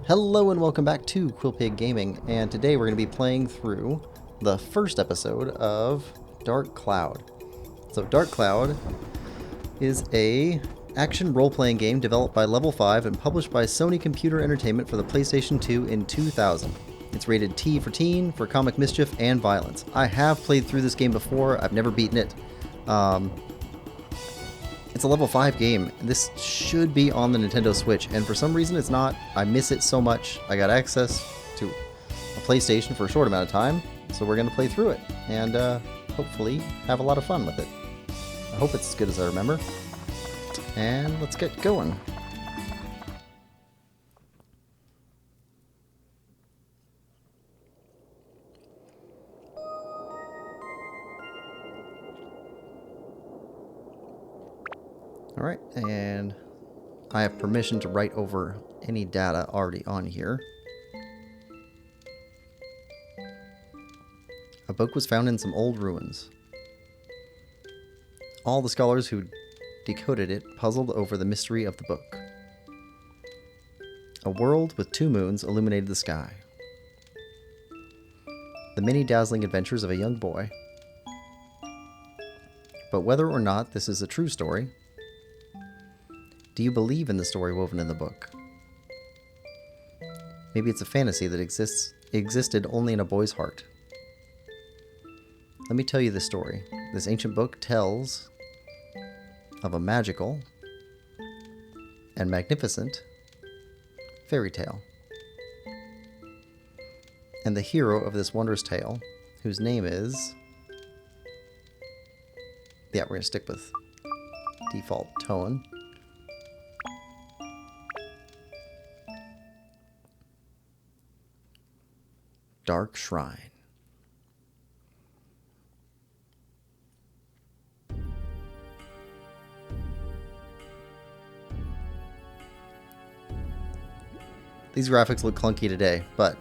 Hello and welcome back to Quillpig Gaming, and today we're going to be playing through the first episode of Dark Cloud. So Dark Cloud is a action role-playing game developed by Level 5 and published by Sony Computer Entertainment for the PlayStation 2 in 2000. It's rated T for Teen for Comic Mischief and Violence. I have played through this game before, I've never beaten it. It's a level 5 game. This should be on the Nintendo Switch, and for some reason it's not. I miss it so much. I got access to a PlayStation for a short amount of time, so we're going to play through it, and hopefully have a lot of fun with it. I hope it's as good as I remember. And let's get going. Alright, and I have permission to write over any data already on here. A book was found in some old ruins. All the scholars who decoded it puzzled over the mystery of the book. A world with 2 moons illuminated the sky. The many dazzling adventures of a young boy. But whether or not this is a true story, do you believe in the story woven in the book? Maybe it's a fantasy that existed only in a boy's heart. Let me tell you the story. This ancient book tells of a magical and magnificent fairy tale. And the hero of this wondrous tale, whose name is... Yeah, we're going to stick with default tone. Dark Shrine. These graphics look clunky today, but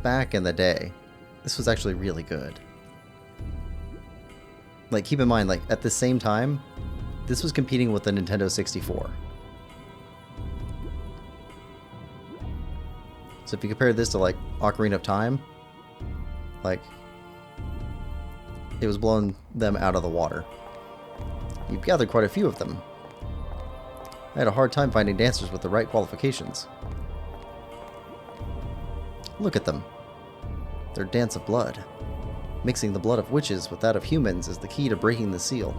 back in the day, this was actually really good. Like, keep in mind, like, at the same time, this was competing with the Nintendo 64. So if you compare this to, like, Ocarina of Time, like, it was blowing them out of the water. You've gathered quite a few of them. I had a hard time finding dancers with the right qualifications. Look at them. Their dance of blood. Mixing the blood of witches with that of humans is the key to breaking the seal.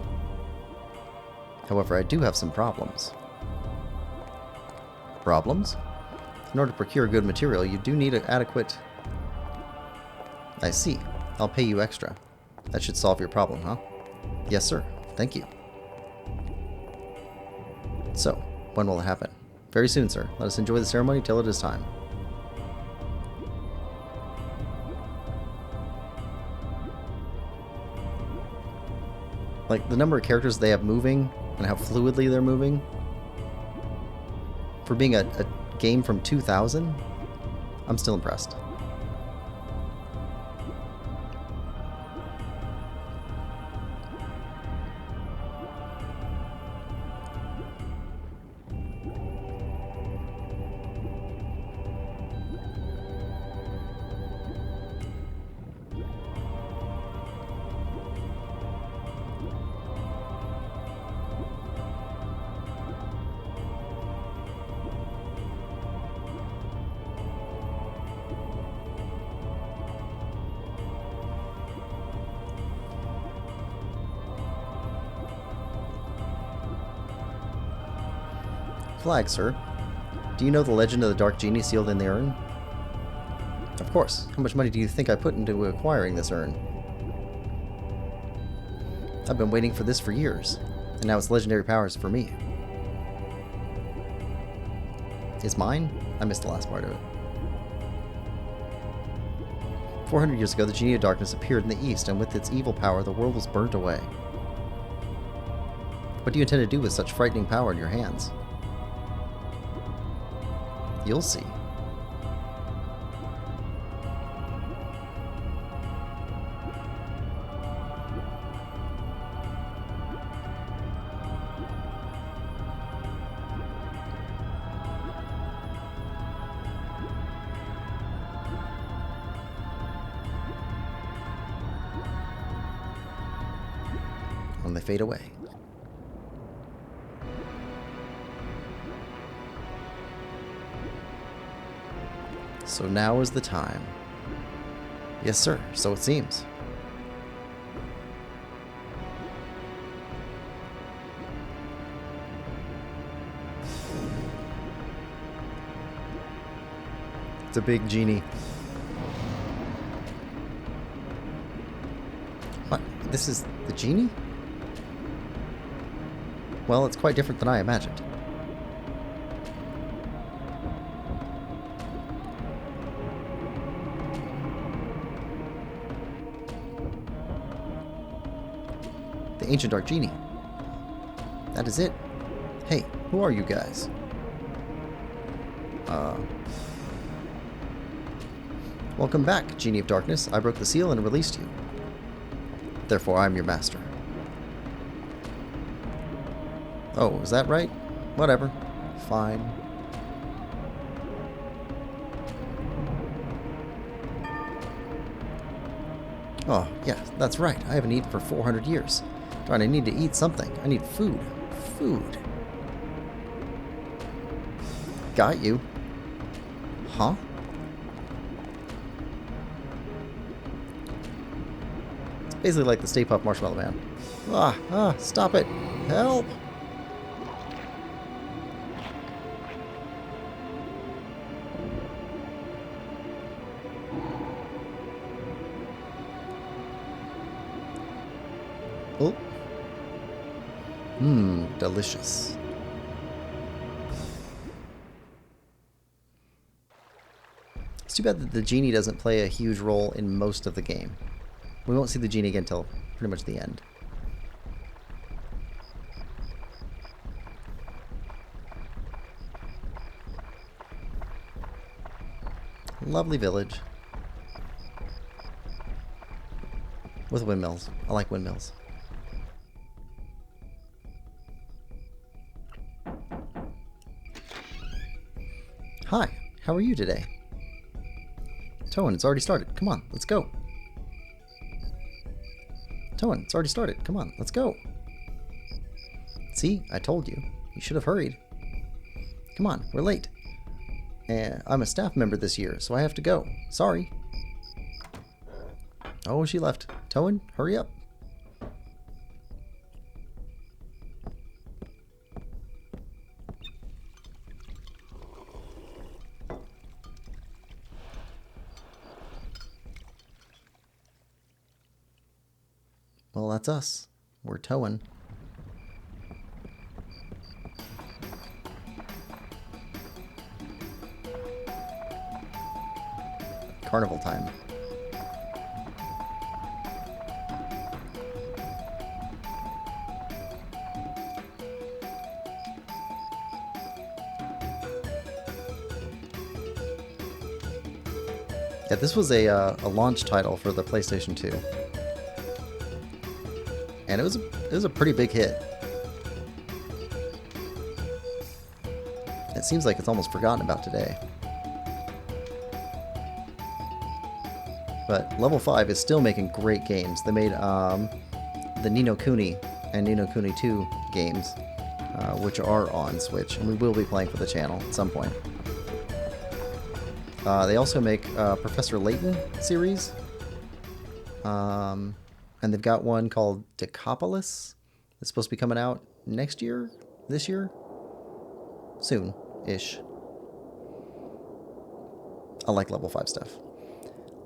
However, I do have some problems. Problems? In order to procure good material, you do need an adequate... I see. I'll pay you extra. That should solve your problem, huh? Yes, sir. Thank you. So, when will it happen? Very soon, sir. Let us enjoy the ceremony till it is time. Like, the number of characters they have moving and how fluidly they're moving. For being a game from 2000, I'm still impressed. Flag, sir. Do you know the legend of the Dark Genie sealed in the urn? Of course. How much money do you think I put into acquiring this urn? I've been waiting for this for years, and now its legendary powers for me. It's mine? I missed the last part of it. 400 years ago, the Genie of Darkness appeared in the east, and with its evil power, the world was burnt away. What do you intend to do with such frightening power in your hands? You'll see. they fade away. So now is the time. Yes, sir. So it seems. It's a big genie. What? This is the genie? Well, it's quite different than I imagined. The ancient dark genie. That is it. Hey, who are you guys? Welcome back, Genie of Darkness. I broke the seal and released you. Therefore, I am your master. Oh, is that right? Whatever. Fine. Oh, yeah, that's right. I haven't eaten for 400 years. Darn, I need to eat something. I need food. Food. Got you. Huh? It's basically like the Stay Puft Marshmallow Man. Stop it. Help! Oh. Delicious. It's too bad that the genie doesn't play a huge role in most of the game. We won't see the genie again until pretty much the end. Lovely village. With windmills. I like windmills. Hi, how are you today? Toan, it's already started. Come on, let's go. Toan, it's already started. Come on, let's go. See, I told you. You should have hurried. Come on, we're late. I'm a staff member this year, so I have to go. Sorry. Oh, she left. Toan, hurry up. Well, that's us. We're Toan. Carnival time. Yeah, this was a launch title for the PlayStation 2. And it was a pretty big hit. It seems like it's almost forgotten about today. But Level 5 is still making great games. They made the Ni no Kuni and Ni no Kuni 2 games, which are on Switch, and we will be playing for the channel at some point. They also make Professor Layton series. And they've got one called Decapolis. It's supposed to be coming out next year? This year? Soon-ish. I like Level 5 stuff.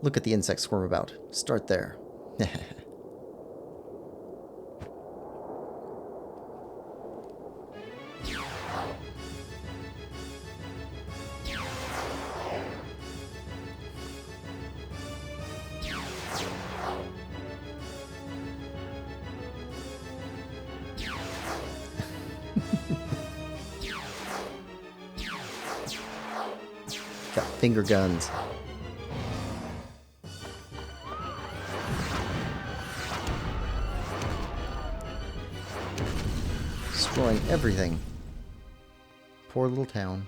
Look at the insects squirm about. Start there. Got finger guns. Destroying everything. Poor little town.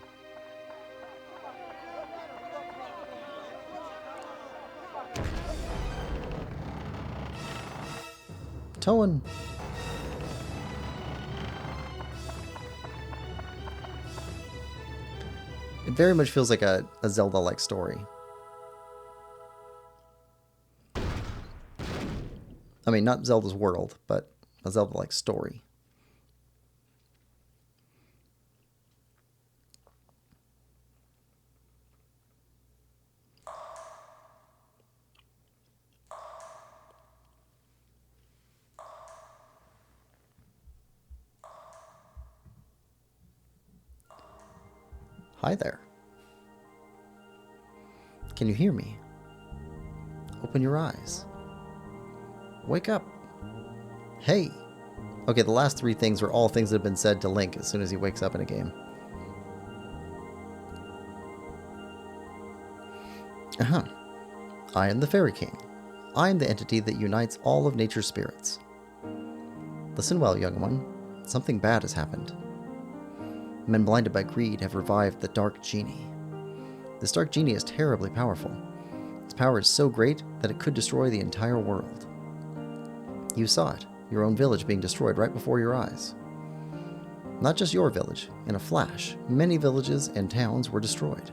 Toan. It very much feels like a Zelda-like story. I mean, not Zelda's world, but a Zelda-like story. Hi there. Can you hear me? Open your eyes. Wake up. Hey. Okay, the last three things are all things that have been said to Link as soon as he wakes up in a game. I am the Fairy King. I am the entity that unites all of nature's spirits. Listen well, young one. Something bad has happened. Men blinded by greed have revived the Dark Genie. This Dark Genie is terribly powerful. Its power is so great that it could destroy the entire world. You saw it, your own village being destroyed right before your eyes. Not just your village. In a flash, many villages and towns were destroyed.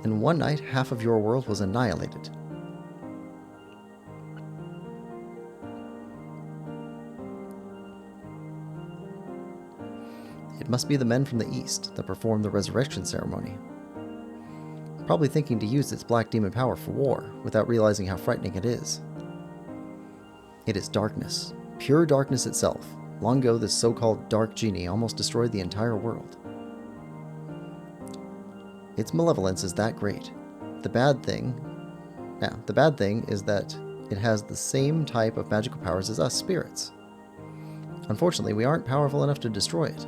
In one night, half of your world was annihilated. It must be the men from the east that performed the resurrection ceremony. Probably thinking to use its black demon power for war, without realizing how frightening it is. It is darkness, pure darkness itself. Long ago, this so-called Dark Genie almost destroyed the entire world. Its malevolence is that great. The bad thing is that it has the same type of magical powers as us spirits. Unfortunately, we aren't powerful enough to destroy it.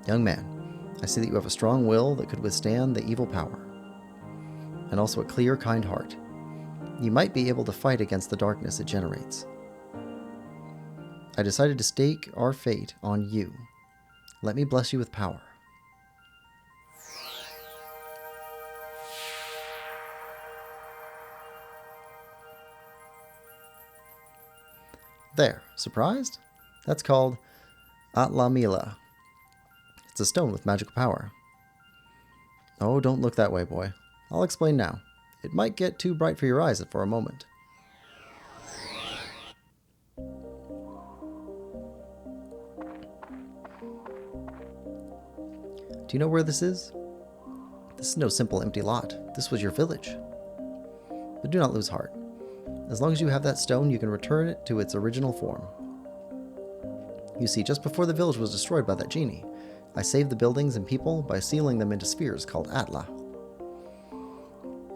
Young man, I see that you have a strong will that could withstand the evil power, and also a clear, kind heart. You might be able to fight against the darkness it generates. I decided to stake our fate on you. Let me bless you with power. There, surprised? That's called Atlamila. It's a stone with magical power. Oh, don't look that way, boy. I'll explain now. It might get too bright for your eyes for a moment. Do you know where this is? This is no simple empty lot. This was your village. But do not lose heart. As long as you have that stone, you can return it to its original form. You see, just before the village was destroyed by that genie, I saved the buildings and people by sealing them into spheres called Atla.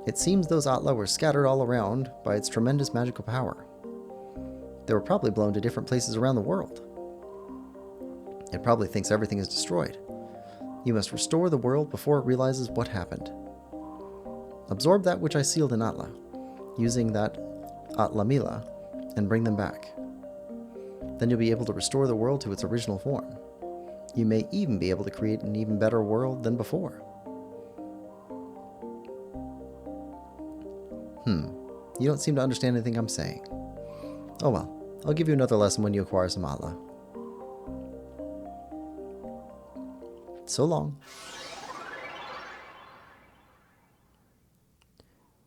It seems those Atla were scattered all around by its tremendous magical power. They were probably blown to different places around the world. It probably thinks everything is destroyed. You must restore the world before it realizes what happened. Absorb that which I sealed in Atla, using that Atlamila, and bring them back. Then you'll be able to restore the world to its original form. You may even be able to create an even better world than before. You don't seem to understand anything I'm saying. Oh well, I'll give you another lesson when you acquire some Atla. So long.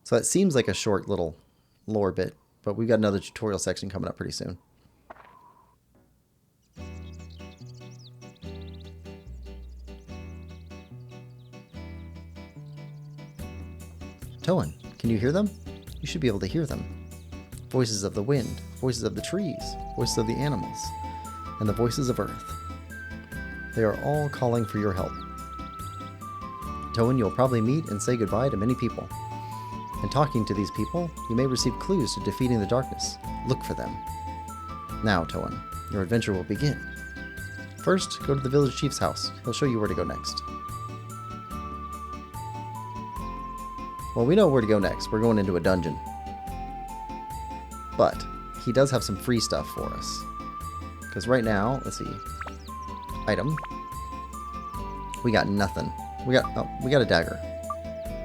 So that seems like a short little lore bit, but we've got another tutorial section coming up pretty soon. Toan, can you hear them? You should be able to hear them. Voices of the wind, voices of the trees, voices of the animals, and the voices of earth. They are all calling for your help. Toan, you'll probably meet and say goodbye to many people. In talking to these people, you may receive clues to defeating the darkness. Look for them. Now, Toan, your adventure will begin. First, go to the village chief's house. He'll show you where to go next. Well, we know where to go next. We're going into a dungeon. But he does have some free stuff for us. Because right now, let's see. Item. We got nothing. We got a dagger.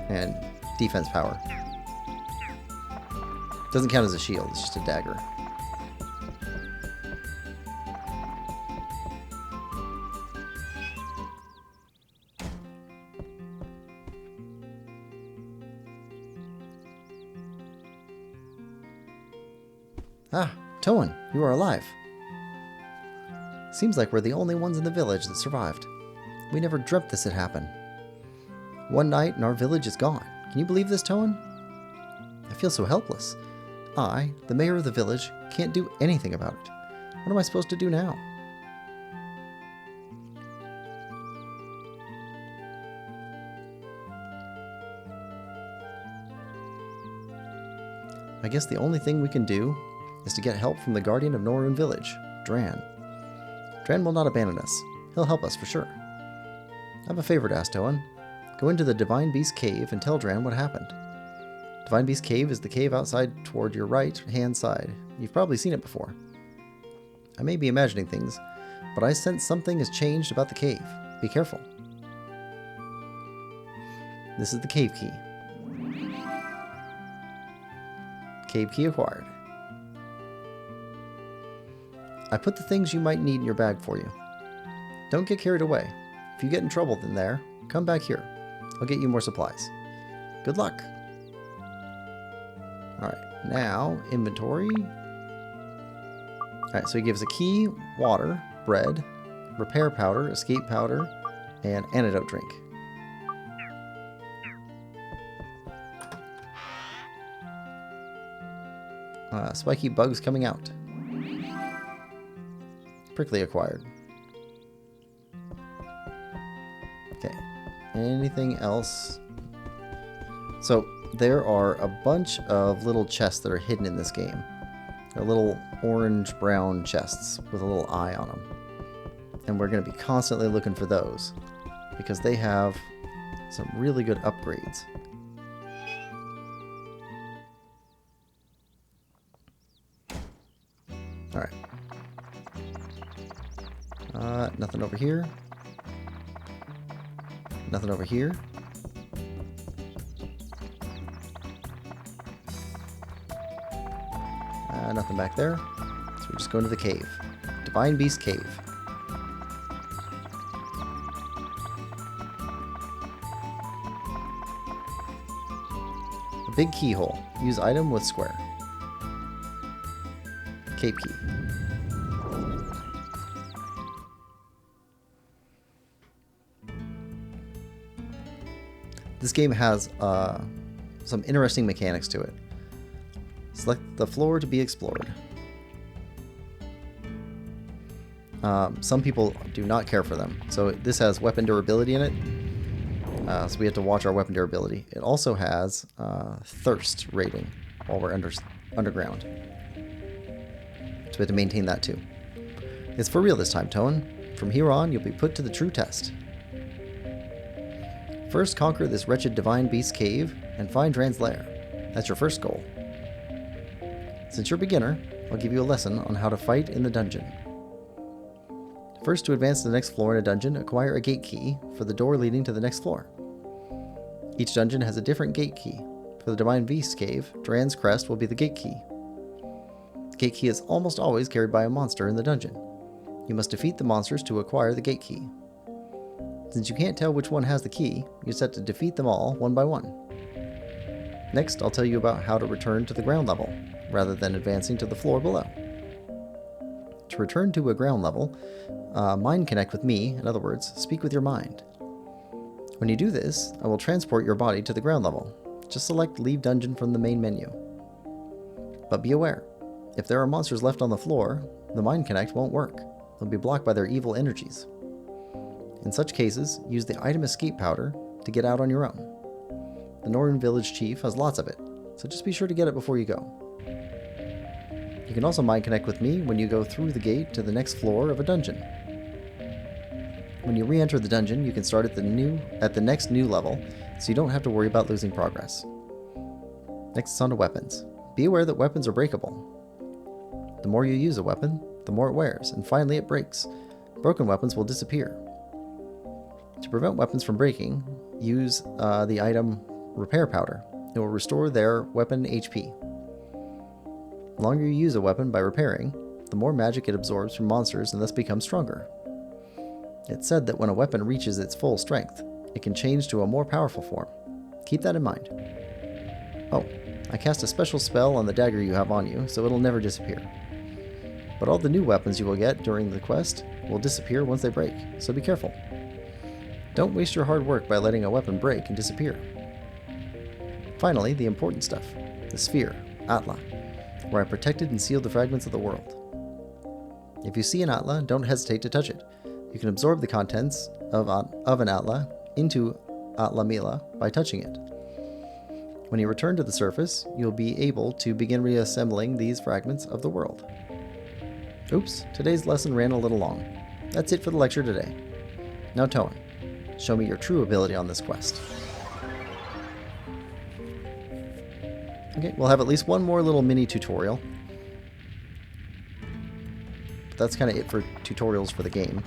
And defense power. Doesn't count as a shield, it's just a dagger. Ah, Toan, you are alive. Seems like we're the only ones in the village that survived. We never dreamt this would happen. One night and our village is gone. Can you believe this, Toan? I feel so helpless. I, the mayor of the village, can't do anything about it. What am I supposed to do now? I guess the only thing we can do is to get help from the guardian of Norune village, Dran. Dran will not abandon us. He'll help us for sure. I have a favor to ask, Toan. Go into the Divine Beast Cave and tell Dran what happened. Divine Beast Cave is the cave outside toward your right-hand side. You've probably seen it before. I may be imagining things, but I sense something has changed about the cave. Be careful. This is the cave key. Cave key acquired. I put the things you might need in your bag for you. Don't get carried away. If you get in trouble in there, come back here. I'll get you more supplies. Good luck. Alright, now inventory. Alright, so he gives a key, water, bread, repair powder, escape powder, and antidote drink. Spiky bugs coming out. Prickly acquired. Okay. Anything else? So there are a bunch of little chests that are hidden in this game. They're little orange-brown chests with a little eye on them. And we're going to be constantly looking for those because they have some really good upgrades. Alright. Nothing over here. Nothing over here. Nothing back there. So we're just going to the cave. Divine Beast Cave. A big keyhole. Use item with square. Cave key. This game has some interesting mechanics to it. Select the floor to be explored. Some people do not care for them. So this has weapon durability in it. So we have to watch our weapon durability. It also has thirst rating while we're underground. So we have to maintain that too. It's for real this time, Toan. From here on, you'll be put to the true test. First, conquer this wretched Divine Beast Cave and find Dran's lair. That's your first goal. Since you're a beginner, I'll give you a lesson on how to fight in the dungeon. First, to advance to the next floor in a dungeon, acquire a gate key for the door leading to the next floor. Each dungeon has a different gate key. For the Divine Beast Cave, Dran's crest will be the gate key. The gate key is almost always carried by a monster in the dungeon. You must defeat the monsters to acquire the gate key. Since you can't tell which one has the key, you set to defeat them all one by one. Next, I'll tell you about how to return to the ground level, rather than advancing to the floor below. To return to a ground level, mind connect with me, in other words, speak with your mind. When you do this, I will transport your body to the ground level. Just select Leave Dungeon from the main menu. But be aware, if there are monsters left on the floor, the mind connect won't work. They'll be blocked by their evil energies. In such cases, use the item escape powder to get out on your own. The Norune village chief has lots of it, so just be sure to get it before you go. You can also mind connect with me when you go through the gate to the next floor of a dungeon. When you re-enter the dungeon, you can start at the next new level, so you don't have to worry about losing progress. Next is on to weapons. Be aware that weapons are breakable. The more you use a weapon, the more it wears, and finally it breaks. Broken weapons will disappear. To prevent weapons from breaking, use the item Repair Powder. It will restore their weapon HP. The longer you use a weapon by repairing, the more magic it absorbs from monsters and thus becomes stronger. It's said that when a weapon reaches its full strength, it can change to a more powerful form. Keep that in mind. Oh, I cast a special spell on the dagger you have on you, so it'll never disappear. But all the new weapons you will get during the quest will disappear once they break, so be careful. Don't waste your hard work by letting a weapon break and disappear. Finally, the important stuff. The sphere, Atla, where I protected and sealed the fragments of the world. If you see an Atla, don't hesitate to touch it. You can absorb the contents of an Atla into Atla Mila by touching it. When you return to the surface, you'll be able to begin reassembling these fragments of the world. Oops, today's lesson ran a little long. That's it for the lecture today. Now Toan, show me your true ability on this quest. Okay, we'll have at least one more little mini tutorial. But that's kind of it for tutorials for the game.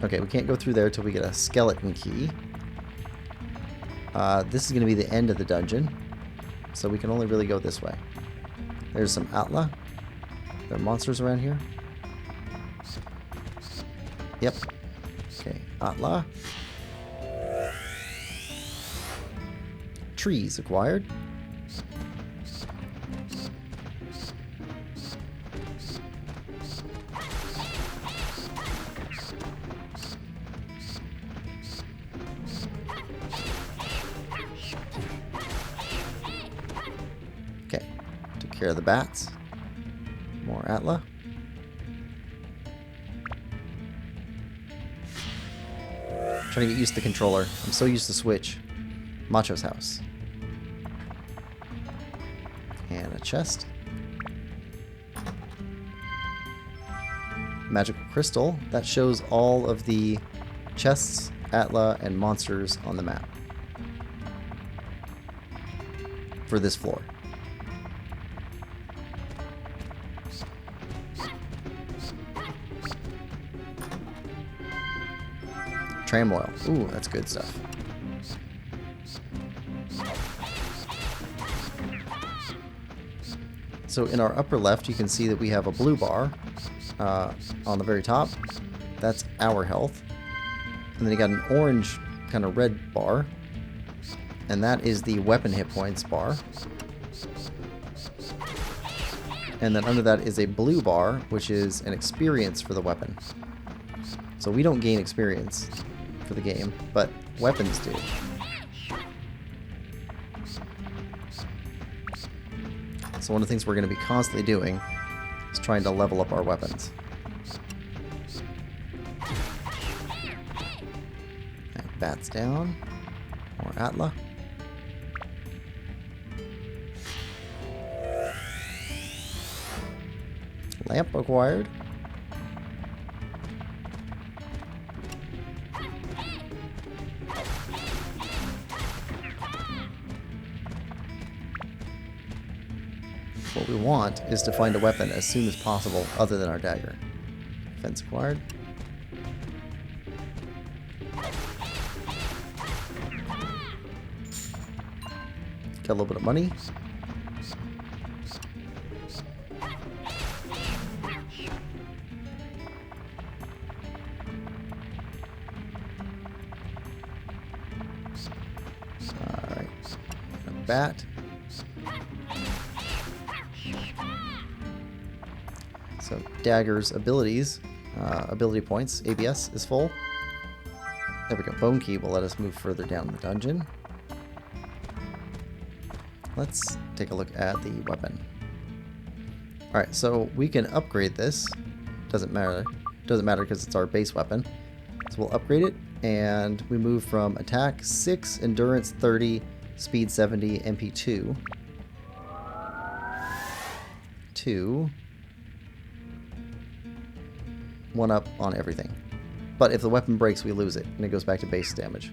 Okay, we can't go through there till we get a skeleton key. This is going to be the end of the dungeon, so we can only really go this way. There's some Atla. There are monsters around here. Yep. Okay, Atla. Trees acquired. Okay, took care of the bats. More Atla. Trying to get used to the controller. I'm so used to Switch. Macho's house. And a chest. Magical crystal. That shows all of the chests, Atla, and monsters on the map. For this floor. Tram oil. Ooh, that's good stuff. So in our upper left, you can see that we have a blue bar on the very top. That's our health. And then you got an orange kind of red bar. And that is the weapon hit points bar. And then under that is a blue bar, which is an experience for the weapon. So we don't gain experience for the game, but weapons do. So one of the things we're going to be constantly doing is trying to level up our weapons. Okay, bats down. More Atla. Lamp acquired. What we want is to find a weapon as soon as possible other than our dagger. Fence acquired. Got a little bit of money. Alright. A bat. So dagger's abilities, ability points, ABS is full. There we go. Bone key will let us move further down the dungeon. Let's take a look at the weapon. Alright, so we can upgrade this. Doesn't matter because it's our base weapon. So we'll upgrade it, and we move from attack 6, endurance 30, speed 70, MP 2 to 1 up on everything. But if the weapon breaks, we lose it, and it goes back to base damage.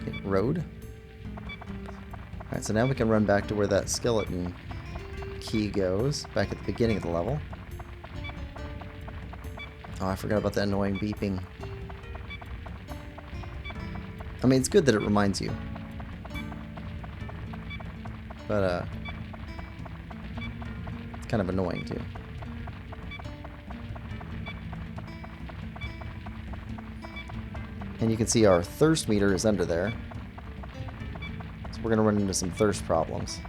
Okay, road. Alright, so now we can run back to where that skeleton key goes, back at the beginning of the level. Oh, I forgot about that annoying beeping. I mean, it's good that it reminds you. But, Kind of annoying, too. And you can see our thirst meter is under there. So we're going to run into some thirst problems.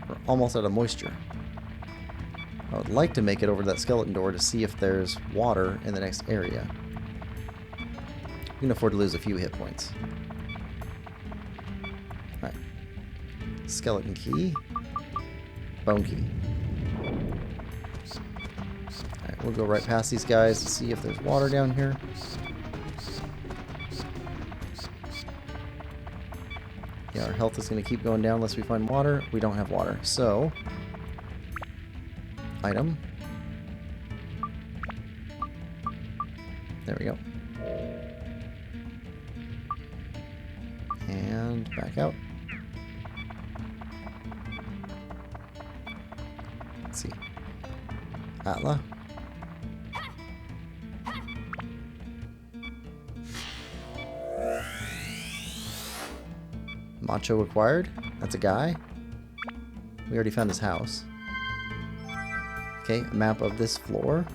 We're almost out of moisture. I would like to make it over to that skeleton door to see if there's water in the next area. We can afford to lose a few hit points. Alright. Skeleton key. Bone key. Alright, we'll go right past these guys to see if there's water down here. Yeah, our health is going to keep going down unless we find water. We don't have water, so... Item. There we go. And back out. Let's see. Atla. Macho acquired. That's a guy. We already found his house. Okay, a map of this floor.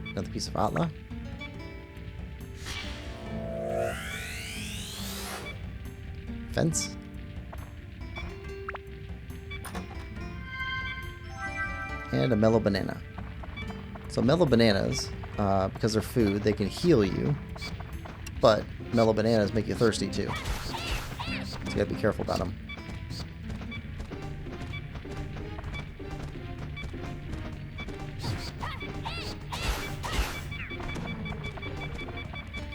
Another piece of Atla. Fence. And a mellow banana. So mellow bananas, because they're food, they can heal you. But mellow bananas make you thirsty too. So you gotta be careful about them.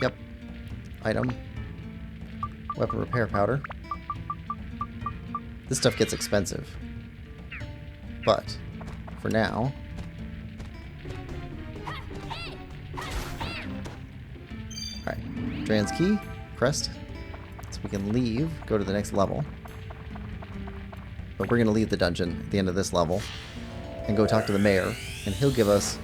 Yep. Item. Weapon repair powder. This stuff gets expensive. But, for now... Alright. Trans key. Crest. So we can leave. Go to the next level. But we're going to leave the dungeon at the end of this level. And go talk to the mayor. And he'll give us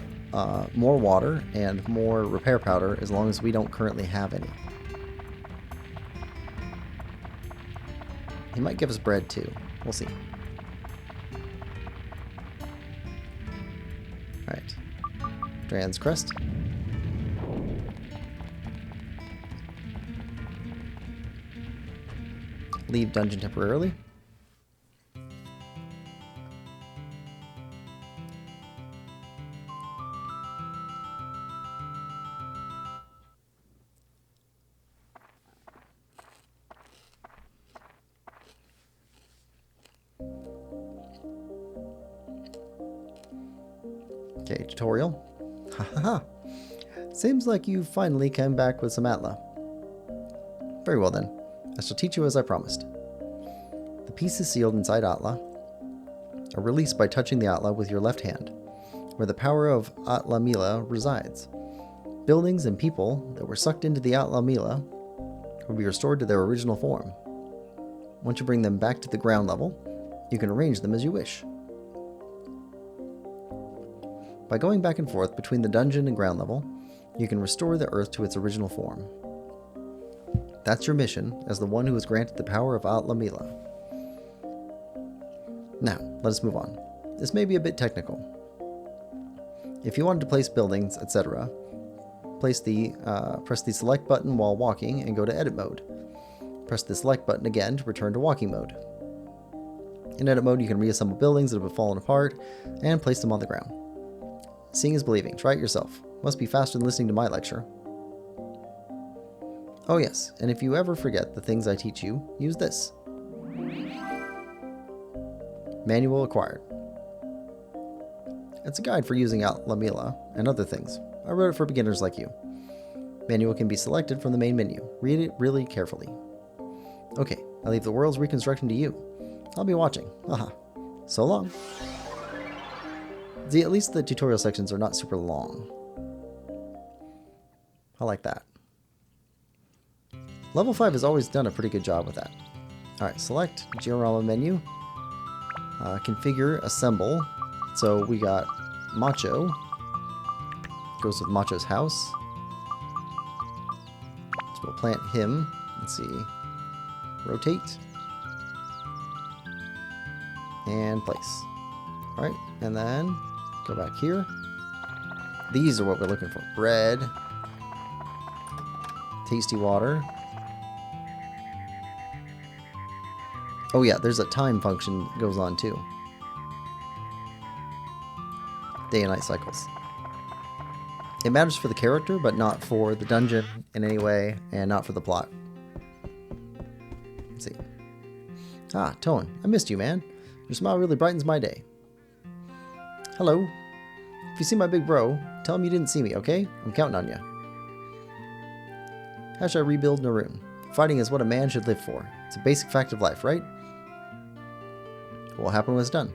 more water and more repair powder as long as we don't currently have any. He might give us bread too. We'll see. Alright. Dran's crest. Leave dungeon temporarily. Okay, tutorial. Haha. Seems like you finally came back with some Atla. Very well then. I shall teach you as I promised. The pieces sealed inside Atla are released by touching the Atla with your left hand, where the power of Atla Mila resides. Buildings and people that were sucked into the Atla Mila will be restored to their original form. Once you bring them back to the ground level, you can arrange them as you wish. By going back and forth between the dungeon and ground level, you can restore the earth to its original form. That's your mission as the one who was granted the power of Atla Mila. Now, let us move on. This may be a bit technical. If you wanted to place buildings, etc., press the select button while walking and go to edit mode. Press the select button again to return to walking mode. In edit mode, you can reassemble buildings that have fallen apart and place them on the ground. Seeing is believing. Try it yourself. Must be faster than listening to my lecture. Oh yes, and if you ever forget the things I teach you, use this. Manual acquired. It's a guide for using Atla Mila and other things. I wrote it for beginners like you. Manual can be selected from the main menu. Read it really carefully. Okay, I leave the world's reconstruction to you. I'll be watching. Haha. So long. See, at least the tutorial sections are not super long. I like that. Level 5 has always done a pretty good job with that. Alright, select diorama menu. Configure, assemble. So we got Macho. Goes with Macho's house. Let's we'll plant him. Let's see. Rotate. And place. Alright, and then go back here. These are what we're looking for. Bread. Tasty water. Oh yeah, there's a time function that goes on too. Day and night cycles. It matters for the character, but not for the dungeon in any way, and not for the plot. Let's see. Ah, Tone, I missed you, man. Your smile really brightens my day. Hello. If you see my big bro, tell him you didn't see me, okay? I'm counting on you. How should I rebuild Norune? Fighting is what a man should live for. It's a basic fact of life, right? What will happen when it's done?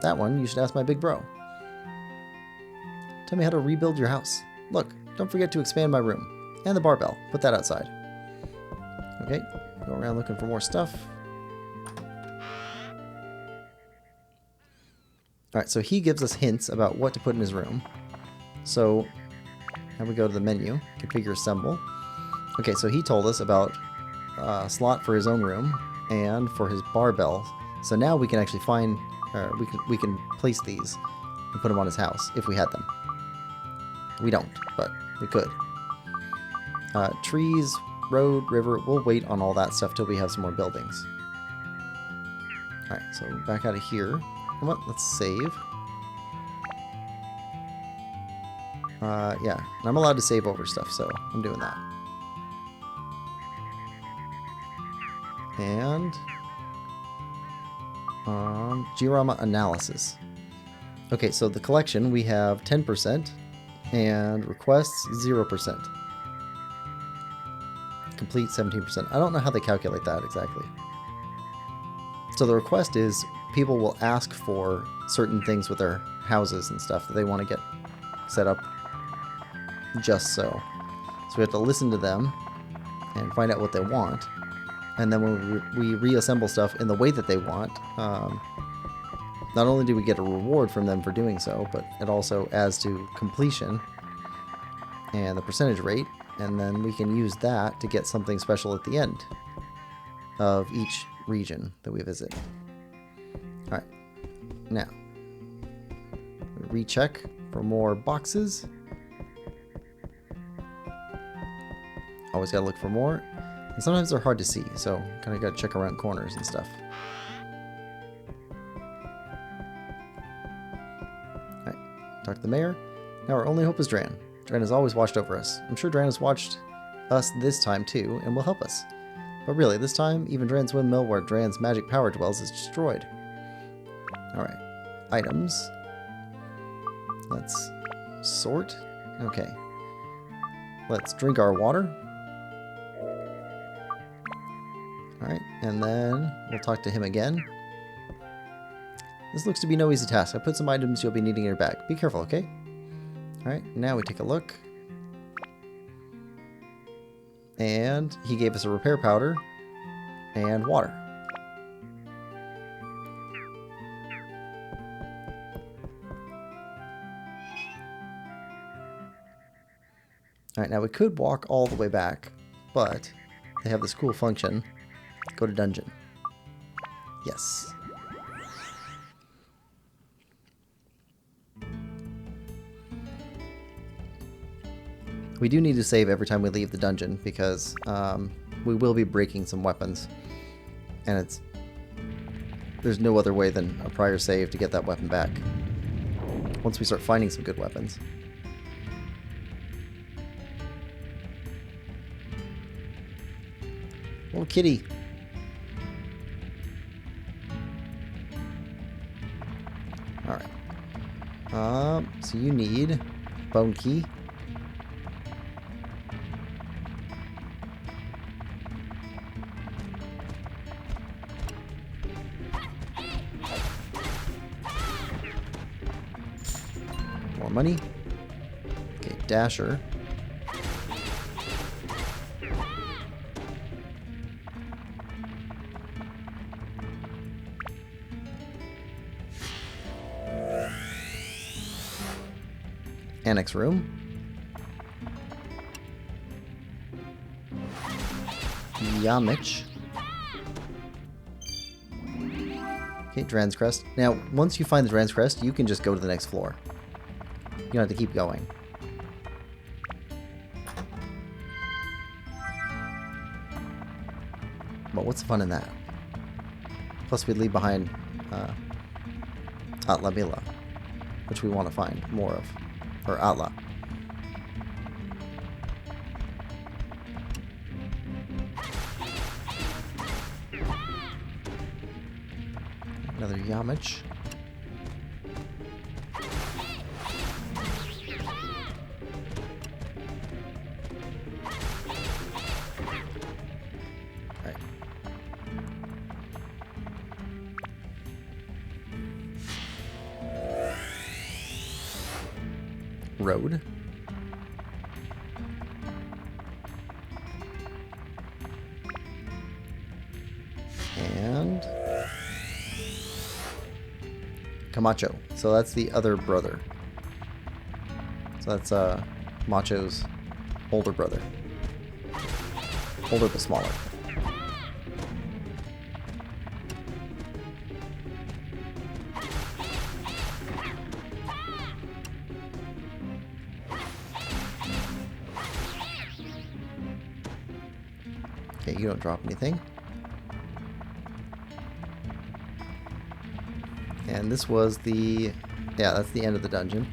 That one you should ask my big bro. Tell me how to rebuild your house. Look, don't forget to expand my room. And the barbell. Put that outside. Okay, go around looking for more stuff. Alright, so he gives us hints about what to put in his room. So, now we go to the menu. Configure assemble. Okay, so he told us about a slot for his own room and for his barbell. So now we can actually find, we can place these and put them on his house if we had them. We don't, but we could. Trees, road, river, we'll wait on all that stuff till we have some more buildings. Alright, so back out of here. Come on, let's save. Yeah, and I'm allowed to save over stuff, so I'm doing that. And Georama analysis. Okay, so the collection we have 10% and requests 0%. Complete 17%. I don't know how they calculate that exactly. So the request is people will ask for certain things with their houses and stuff that they want to get set up just so. So we have to listen to them and find out what they want. And then when we reassemble stuff in the way that they want, not only do we get a reward from them for doing so, but it also adds to completion and the percentage rate, and then we can use that to get something special at the end of each region that we visit. Alright, now, recheck for more boxes. Always gotta look for more. And sometimes they're hard to see, so kind of gotta check around corners and stuff. Alright, talk to the mayor. Now our only hope is Dran. Dran has always watched over us. I'm sure Dran has watched us this time too, and will help us. But really, this time, even Dran's windmill where Dran's magic power dwells is destroyed. Alright, items. Let's sort. Okay. Let's drink our water. Alright, and then we'll talk to him again. This looks to be no easy task. I put some items you'll be needing in your bag. Be careful, okay? Alright, now we take a look. And he gave us a repair powder and water. Alright, now we could walk all the way back, but they have this cool function. Go to dungeon. Yes. We do need to save every time we leave the dungeon because we will be breaking some weapons. And there's no other way than a prior save to get that weapon back. Once we start finding some good weapons. Little kitty. Alright. So you need bone key. More money. Okay, dasher. Annex room. Yamich. Okay, Dran's Crest. Now, once you find the Dran's Crest, you can just go to the next floor. You don't have to keep going. But what's the fun in that? Plus, we'd leave behind Atla Mila, which we want to find more of. Or Atla. Another Yamich. Right. Road. And Camacho. So that's the other brother. So that's Macho's older brother. Older but smaller. Okay, you don't drop anything. And this was the... yeah, that's the end of the dungeon.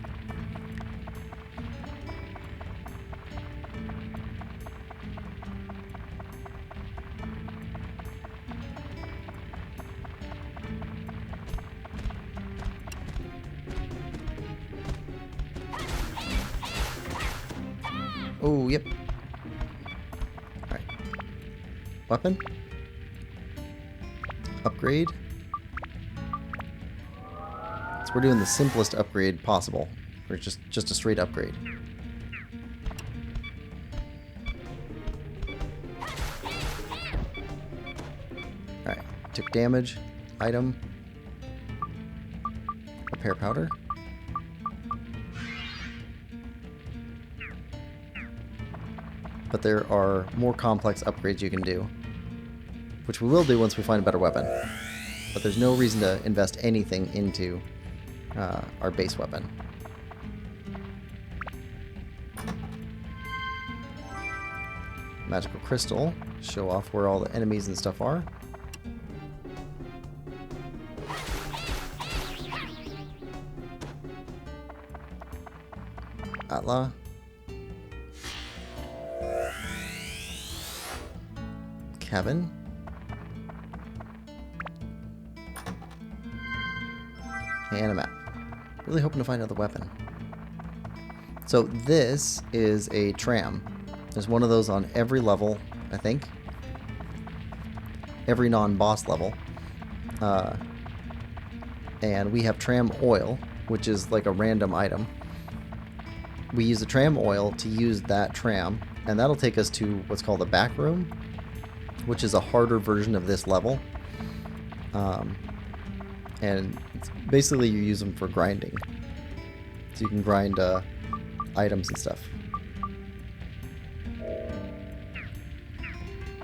Oh, yep. Alright. Weapon. Upgrade. We're doing the simplest upgrade possible. Or just a straight upgrade. Alright. Took damage. Item. Repair powder. But there are more complex upgrades you can do. Which we will do once we find a better weapon. But there's no reason to invest anything into our base weapon. Magical crystal. Show off where all the enemies and stuff are. Atla. Kevin. And a map. Really hoping to find another weapon. So this is a tram. There's one of those on every level, I think. Every non-boss level. And we have tram oil, which is like a random item. We use the tram oil to use that tram, and that'll take us to what's called the back room, which is a harder version of this level. And it's basically you use them for grinding. So you can grind items and stuff.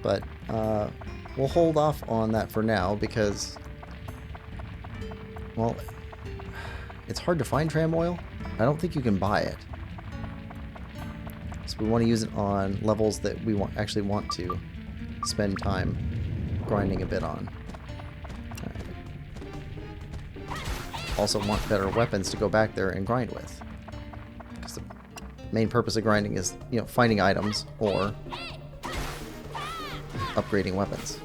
But we'll hold off on that for now because, well, it's hard to find tram oil. I don't think you can buy it. So we want to use it on levels that we actually want to spend time grinding a bit on. Also want better weapons to go back there and grind with, because the main purpose of grinding is, you know, finding items or upgrading weapons.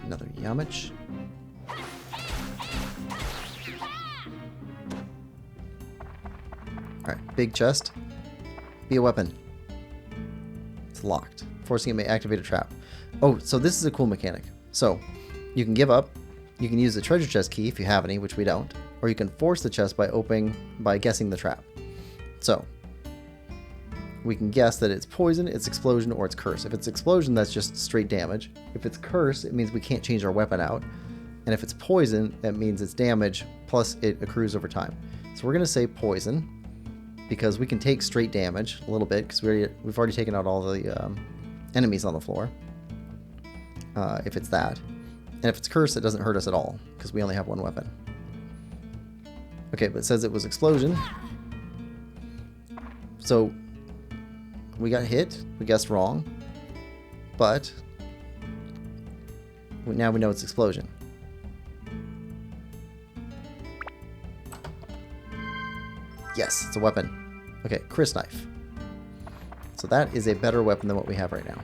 Another Yamich. Alright, big chest. Be a weapon. It's locked. Forcing it may activate a trap. Oh, so this is a cool mechanic. So, you can give up. You can use the treasure chest key if you have any, which we don't. Or you can force the chest by guessing the trap. So, we can guess that it's poison, it's explosion, or it's curse. If it's explosion, that's just straight damage. If it's curse, it means we can't change our weapon out. And if it's poison, that means it's damage, plus it accrues over time. So we're going to say poison, because we can take straight damage a little bit, because we've already taken out all the enemies on the floor, if it's that. And if it's cursed, it doesn't hurt us at all, because we only have one weapon. Okay, but it says it was explosion. So we got hit, we guessed wrong, but now we know it's explosion. Yes, it's a weapon. Okay, Chris knife. So that is a better weapon than what we have right now.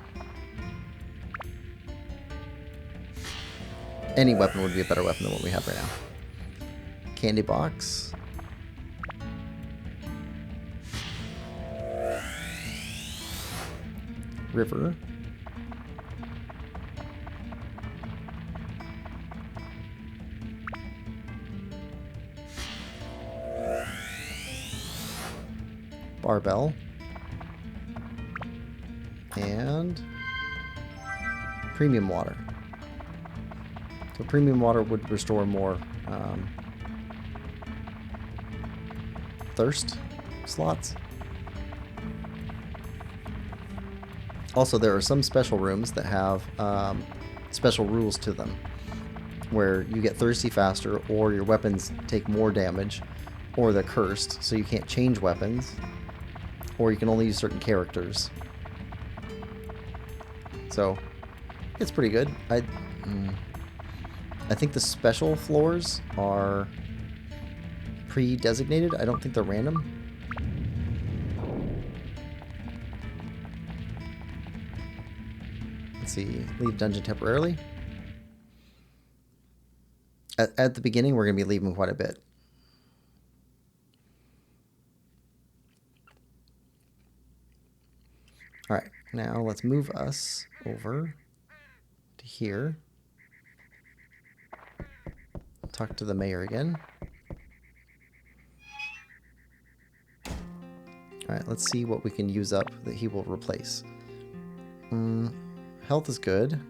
Any weapon would be a better weapon than what we have right now. Candy box. River. Barbell. And premium water. So premium water would restore more thirst slots. Also, there are some special rooms that have special rules to them, where you get thirsty faster, or your weapons take more damage, or they're cursed, so you can't change weapons, or you can only use certain characters. So it's pretty good. I think the special floors are pre-designated. I don't think they're random. Let's see. Leave dungeon temporarily. At the beginning, we're going to be leaving quite a bit. Alright, now let's move us over to here. Talk to the mayor again. Alright, let's see what we can use up that he will replace. Health is good.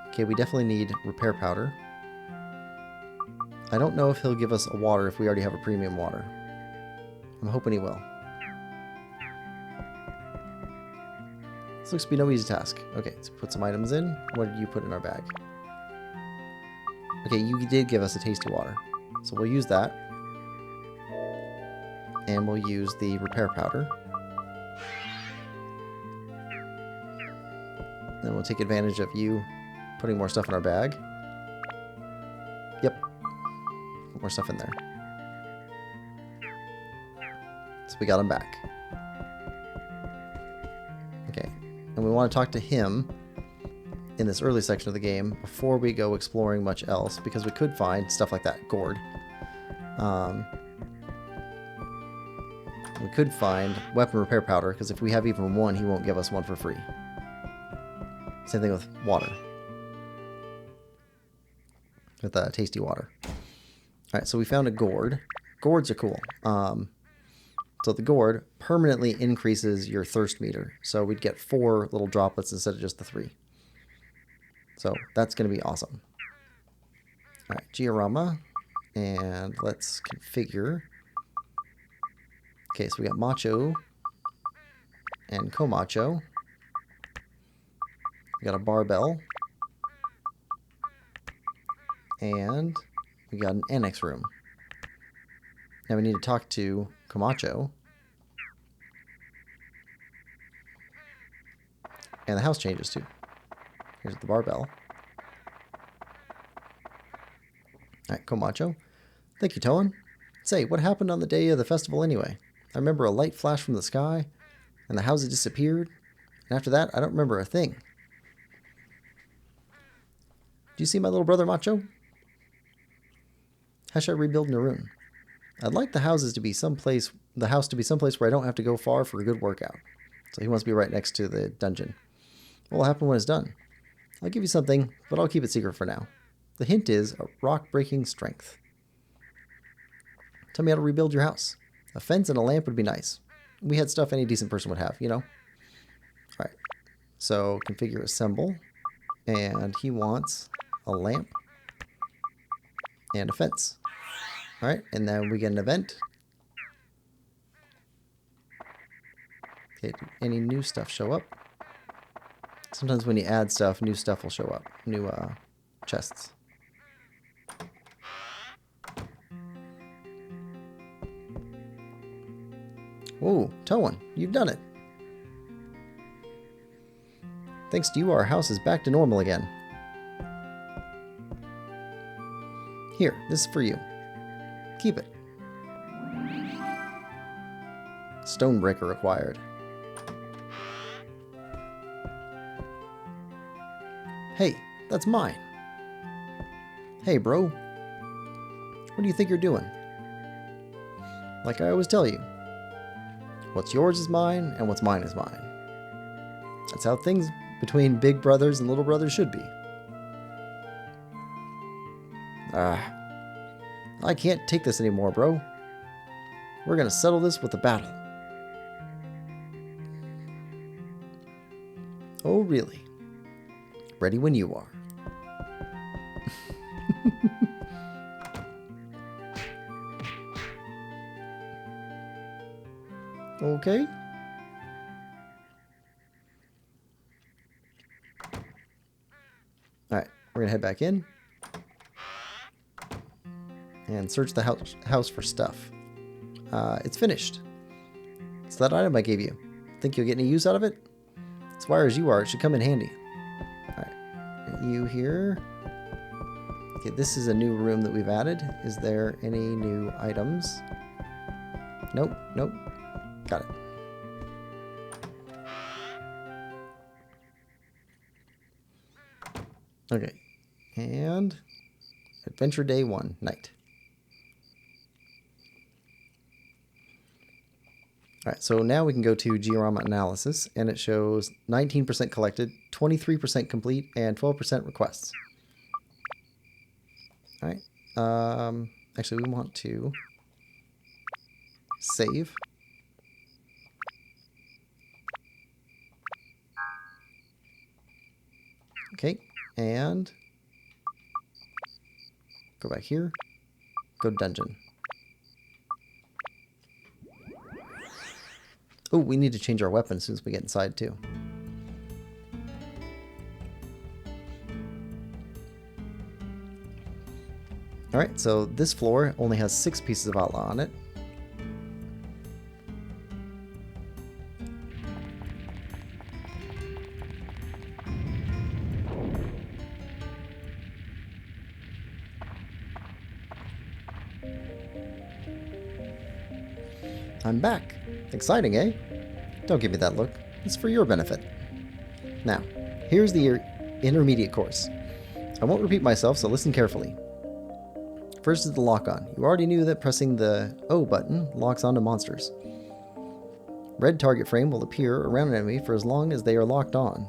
Okay, we definitely need repair powder. I don't know if he'll give us a water if we already have a premium water. I'm hoping he will. This looks to be no easy task. Okay, so put some items in. What did you put in our bag? Okay, you did give us a tasty water. So we'll use that. And we'll use the repair powder. Then we'll take advantage of you putting more stuff in our bag. Yep. Put more stuff in there. So we got him back. Okay. And we want to talk to him in this early section of the game before we go exploring much else, because we could find stuff like that, gourd. We could find weapon repair powder, because if we have even one, he won't give us one for free. Same thing with water. With tasty water. Alright, so we found a gourd. Gourds are cool. So the gourd permanently increases your thirst meter. So we'd get 4 little droplets instead of just the 3. So that's going to be awesome. Alright, Giorama. And let's configure. Okay, so we got Macho and Comacho. We got a barbell. And we got an annex room. Now we need to talk to Camacho. And the house changes too. Here's the barbell. Alright, Camacho. Thank you, Toan. Say, what happened on the day of the festival anyway? I remember a light flash from the sky, and the houses disappeared. And after that, I don't remember a thing. Do you see my little brother, Macho? How should I rebuild Norune? I'd like the house to be someplace where I don't have to go far for a good workout. So he wants to be right next to the dungeon. What will happen when it's done? I'll give you something, but I'll keep it secret for now. The hint is a rock-breaking strength. Tell me how to rebuild your house. A fence and a lamp would be nice. We had stuff any decent person would have, you know? Alright. So configure assemble. And he wants a lamp and a fence. Alright, and then we get an event. Okay, did any new stuff show up? Sometimes when you add stuff, new stuff will show up. New chests. Whoa, Towan, you've done it. Thanks to you, our house is back to normal again. Here, this is for you. Keep it. Stonebreaker required. Hey, that's mine. Hey, bro. What do you think you're doing? Like I always tell you, what's yours is mine, and what's mine is mine. That's how things between big brothers and little brothers should be. I can't take this anymore, bro. We're gonna settle this with a battle. Oh, really? Ready when you are. Okay. Alright, we're gonna head back in. And search the house for stuff. It's finished. It's that item I gave you. Think you'll get any use out of it? As wire as you are, it should come in handy. Alright, you here. Okay, this is a new room that we've added. Is there any new items? Nope, nope. Got it. Okay, and Adventure Day 1, night. Alright, so now we can go to Georama Analysis, and it shows 19% collected, 23% complete, and 12% requests. Alright, actually we want to save. Okay, and go back here, go to dungeon. Oh, we need to change our weapon as soon as we get inside too. Alright, so this floor only has 6 pieces of outlaw on it. I'm back. Exciting, eh? Don't give me that look. It's for your benefit. Now, here's the intermediate course. I won't repeat myself, so listen carefully. First is the lock-on. You already knew that pressing the O button locks onto monsters. Red target frame will appear around an enemy for as long as they are locked on.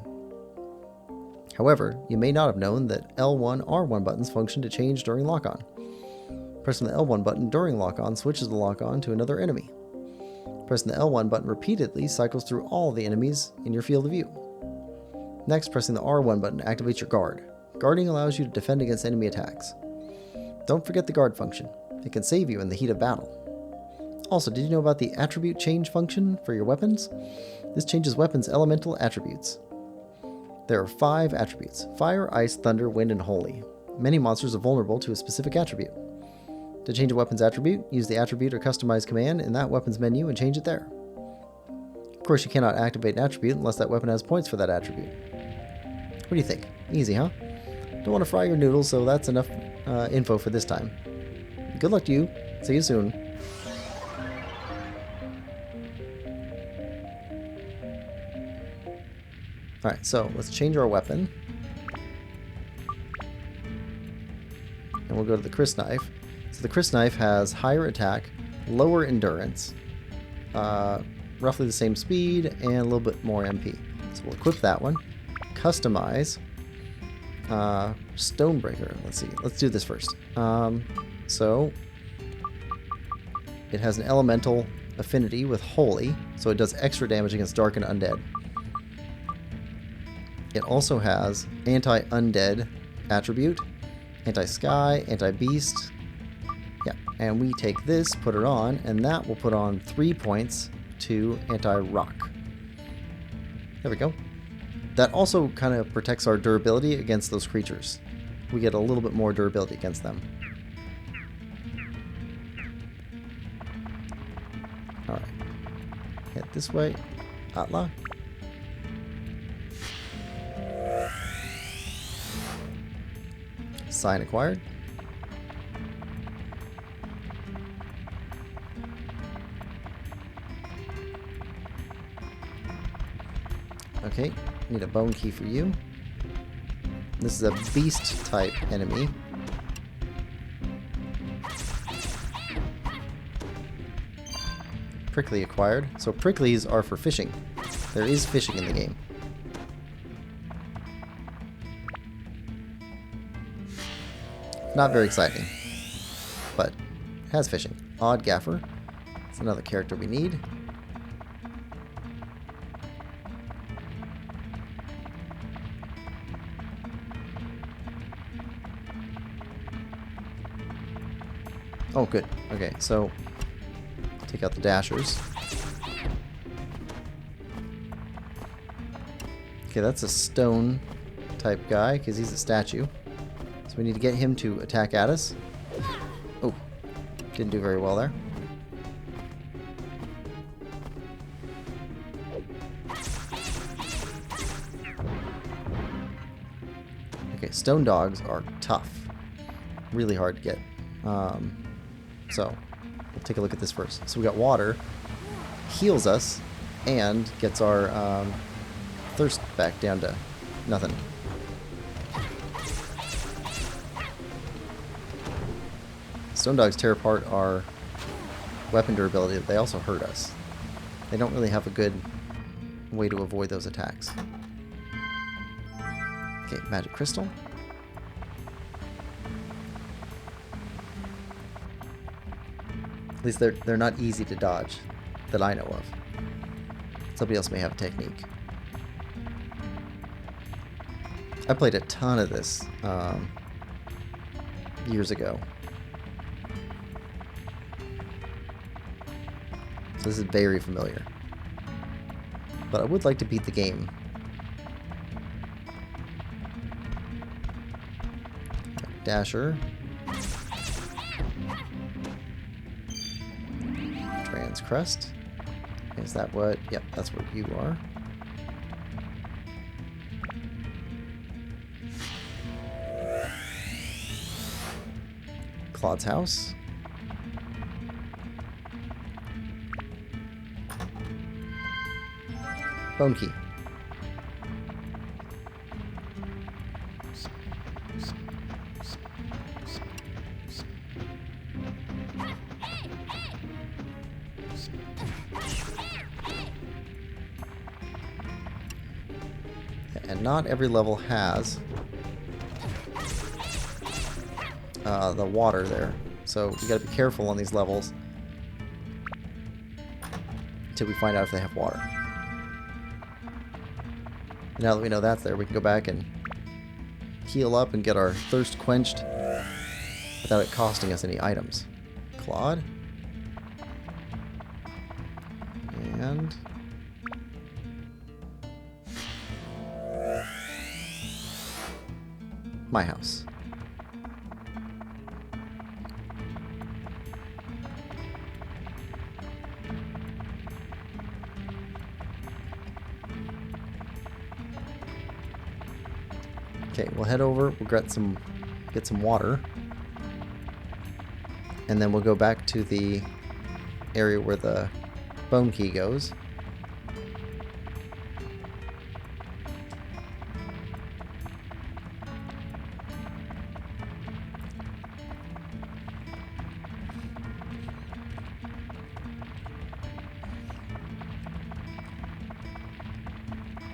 However, you may not have known that L1, R1 buttons function to change during lock-on. Pressing the L1 button during lock-on switches the lock-on to another enemy. Pressing the L1 button repeatedly cycles through all the enemies in your field of view. Next, pressing the R1 button activates your guard. Guarding allows you to defend against enemy attacks. Don't forget the guard function. It can save you in the heat of battle. Also, did you know about the attribute change function for your weapons? This changes weapons' elemental attributes. There are 5 attributes: fire, ice, thunder, wind, and holy. Many monsters are vulnerable to a specific attribute. To change a weapon's attribute, use the attribute or customize command in that weapon's menu and change it there. Of course, you cannot activate an attribute unless that weapon has points for that attribute. What do you think? Easy, huh? Don't want to fry your noodles, so that's enough info for this time. Good luck to you. See you soon. Alright, so let's change our weapon. And we'll go to the Chris Knife. So the Chris Knife has higher attack, lower endurance, roughly the same speed, and a little bit more MP. So we'll equip that one. Customize. Stonebreaker. Let's see. Let's do this first. So it has an elemental affinity with Holy, so it does extra damage against Dark and Undead. It also has anti-undead attribute, anti-sky, anti-beast, Yeah, and we take this, put it on, and that will put on 3 points to anti-rock. There we go. That also kind of protects our durability against those creatures. We get a little bit more durability against them. Alright. Head this way. Atla. Sign acquired. Okay, need a bone key for you. This is a beast type enemy. Prickly acquired. So pricklies are for fishing. There is fishing in the game. Not very exciting, but it has fishing. Odd Gaffer. It's another character we need. Oh, good. Okay, so take out the dashers. Okay, that's a stone type guy because he's a statue. So we need to get him to attack at us. Oh, didn't do very well there. Okay, stone dogs are tough. Really hard to get. So, we'll take a look at this first. So we got water, heals us, and gets our thirst back down to nothing. Stone dogs tear apart our weapon durability, but they also hurt us. They don't really have a good way to avoid those attacks. Okay, magic crystal. At least they're not easy to dodge, that I know of. Somebody else may have a technique. I played a ton of this years ago. So this is very familiar. But I would like to beat the game. Dasher. Crest. Is that what? Yep, that's where you are. Claude's house. Bone key. And not every level has the water there. So you gotta be careful on these levels until we find out if they have water. Now that we know that's there, we can go back and heal up and get our thirst quenched without it costing us any items. Claude. And my house. Okay, we'll head over, we'll get some water, and then we'll go back to the area where the bone key goes.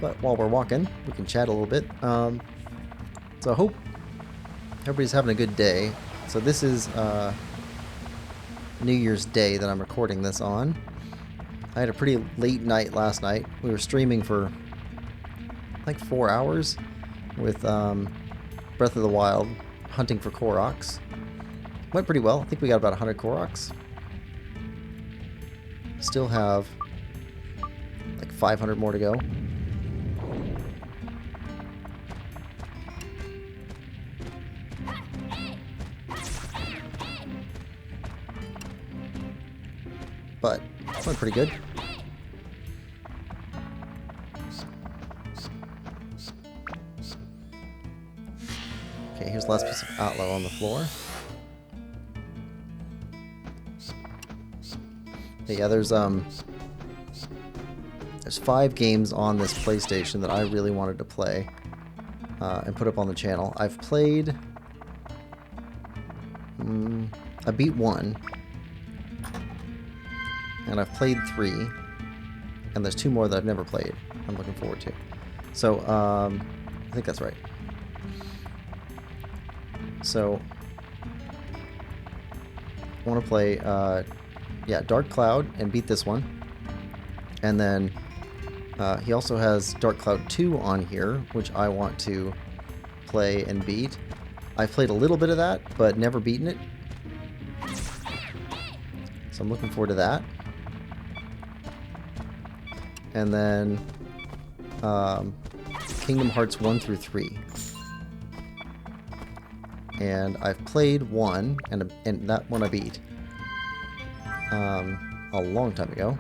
But while we're walking, we can chat a little bit. So I hope everybody's having a good day. So this is New Year's Day that I'm recording this on. I had a pretty late night last night. We were streaming for like 4 hours with Breath of the Wild, hunting for Koroks. Went pretty well. I think we got about 100 Koroks. Still have like 500 more to go. But went pretty good. Okay, here's the last piece of outlaw on the floor. Yeah, there's 5 games on this PlayStation that I really wanted to play and put up on the channel. I've played... I beat 1. And I've played 3. And there's 2 more that I've never played. I'm looking forward to. So, I think that's right. So, I want to play, yeah, Dark Cloud and beat this one. And then he also has Dark Cloud 2 on here, which I want to play and beat. I've played a little bit of that, but never beaten it. So I'm looking forward to that. And then Kingdom Hearts 1 through 3. And I've played 1, and that one I beat a long time ago.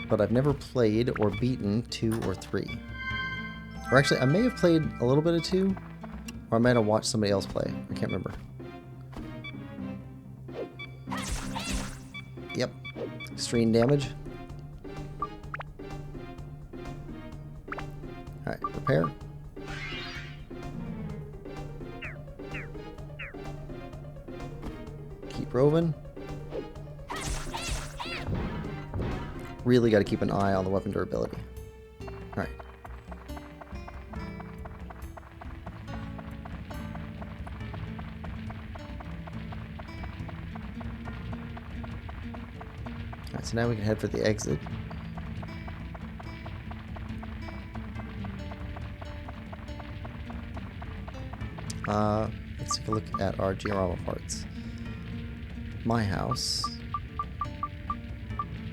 But I've never played or beaten 2 or 3. Or actually, I may have played a little bit of 2, or I might have watched somebody else play. I can't remember. Yep. Extreme damage. Alright, repair. Keep roving. Really got to keep an eye on the weapon durability. Alright. Alright, so now we can head for the exit. Let's take a look at our diorama parts. My house.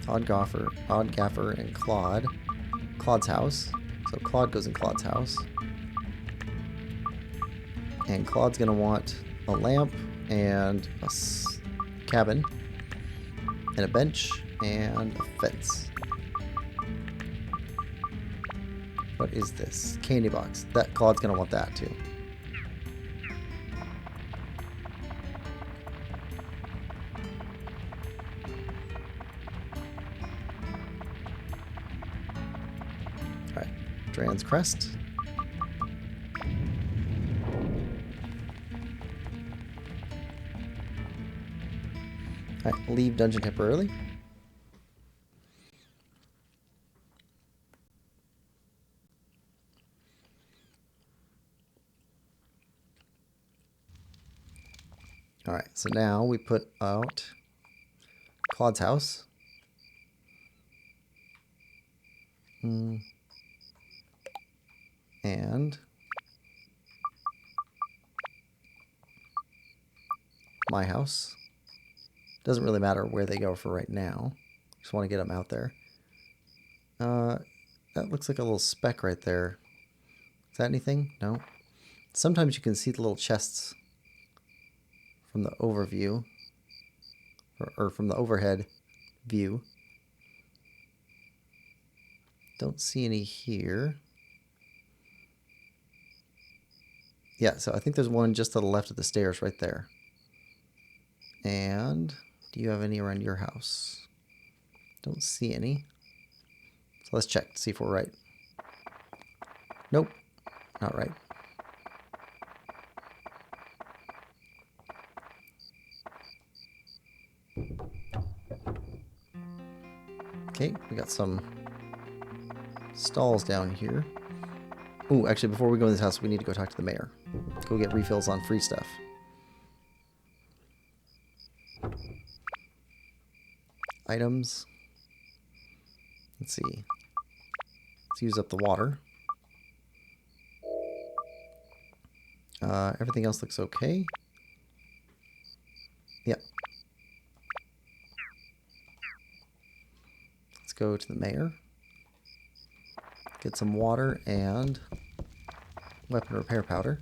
Odd Gaffer, and Claude. Claude's house. So Claude goes in Claude's house. And Claude's going to want a lamp and a cabin and a bench and a fence. What is this? Candy box. That Claude's going to want that too. Drans Crest. Alright, leave dungeon temporarily. Alright, so now we put out Claude's house. And my house. Doesn't really matter where they go for right now. Just want to get them out there. That looks like a little speck right there. Is that anything? No. Sometimes you can see the little chests from the overview. Or from the overhead view. Don't see any here. Yeah, so I think there's one just to the left of the stairs right there. And do you have any around your house? Don't see any. So let's check to see if we're right. Nope, not right. Okay, we got some stalls down here. Ooh, actually, before we go in this house, we need to go talk to the mayor. Go get refills on free stuff. Items. Let's see. Let's use up the water. Everything else looks okay. Yep. Let's go to the mayor. Get some water and weapon repair powder.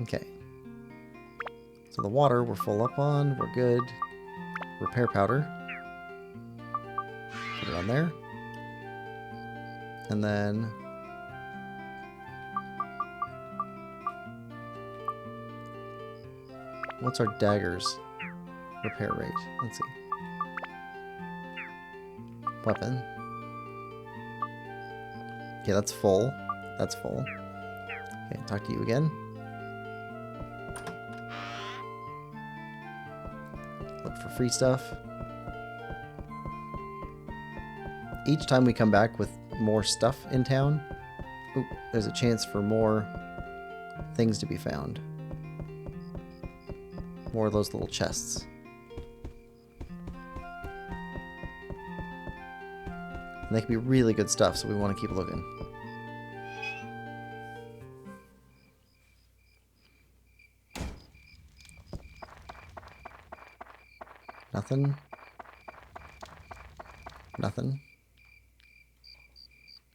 Okay. So the water we're full up on. We're good. Repair powder. Put it on there. And then what's our daggers repair rate? Let's see. Weapon. Okay, that's full. That's full. Okay, talk to you again. Look for free stuff. Each time we come back with more stuff in town, there's a chance for more things to be found. More of those little chests. And they can be really good stuff, so we want to keep looking. Nothing. Nothing.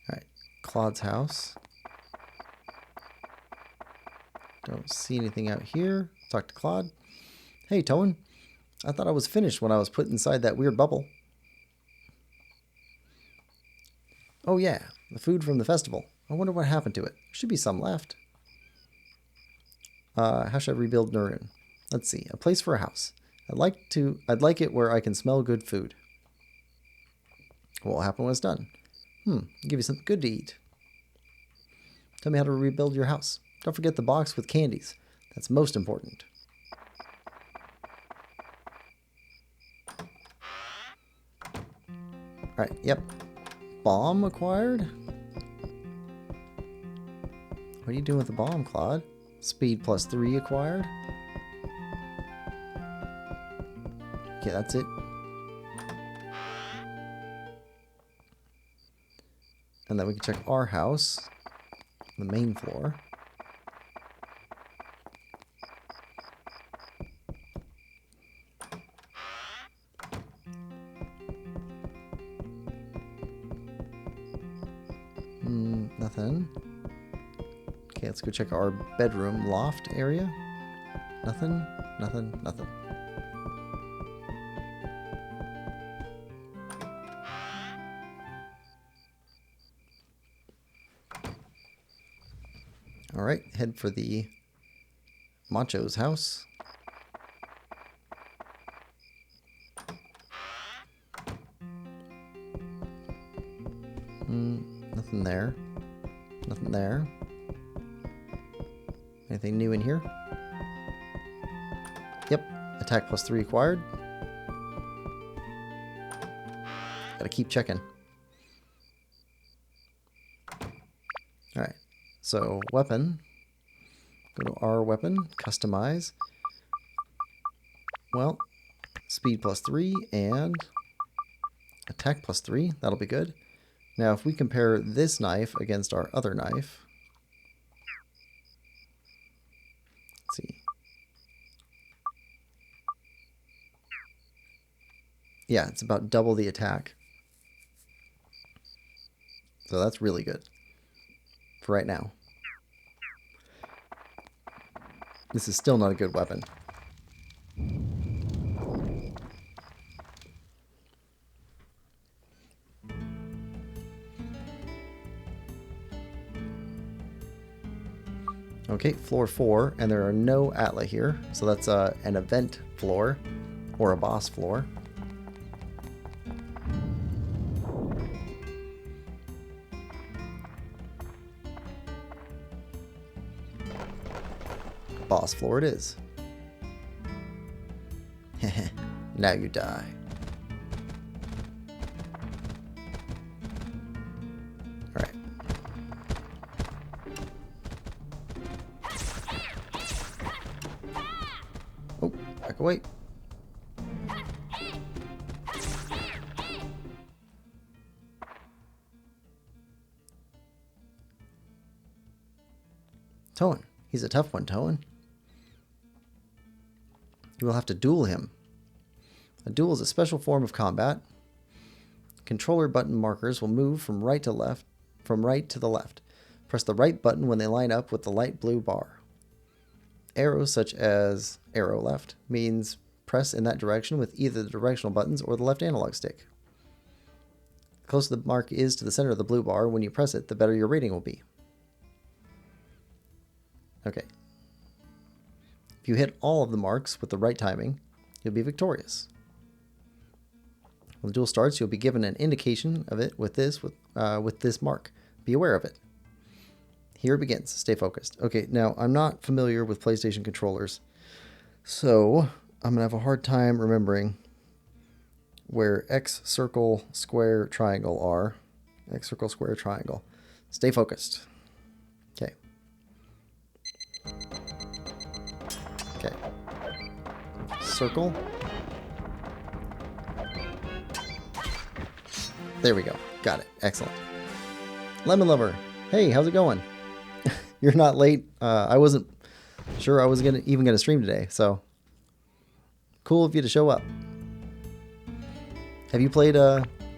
Alright, Claude's house. Don't see anything out here. Talk to Claude. Hey, Toan. I thought I was finished when I was put inside that weird bubble. Oh yeah, the food from the festival. I wonder what happened to it. Should be some left. How should I rebuild Norune? Let's see. A place for a house. I'd like it where I can smell good food. What will happen when it's done? I'll give you something good to eat. Tell me how to rebuild your house. Don't forget the box with candies. That's most important. Alright, yep. Bomb acquired? What are you doing with the bomb, Claude? Speed +3 acquired? Okay, that's it. And then we can check our house, the main floor. Nothing. Okay, let's go check our bedroom loft area. Nothing, nothing, nothing. Alright, head for the Macho's house. Nothing there. Nothing there. Anything new in here? Yep, attack +3 acquired. Gotta keep checking. Alright, so weapon. Go to our weapon, customize. Well, speed +3 and attack +3. That'll be good. Now, if we compare this knife against our other knife, let's see. Yeah, it's about double the attack. So that's really good for right now. This is still not a good weapon. Okay, floor 4, and there are no Atla here, so that's an event floor, or a boss floor. Boss floor it is. Now you die. Alright. Oh, back away. Toan. He's a tough one, Toan. You will have to duel him. A duel is a special form of combat. Controller button markers will move from right to the left. Press the right button when they line up with the light blue bar. Arrows such as arrow left means press in that direction with either the directional buttons or the left analog stick. The closer the mark is to the center of the blue bar, when you press it, the better your rating will be. Okay. If you hit all of the marks with the right timing, you'll be victorious. When the duel starts, you'll be given an indication of it with this mark. Be aware of it. Here it begins. Stay focused. Okay, now I'm not familiar with PlayStation controllers, so I'm going to have a hard time remembering where X, circle, square, triangle are. X, circle, square, triangle. Stay focused. Okay. Okay. Circle. There we go. Got it. Excellent. Lemon Lover. Hey, how's it going? You're not late. I wasn't sure I was even gonna stream today, so cool of you to show up. Have you played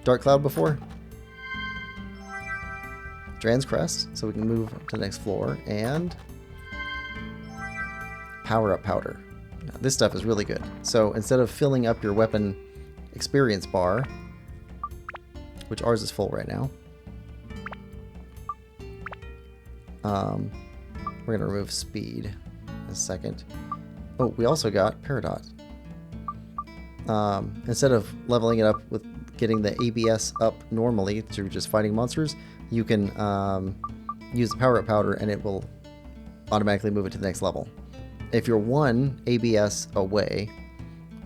Dark Cloud before? Dran's Crest, so we can move to the next floor, and Power Up Powder. Now, this stuff is really good. So instead of filling up your weapon experience bar, which ours is full right now, we're gonna remove speed in a second. Oh, we also got Peridot. Instead of leveling it up with getting the ABS up normally through just fighting monsters, you can use the Power Up Powder and it will automatically move it to the next level. If you're one ABS away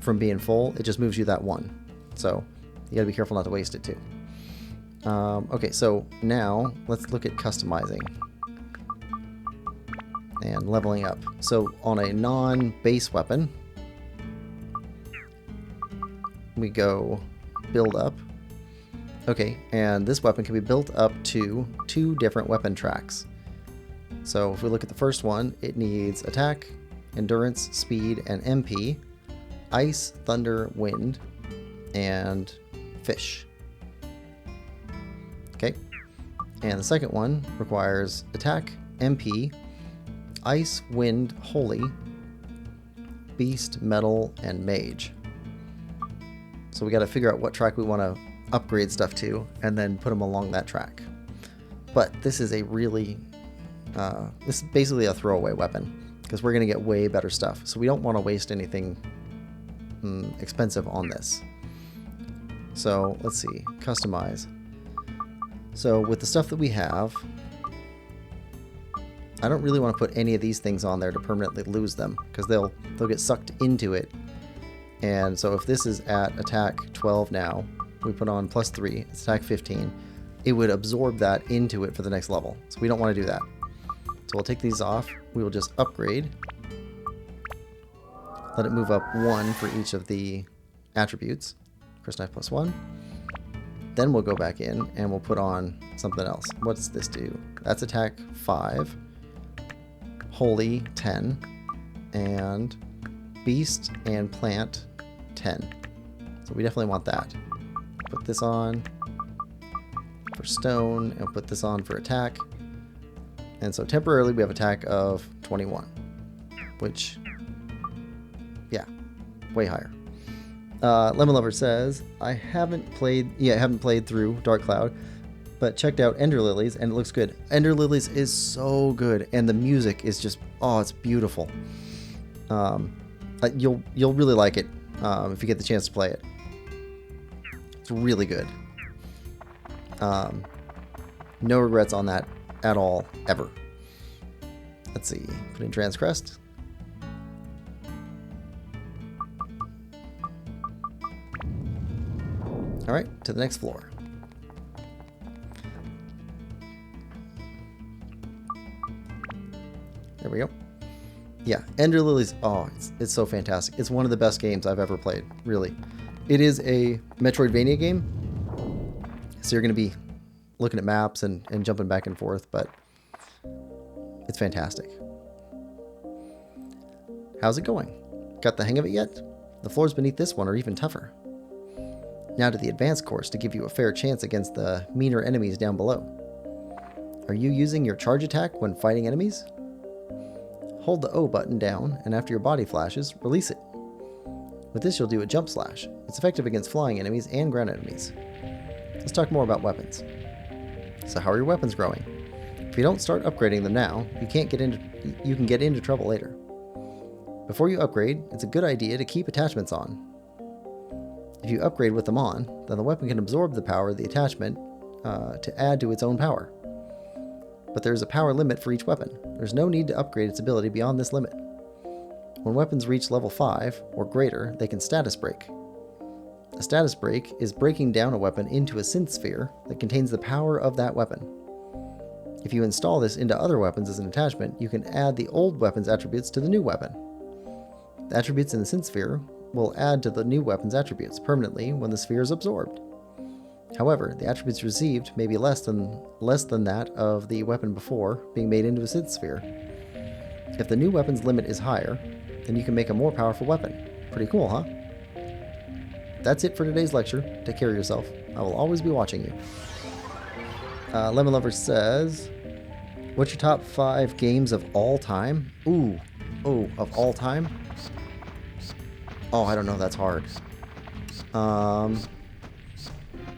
from being full, it just moves you that one. So you gotta be careful not to waste it too. Okay, so now let's look at customizing and leveling up. So on a non-base weapon, we go build up. Okay, and this weapon can be built up to 2 different weapon tracks. So if we look at the first one, it needs attack, endurance, speed, and MP, ice, thunder, wind, and fish. Okay, and the second one requires attack, MP, ice, wind, holy, beast, metal, and mage. So we got to figure out what track we want to upgrade stuff to and then put them along that track. But this is a really, this is basically a throwaway weapon because we're going to get way better stuff. So we don't want to waste anything expensive on this. So let's see, customize. So with the stuff that we have, I don't really want to put any of these things on there to permanently lose them because they'll get sucked into it. And so if this is at attack 12 now, we put on +3, it's attack 15, it would absorb that into it for the next level. So we don't want to do that. So we'll take these off. We will just upgrade. Let it move up 1 for each of the attributes. Chris Knife +1. Then we'll go back in and we'll put on something else. What's this do? That's attack 5, holy 10, and beast and plant 10. So we definitely want that. Put this on for stone and put this on for attack. And so temporarily we have attack of 21, which, yeah, way higher. Lemon Lover says, I haven't played through Dark Cloud, but checked out Ender Lilies and it looks good. Ender Lilies is so good and the music is just, oh, it's beautiful. You'll really like it if you get the chance to play it. It's really good. No regrets on that at all, ever. Let's see, put in Dran's Crest. All right, to the next floor. There we go. Yeah, Ender Lilies, oh, it's so fantastic. It's one of the best games I've ever played, really. It is a Metroidvania game, so you're going to be looking at maps and jumping back and forth, but it's fantastic. How's it going? Got the hang of it yet? The floors beneath this one are even tougher. Now to the advanced course to give you a fair chance against the meaner enemies down below. Are you using your charge attack when fighting enemies? Hold the O button down, and after your body flashes, release it. With this you'll do a jump slash. It's effective against flying enemies and ground enemies. Let's talk more about weapons. So how are your weapons growing? If you don't start upgrading them now, you can get into trouble later. Before you upgrade, it's a good idea to keep attachments on. If you upgrade with them on, then the weapon can absorb the power of the attachment to add to its own power. But there is a power limit for each weapon. There's no need to upgrade its ability beyond this limit. When weapons reach level 5 or greater, they can status break. A status break is breaking down a weapon into a synth sphere that contains the power of that weapon. If you install this into other weapons as an attachment, you can add the old weapon's attributes to the new weapon. The attributes in the synth sphere will add to the new weapon's attributes permanently when the sphere is absorbed. However, the attributes received may be less than that of the weapon before being made into a synth sphere. If the new weapon's limit is higher, then you can make a more powerful weapon. Pretty cool, huh? That's it for today's lecture. Take care of yourself. I will always be watching you. Lemon Lover says, what's your top 5 games of all time? Ooh. Oh, of all time? Oh, I don't know. That's hard.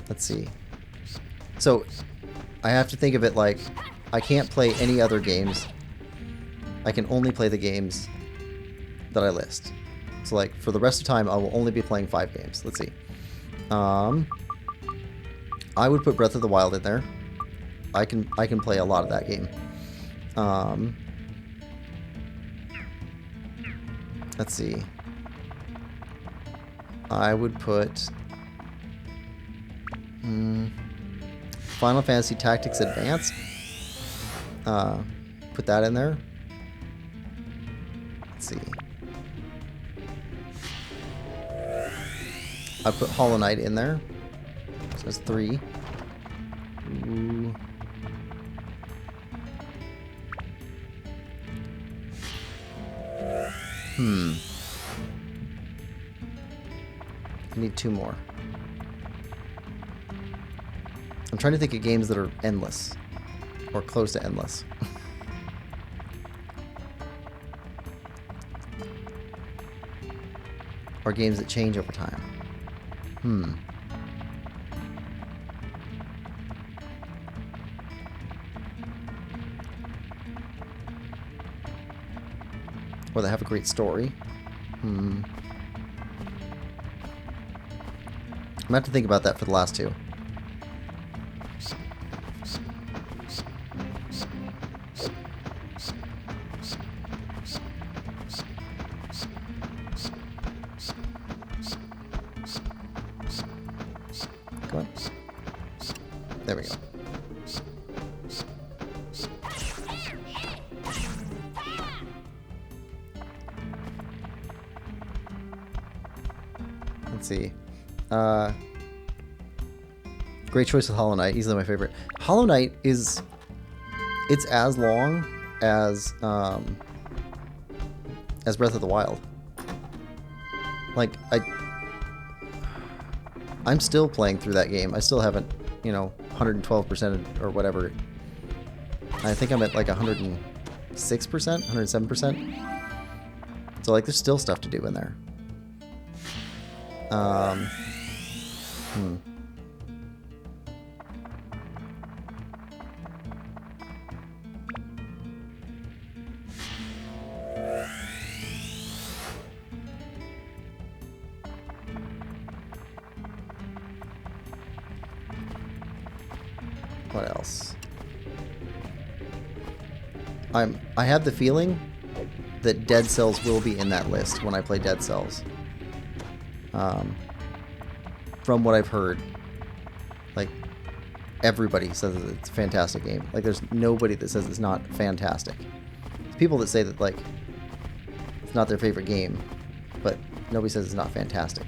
Let's see. So, I have to think of it like, I can't play any other games. I can only play the games that I list. So, like, for the rest of the time, I will only be playing 5 games. Let's see. I would put Breath of the Wild in there. I can play a lot of that game. Let's see. I would put Final Fantasy Tactics Advanced. Put that in there. Let's see. I put Hollow Knight in there. So that's 3. Ooh. I need 2 more. I'm trying to think of games that are endless. Or close to endless. Or games that change over time. Or they have a great story. I'm gonna have to think about that for the last 2. Come on. There we go. Let's see. Great choice with Hollow Knight. Easily my favorite. Hollow Knight is... It's as long as Breath of the Wild. Like, I'm still playing through that game. I still haven't, 112% or whatever. I think I'm at like 106%, 107%. So, like, there's still stuff to do in there. What else? I have the feeling that Dead Cells will be in that list when I play Dead Cells. From what I've heard, like, everybody says that it's a fantastic game. Like, there's nobody that says it's not fantastic. There's people that say that, like, it's not their favorite game, but nobody says it's not fantastic.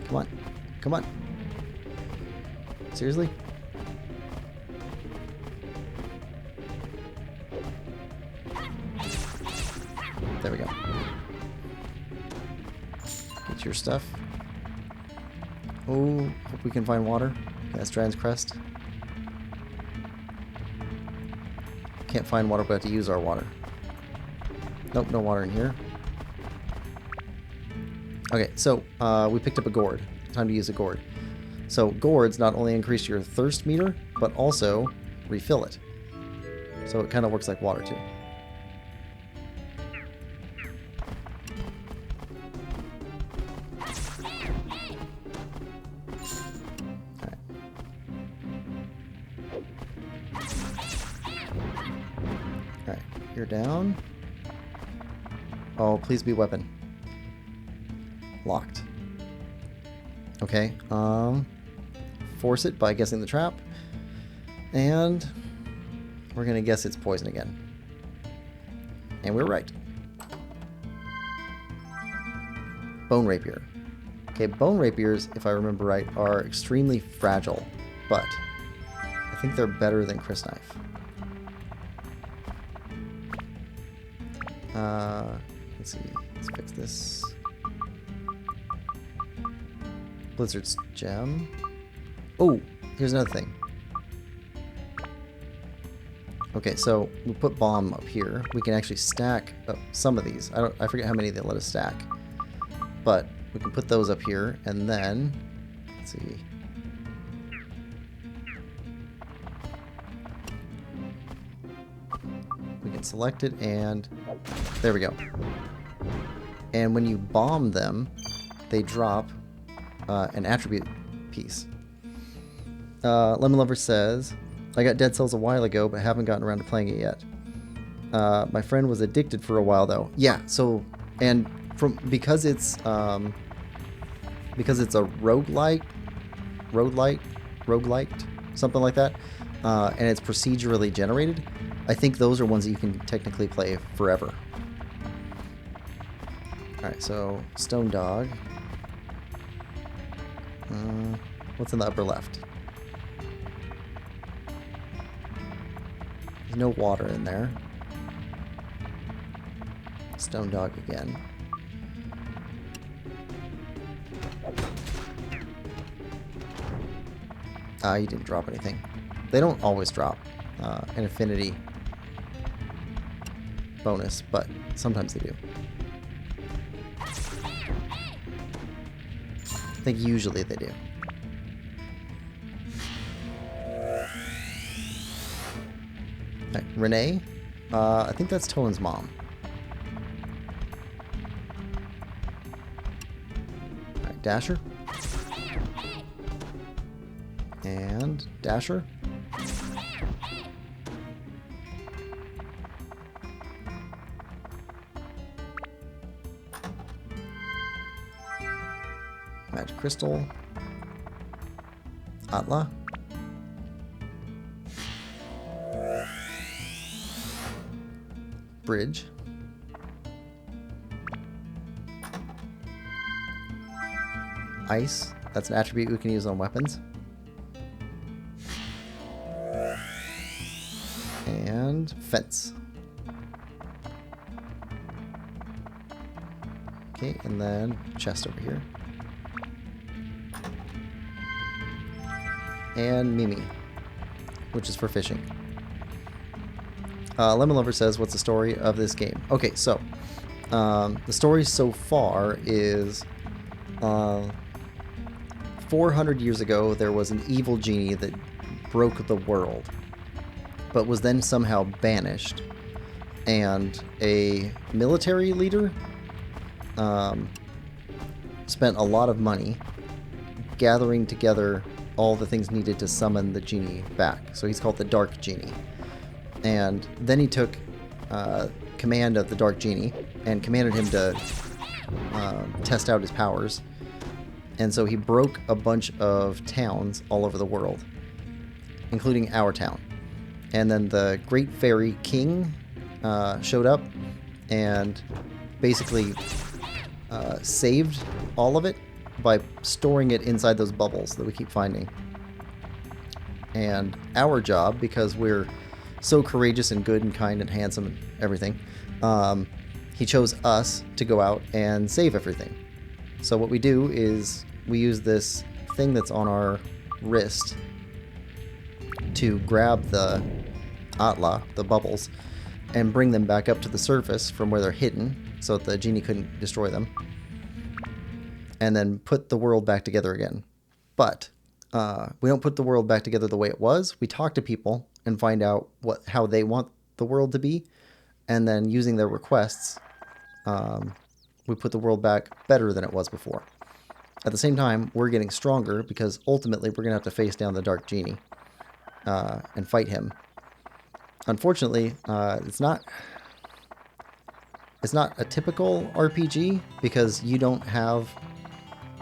Come on. Come on. Seriously? There we go. Get your stuff. Oh, hope we can find water. Okay, that's Dragon's Crest. Can't find water, but have to use our water. Nope, no water in here. Okay, so we picked up a gourd. Time to use a gourd. So gourds not only increase your thirst meter, but also refill it. So it kind of works like water too. Alright, you're down. Oh, please be weapon. Locked. Okay, force it by guessing the trap. And we're gonna guess it's poison again. And we're right. Bone rapier. Okay, bone rapiers, if I remember right, are extremely fragile, but I think they're better than crysknife. Let's see. Let's fix this. Blizzard's gem. Oh, here's another thing. Okay, so we put bomb up here. We can actually stack up some of these. I forget how many they let us stack, but we can put those up here, and then let's see. We can select it, and there we go. And when you bomb them, they drop an attribute piece. Lemon Lover says, I got Dead Cells a while ago, but haven't gotten around to playing it yet. My friend was addicted for a while though. Yeah, so and because it's a roguelite, something like that, and it's procedurally generated, I think those are ones that you can technically play forever. Alright, so Stone Dog. What's in the upper left? There's no water in there. Stone Dog again. You didn't drop anything. They don't always drop an affinity bonus, but sometimes they do. I think usually they do. Right, Renee, I think that's Tolan's mom. Alright, Dasher. And Dasher. Magic Crystal. Atla. Bridge. Ice. That's an attribute we can use on weapons. And Fence. Okay, and then chest over here. And Mimi, which is for fishing. Lemon Lover says, what's the story of this game? Okay, so the story so far is 400 years ago there was an evil genie that broke the world, but was then somehow banished, and a military leader spent a lot of money gathering together all the things needed to summon the genie back. So he's called the Dark Genie. And then he took command of the Dark Genie and commanded him to test out his powers. And so he broke a bunch of towns all over the world, including our town. And then the Great Fairy King showed up and basically saved all of it by storing it inside those bubbles that we keep finding. And our job, because we're so courageous and good and kind and handsome and everything, he chose us to go out and save everything. So what we do is we use this thing that's on our wrist to grab the Atla, the bubbles, and bring them back up to the surface from where they're hidden so that the genie couldn't destroy them. And then put the world back together again. But we don't put the world back together the way it was. We talk to people and find out how they want the world to be. And then using their requests, we put the world back better than it was before. At the same time, we're getting stronger because ultimately we're going to have to face down the Dark Genie and fight him. Unfortunately, it's not a typical RPG because you don't have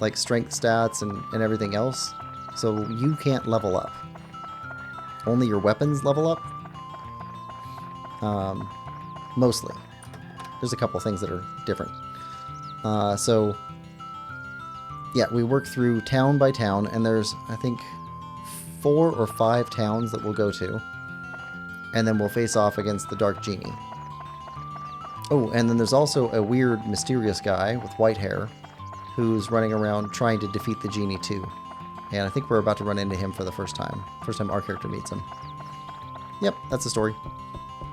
like strength stats and everything else, so you can't level up. Only your weapons level up. Mostly. There's a couple things that are different. So yeah, we work through town by town, and there's, I think, 4 or 5 towns that we'll go to, and then we'll face off against the Dark Genie. Oh, and then there's also a weird, mysterious guy with white hair who's running around trying to defeat the genie too. And I think we're about to run into him for the first time. First time our character meets him. Yep, that's the story.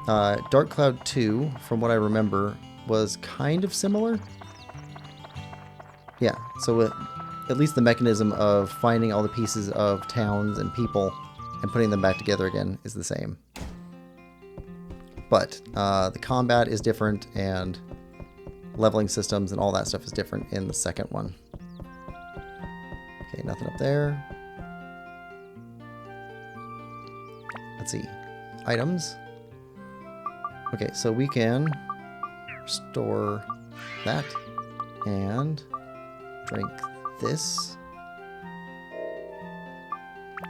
Dark Cloud 2, from what I remember, was kind of similar. Yeah, so at least the mechanism of finding all the pieces of towns and people and putting them back together again is the same. But the combat is different, and leveling systems and all that stuff is different in the second one. Okay, nothing up there. Let's see. Items. Okay, so we can store that and drink this.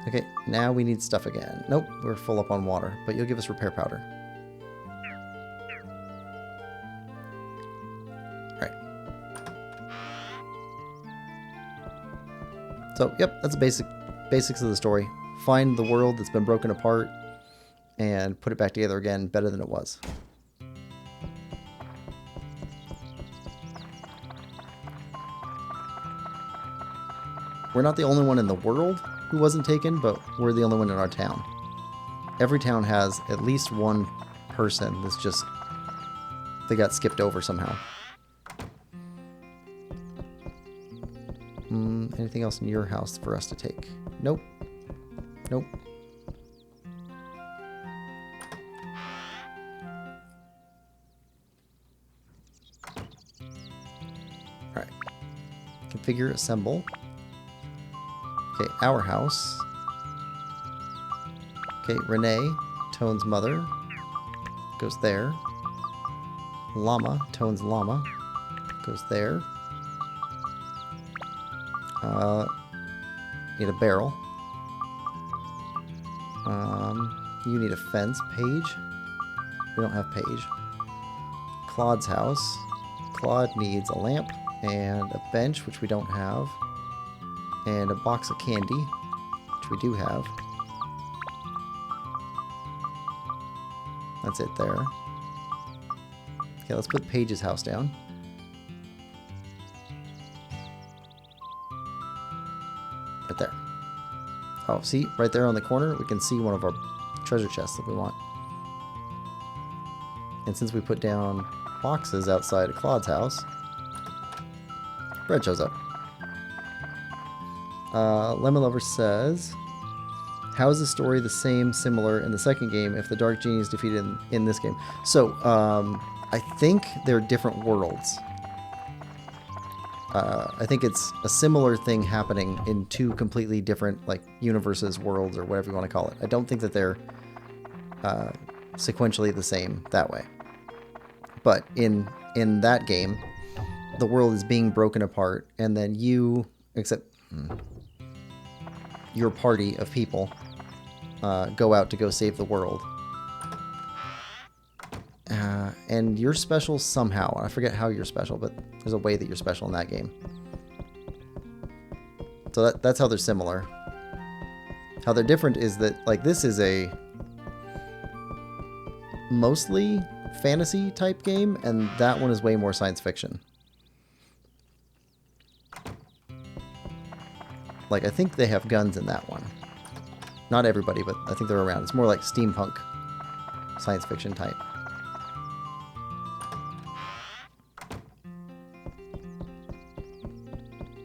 Okay, now we need stuff again. Nope, we're full up on water, but you'll give us repair powder. So, yep, that's the basics of the story. Find the world that's been broken apart and put it back together again better than it was. We're not the only one in the world who wasn't taken, but we're the only one in our town. Every town has at least one person that's just, they got skipped over somehow. Anything else in your house for us to take? Nope. Nope. Alright. Configure, assemble. Okay, our house. Okay, Renee, Tone's mother, goes there. Llama, Tone's llama, goes there. Need a barrel. You need a fence. Paige. We don't have Paige. Claude's house. Claude needs a lamp and a bench, which we don't have. And a box of candy, which we do have. That's it there. Okay, let's put Paige's house down. Right there. Oh, see? Right there on the corner, we can see one of our treasure chests that we want. And since we put down boxes outside of Claude's house, bread shows up. Lemon Lover says, how is the story the same, similar in the second game if the Dark Genie is defeated in this game? So, I think they're different worlds. I think it's a similar thing happening in 2 completely different, like, universes, worlds, or whatever you want to call it. I don't think that they're sequentially the same that way. But in that game, the world is being broken apart, and then you, except your party of people, go out to go save the world. And you're special somehow. I forget how you're special, but there's a way that you're special in that game. So that's how they're similar. How they're different is that, like, this is mostly fantasy type game, and that one is way more science fiction. Like, I think they have guns in that one. Not everybody, but I think they're around. It's more like steampunk science fiction type.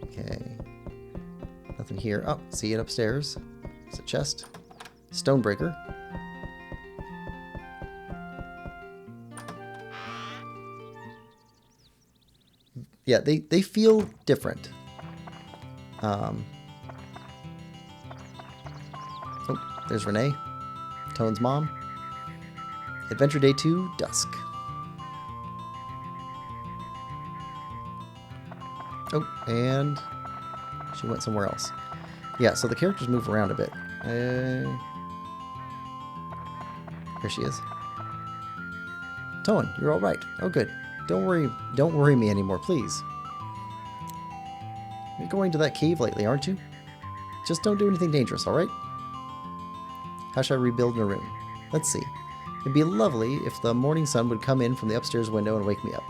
Okay. Nothing here. Oh, see it upstairs. It's a chest. Stonebreaker. Yeah, they feel different. Oh, there's Renee, Tone's mom. Adventure Day 2, Dusk. Oh, and she went somewhere else. Yeah, so the characters move around a bit. Here she is. Tone, you're all right. Oh, good. Don't worry me anymore, please. You're going to that cave lately, aren't you? Just don't do anything dangerous, all right? How shall I rebuild Norune? Let's see. It'd be lovely if the morning sun would come in from the upstairs window and wake me up.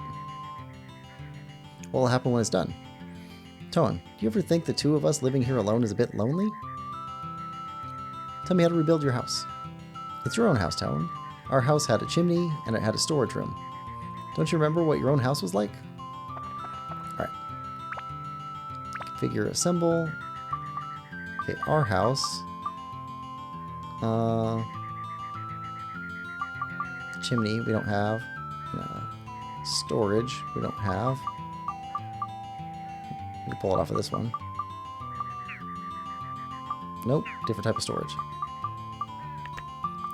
What will happen when it's done? Toan, do you ever think the two of us living here alone is a bit lonely? Tell me how to rebuild your house. It's your own house, Toan. Our house had a chimney and it had a storage room. Don't you remember what your own house was like? Alright. Configure, assemble. Okay, our house. Chimney, we don't have. Storage, we don't have. We can pull it off of this one. Nope, different type of storage.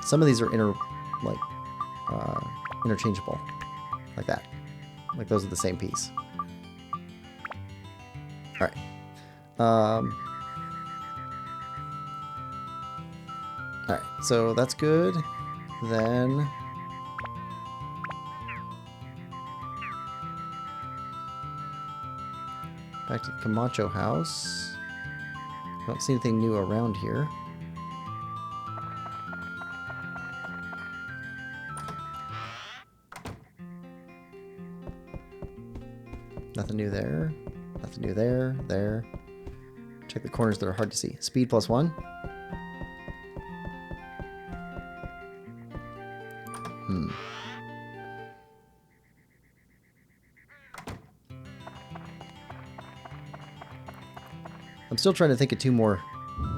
Some of these are interchangeable. Like that. Like those are the same piece. Alright. Alright, so that's good. Then back to the Camacho house. I don't see anything new around here. Nothing new there. Nothing new there. There. Check the corners that are hard to see. Speed +1. I'm still trying to think of 2 more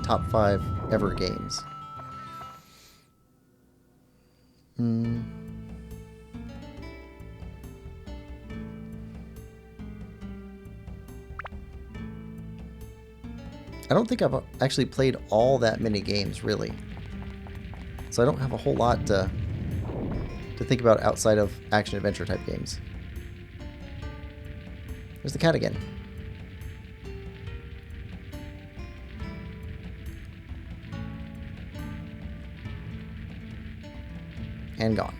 top 5 ever games. I don't think I've actually played all that many games, really. So I don't have a whole lot to think about outside of action-adventure type games. There's the cat again. And gone.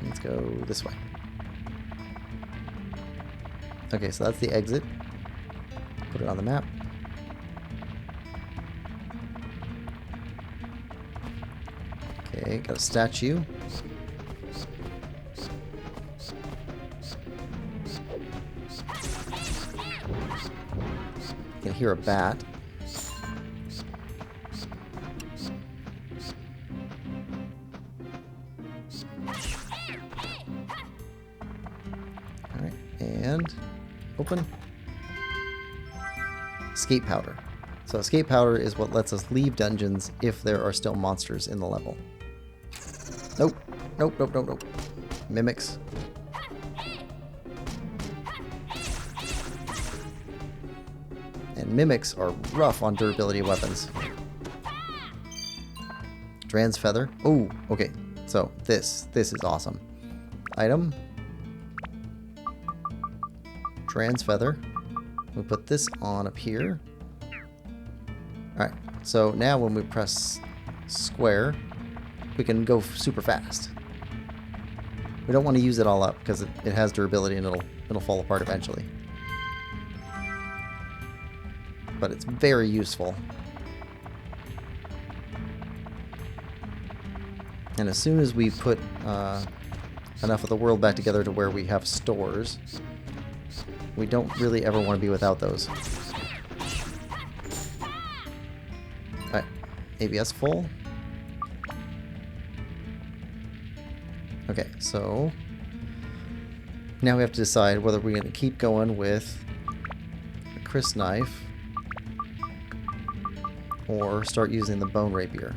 Let's go this way. Okay, so that's the exit. Put it on the map. Okay, got a statue. You can hear a bat. Alright, and open. Escape powder. So escape powder is what lets us leave dungeons if there are still monsters in the level. Nope. Nope, nope, nope, nope. Mimics. And mimics are rough on durability of weapons. Dran's feather. Oh, okay. So this is awesome. Item. Dran's feather. We'll put this on up here. Alright, so now when we press square, we can go super fast. We don't want to use it all up because it has durability and it'll fall apart eventually. But it's very useful. And as soon as we put enough of the world back together to where we have stores, we don't really ever want to be without those. Alright, ABS full. Okay, so now we have to decide whether we're going to keep going with the Chris knife or start using the bone rapier.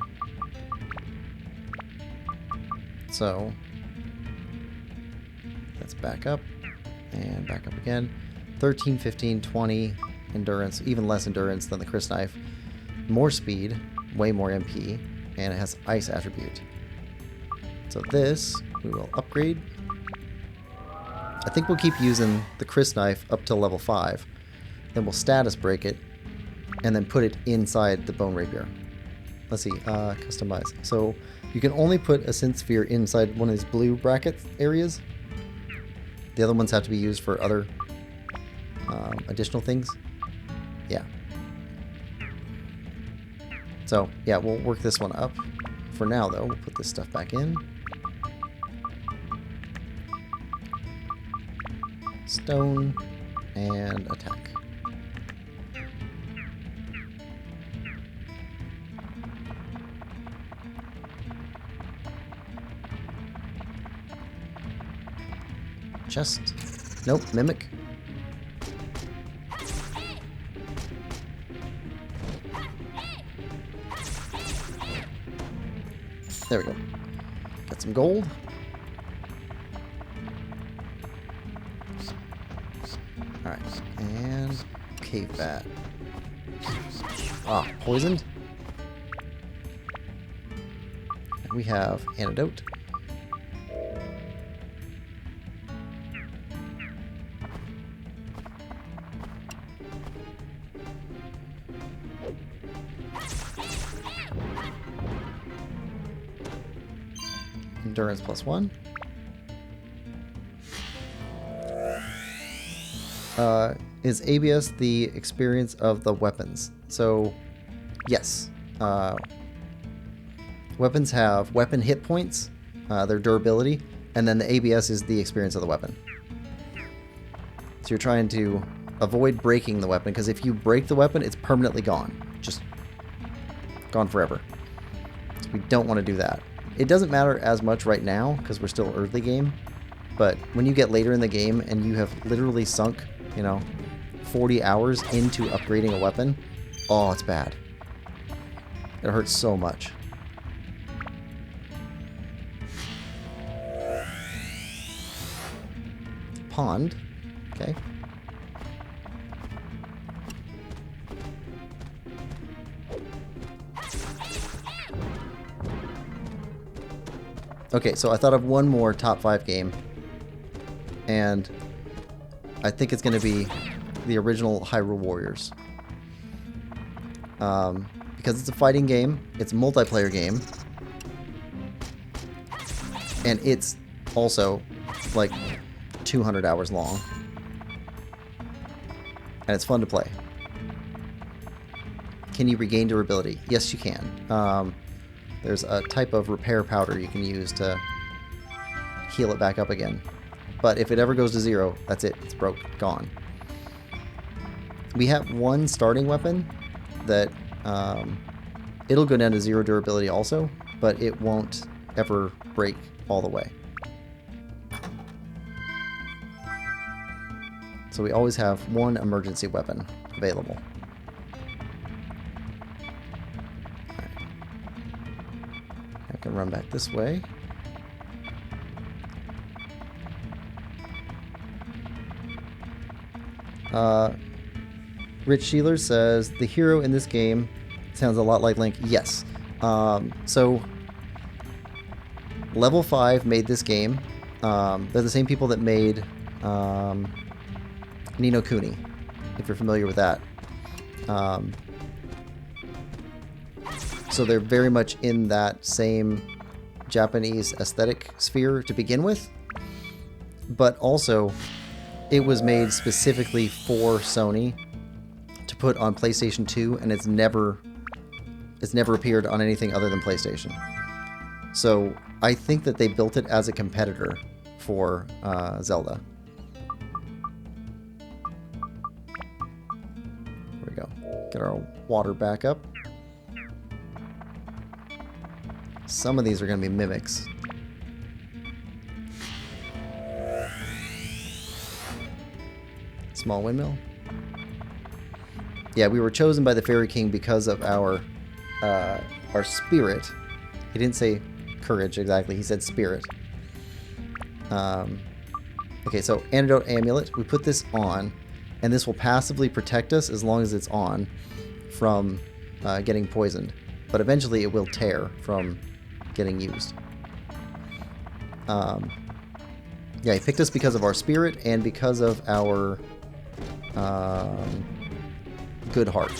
So let's back up and back up again. 13, 15, 20 endurance, even less endurance than the Chris knife. More speed, way more MP, and it has ice attribute. So this we will upgrade. I think we'll keep using the Chris knife up till level 5. Then we'll status break it and then put it inside the bone rapier. Let's see, customize. So you can only put a synth sphere inside one of these blue bracket areas. The other ones have to be used for other additional things. Yeah. So yeah, we'll work this one up. For now though, we'll put this stuff back in. Stone and attack. Chest. Nope, mimic. There we go. Got some gold. Alright, and cave bat. Ah, poisoned. And we have antidote. Endurance +1. Is ABS the experience of the weapons? So, yes. Weapons have weapon hit points, their durability, and then the ABS is the experience of the weapon. So you're trying to avoid breaking the weapon, because if you break the weapon, it's permanently gone. Just gone forever. So we don't want to do that. It doesn't matter as much right now because we're still early game, but when you get later in the game and you have literally sunk, 40 hours into upgrading a weapon, oh, it's bad. It hurts so much. Pond. Okay. Okay, so I thought of one more top 5 game, and I think it's going to be the original Hyrule Warriors. Because it's a fighting game, it's a multiplayer game, and it's also like 200 hours long, and it's fun to play. Can you regain durability? Yes, you can. There's a type of repair powder you can use to heal it back up again. But if it ever goes to 0, that's it. It's broke. Gone. We have one starting weapon that it'll go down to 0 durability also, but it won't ever break all the way. So we always have one emergency weapon available. I can run back this way. Rich Sheeler says, the hero in this game sounds a lot like Link. Yes. So, Level 5 made this game. They're the same people that made Ni no Kuni, if you're familiar with that. So they're very much in that same Japanese aesthetic sphere to begin with, but also it was made specifically for Sony to put on PlayStation 2, and it's never appeared on anything other than PlayStation. So I think that they built it as a competitor for Zelda. There we go. Get our water back up. Some of these are going to be mimics. Small windmill. Yeah, we were chosen by the Fairy King because of our spirit. He didn't say courage exactly. He said spirit. Okay, so antidote amulet. We put this on, and this will passively protect us as long as it's on from getting poisoned. But eventually it will tear from getting used. Yeah, he picked us because of our spirit and because of our good heart.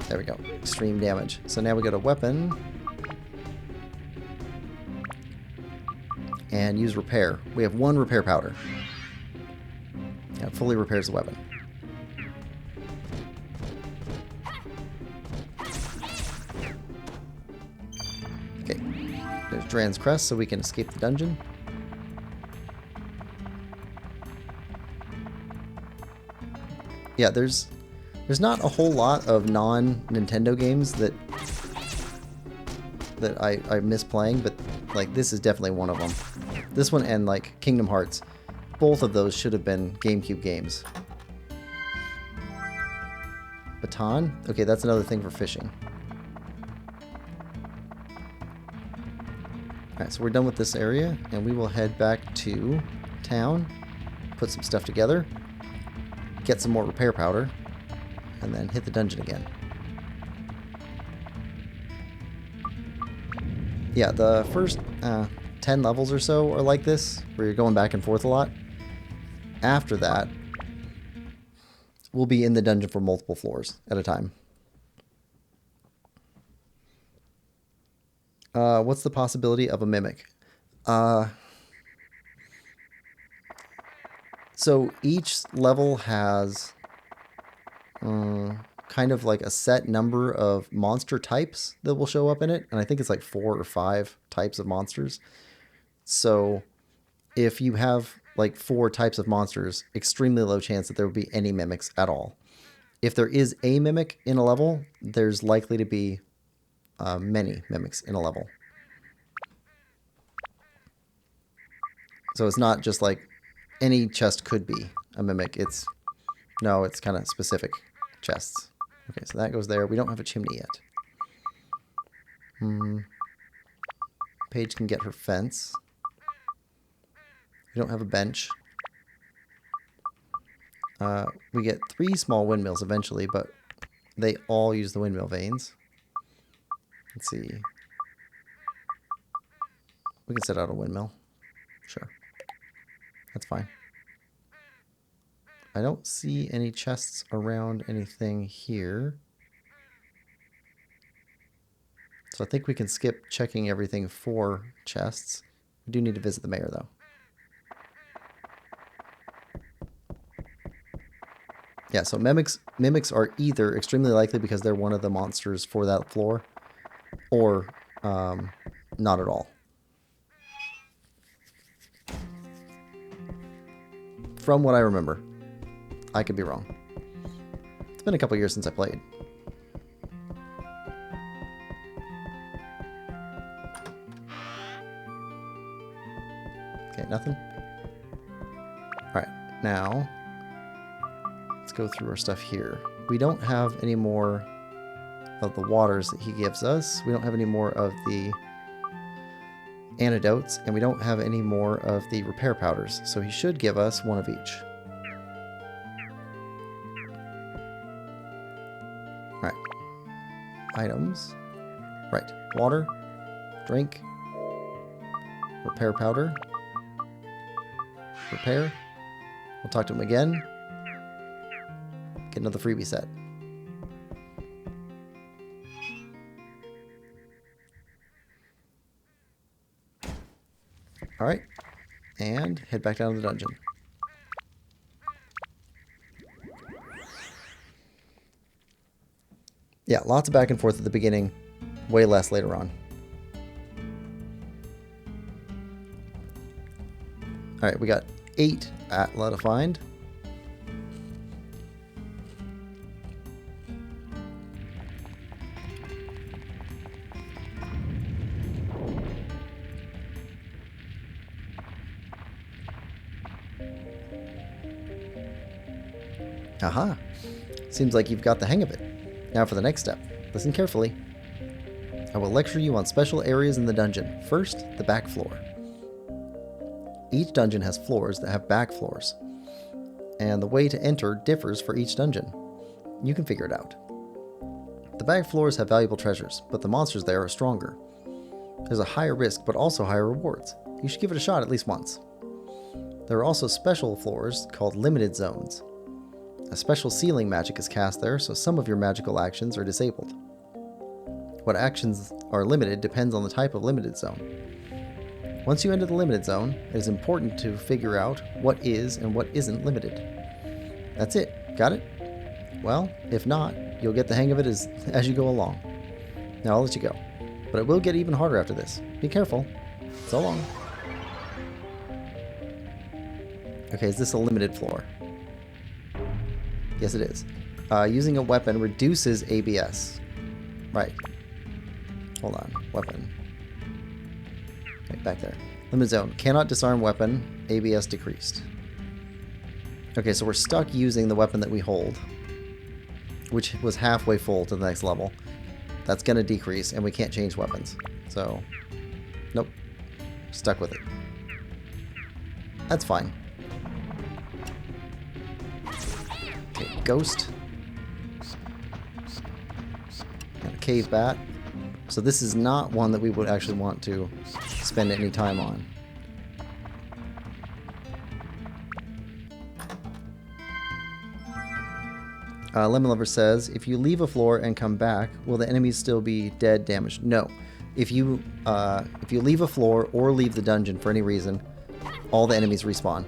There we go. Extreme damage. So now we got a weapon. And use repair. We have 1 repair powder. Yeah, it fully repairs the weapon. Okay. There's Dran's Crest, so we can escape the dungeon. Yeah, there's not a whole lot of non-Nintendo games that I miss playing, but like this is definitely one of them. This one and like Kingdom Hearts, both of those should have been GameCube games. Baton? Okay, that's another thing for fishing. Alright, so we're done with this area, and we will head back to town, put some stuff together, get some more repair powder, and then hit the dungeon again. Yeah, the first 10 levels or so are like this, where you're going back and forth a lot. After that, we'll be in the dungeon for multiple floors at a time. What's the possibility of a mimic? So each level has kind of like a set number of monster types that will show up in it. And I think it's like 4 or 5 types of monsters. So if you have like 4 types of monsters, extremely low chance that there will be any mimics at all. If there is a mimic in a level, there's likely to be many mimics in a level. So it's not just like any chest could be a mimic. It's kind of specific chests. Okay, so that goes there. We don't have a chimney yet. Paige can get her fence. We don't have a bench. We get 3 small windmills eventually, but they all use the windmill vanes. Let's see. We can set out a windmill. Sure. That's fine. I don't see any chests around anything here. So I think we can skip checking everything for chests. We do need to visit the mayor, though. Yeah, so mimics are either extremely likely because they're one of the monsters for that floor, or not at all. From what I remember. I could be wrong. It's been a couple years since I played. Okay, nothing. Alright, now let's go through our stuff here. We don't have any more of the waters that he gives us. We don't have any more of the antidotes, and we don't have any more of the repair powders. So he should give us 1 of each. Alright. Items. Right. Water. Drink. Repair powder. Repair. We'll talk to him again. Get another freebie set. Alright. And head back down to the dungeon. Yeah, lots of back and forth at the beginning. Way less later on. Alright, we got 8 Atla to find. Aha! Seems like you've got the hang of it. Now for the next step. Listen carefully. I will lecture you on special areas in the dungeon. First, the back floor. Each dungeon has floors that have back floors, and the way to enter differs for each dungeon. You can figure it out. The back floors have valuable treasures, but the monsters there are stronger. There's a higher risk, but also higher rewards. You should give it a shot at least once. There are also special floors called limited zones. A special sealing magic is cast there, so some of your magical actions are disabled. What actions are limited depends on the type of limited zone. Once you enter the limited zone, it is important to figure out what is and what isn't limited. That's it. Got it? Well, if not, you'll get the hang of it as you go along. Now I'll let you go. But it will get even harder after this. Be careful. So long. Okay, is this a limited floor? Yes, it is. Using a weapon reduces ABS. Right. Hold on. Weapon. Okay, back there. Limit zone. Cannot disarm weapon. ABS decreased. Okay, so we're stuck using the weapon that we hold, which was halfway full to the next level. That's going to decrease, and we can't change weapons. So, nope. Stuck with it. That's fine. Okay, ghost. And a cave bat. So this is not one that we would actually want to spend any time on. Lemon Lover says, if you leave a floor and come back, will the enemies still be dead, damaged? No. If you leave a floor or leave the dungeon for any reason, all the enemies respawn.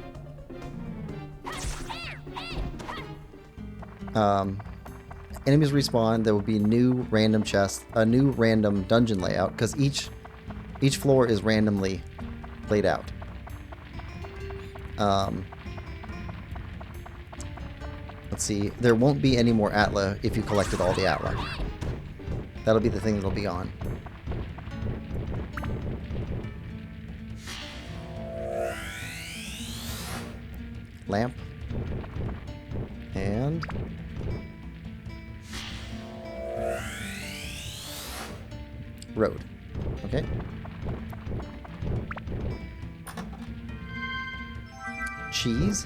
Enemies respawn. There will be new random chests, a new random dungeon layout, because each floor is randomly laid out. Let's see. There won't be any more Atla if you collected all the Atla. That'll be the thing that'll be on. Lamp. And road. Okay. Cheese.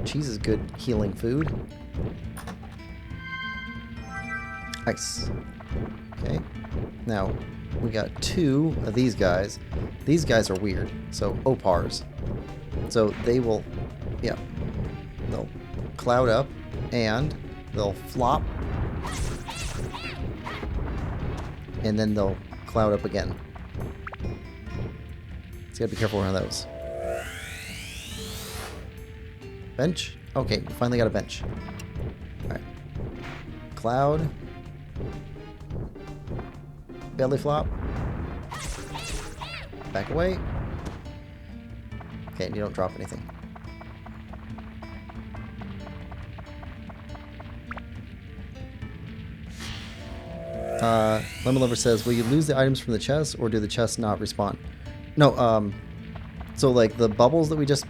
Cheese is good healing food. Ice. Okay. Now, we got 2 of these guys. These guys are weird. So, opars. So, they will... Yeah. They'll cloud up, and they'll flop. And then they'll cloud up again. So you gotta be careful around those. Bench? Okay, we finally got a bench. Alright. Cloud. Belly flop. Back away. Okay, and you don't drop anything. Lemon Lover says, will you lose the items from the chest, or do the chests not respawn? No, so like the bubbles that we just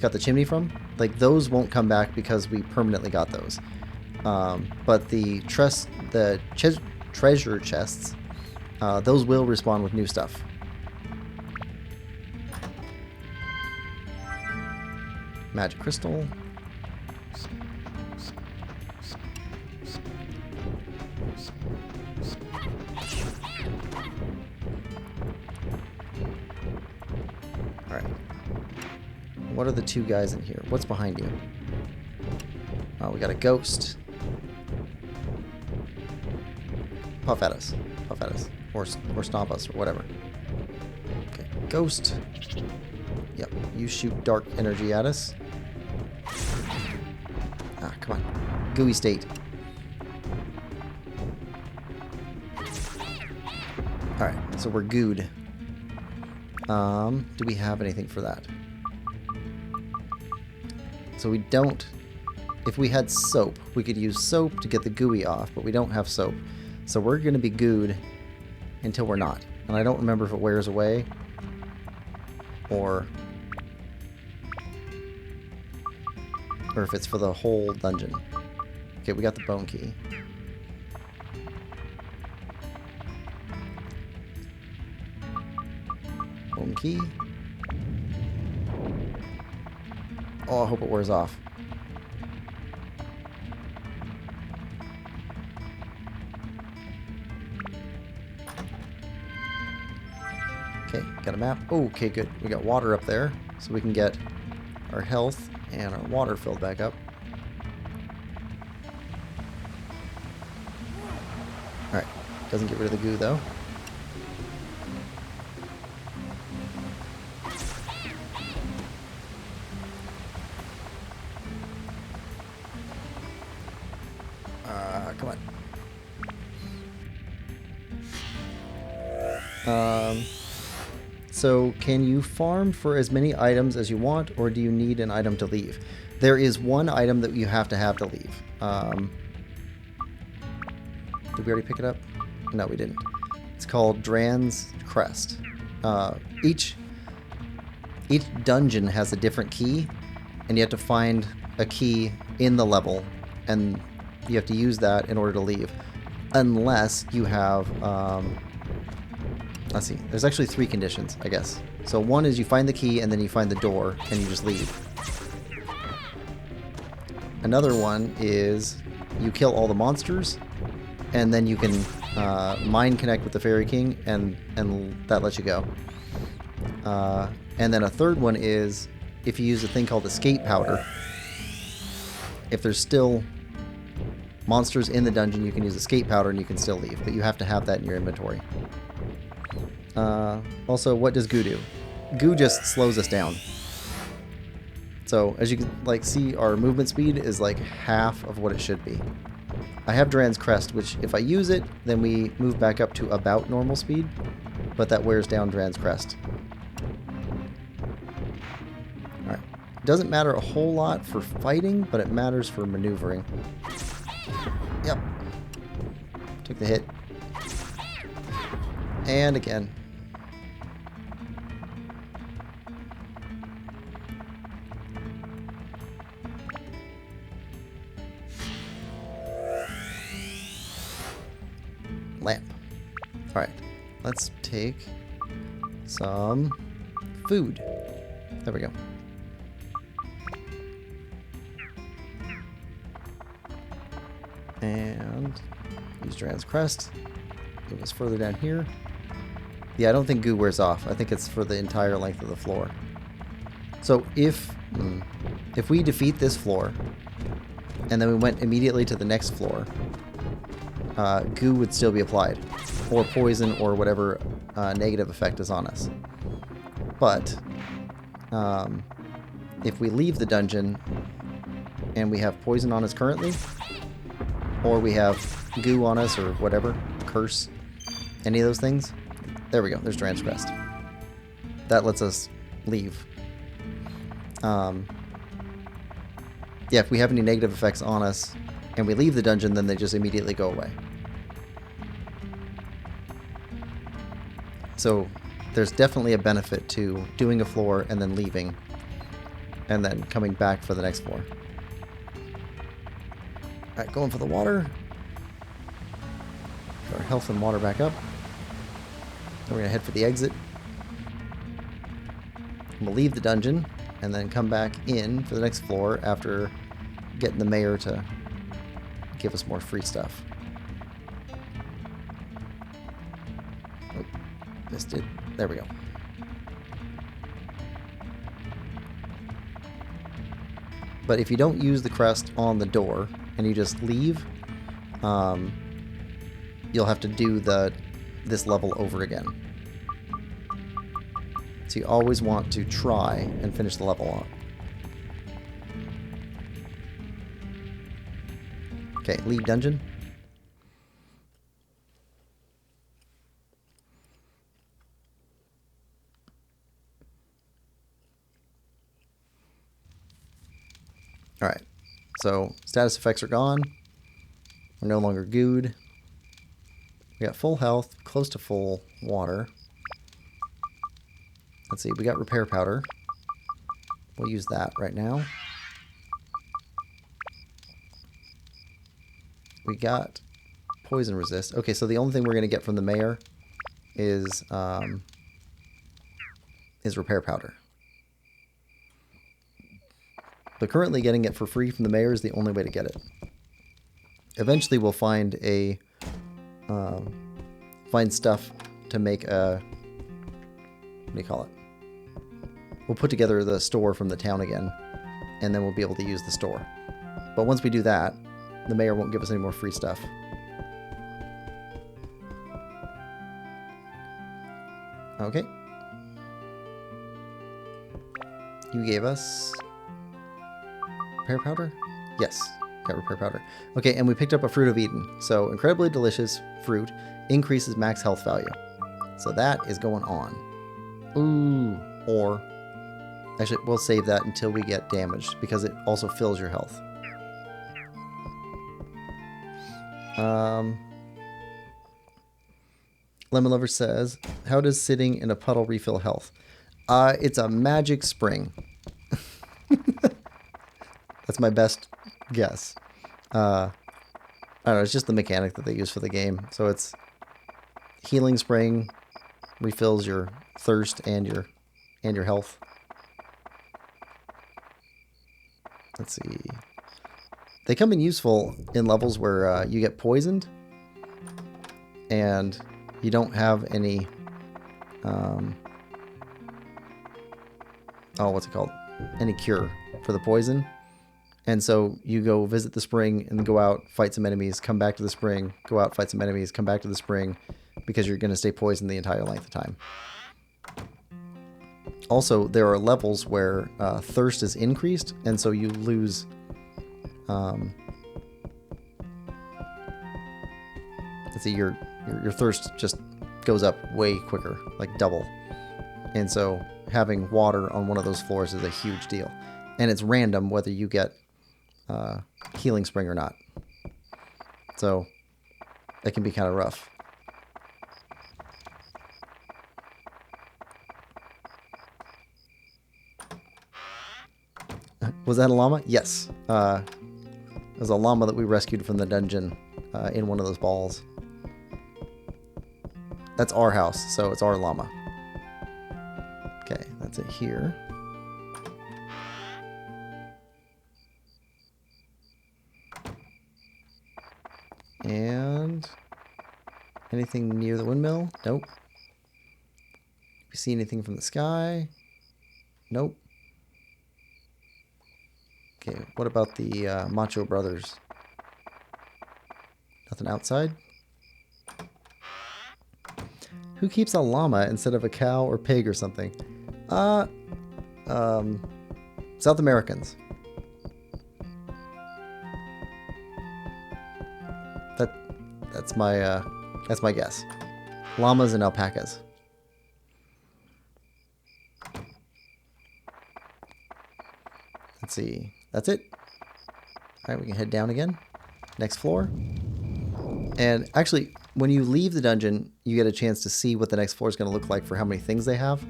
got the chimney from, like those won't come back because we permanently got those. But the treasure chests, those will respawn with new stuff. Magic crystal. Alright. What are the 2 guys in here? What's behind you? Oh, we got a ghost. Puff at us. Puff at us. Or stomp us, or whatever. Okay, ghost. Yep, you shoot dark energy at us. Ah, come on. Gooey state. Alright, so we're gooed. Do we have anything for that? So we don't... If we had soap, we could use soap to get the gooey off, but we don't have soap. So we're going to be gooed until we're not. And I don't remember if it wears away or if it's for the whole dungeon. Okay, we got the bone key. Bone key. Oh, I hope it wears off. Okay, got a map. Oh, okay, good. We got water up there, so we can get our health and our water filled back up. Alright, doesn't get rid of the goo, though. Come on. So, can you farm for as many items as you want, or do you need an item to leave? There is one item that you have to leave. Did we already pick it up? No, we didn't. It's called Dran's Crest. Each dungeon has a different key, and you have to find a key in the level, and you have to use that in order to leave. Unless you have... let's see. There's actually 3 conditions, I guess. So one is you find the key, and then you find the door, and you just leave. Another one is you kill all the monsters, and then you can mind connect with the Fairy King, and that lets you go. And then a third one is if you use a thing called escape powder. If there's still monsters in the dungeon, you can use escape powder and you can still leave, but you have to have that in your inventory. Also, what does goo do? Goo just slows us down. So as you can see, our movement speed is like half of what it should be. I have Dran's Crest, which if I use it, then we move back up to about normal speed, but that wears down Dran's Crest. Alright. Doesn't matter a whole lot for fighting, but it matters for maneuvering. Yep. Took the hit. And again. Lamp. Alright, let's take some food. There we go. And use Dran's Crest. Move us further down here. Yeah, I don't think goo wears off. I think it's for the entire length of the floor. So if we defeat this floor, and then we went immediately to the next floor, goo would still be applied, or poison, or whatever negative effect is on us. But if we leave the dungeon and we have poison on us currently, or we have goo on us, or whatever, curse, any of those things, there we go, there's Dran's Crest. That lets us leave. Yeah, if we have any negative effects on us and we leave the dungeon, then they just immediately go away. So there's definitely a benefit to doing a floor and then leaving, and then coming back for the next floor. Alright, going for the water. Get our health and water back up. Then we're going to head for the exit. We'll leave the dungeon and then come back in for the next floor after getting the mayor to give us more free stuff. Oh, missed it. There we go. But if you don't use the crest on the door and you just leave, you'll have to do this level over again. So you always want to try and finish the level on. Okay, leave dungeon. So status effects are gone. We're no longer gooed. We got full health, close to full water. Let's see, we got repair powder. We'll use that right now. We got poison resist. Okay, so the only thing we're going to get from the mayor is repair powder. But currently getting it for free from the mayor is the only way to get it. Eventually we'll find a find stuff to make a, what do you call it? We'll put together the store from the town again, and then we'll be able to use the store. But once we do that, the mayor won't give us any more free stuff. Okay. You gave us repair powder? Yes, got repair powder. Okay, and we picked up a Fruit of Eden. So incredibly delicious fruit increases max health value. So that is going on. Ooh, or actually we'll save that until we get damaged because it also fills your health. Lemon Lover says, how does sitting in a puddle refill health? It's a magic spring. That's my best guess. I don't know, it's just the mechanic that they use for the game. So it's healing spring, refills your thirst and your health. Let's see. They come in useful in levels where you get poisoned and you don't have any what's it called? Any cure for the poison. And so you go visit the spring and go out, fight some enemies, come back to the spring, go out, fight some enemies, come back to the spring, because you're going to stay poisoned the entire length of time. Also, there are levels where thirst is increased, and so you lose let's see, your thirst just goes up way quicker, like double. And so having water on one of those floors is a huge deal. And it's random whether you get healing spring or not. So it can be kind of rough. Was that a llama? Yes. It was a llama that we rescued from the dungeon in one of those balls. That's our house, so it's our llama. Okay, that's it here. And anything near the windmill? Nope. You see anything from the sky? Nope. Okay, what about the Macho Brothers? Nothing outside? Who keeps a llama instead of a cow or pig or something? South Americans. That's my guess. Llamas and alpacas. Let's see. That's it. All right, we can head down again. Next floor. And actually, when you leave the dungeon, you get a chance to see what the next floor is going to look like for how many things they have.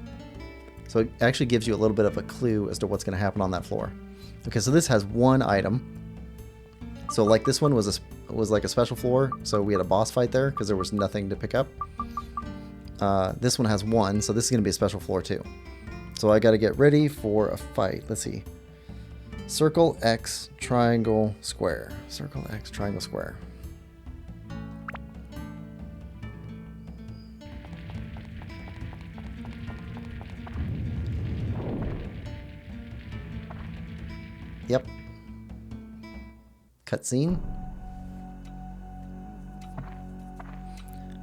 So it actually gives you a little bit of a clue as to what's going to happen on that floor. Okay, so this has one item. So like this one was like a special floor, so we had a boss fight there because there was nothing to pick up. This one has one, so this is going to be a special floor too. So I got to get ready for a fight. Let's see. Circle, X, triangle, square. Circle, X, triangle, square. Yep. Cutscene.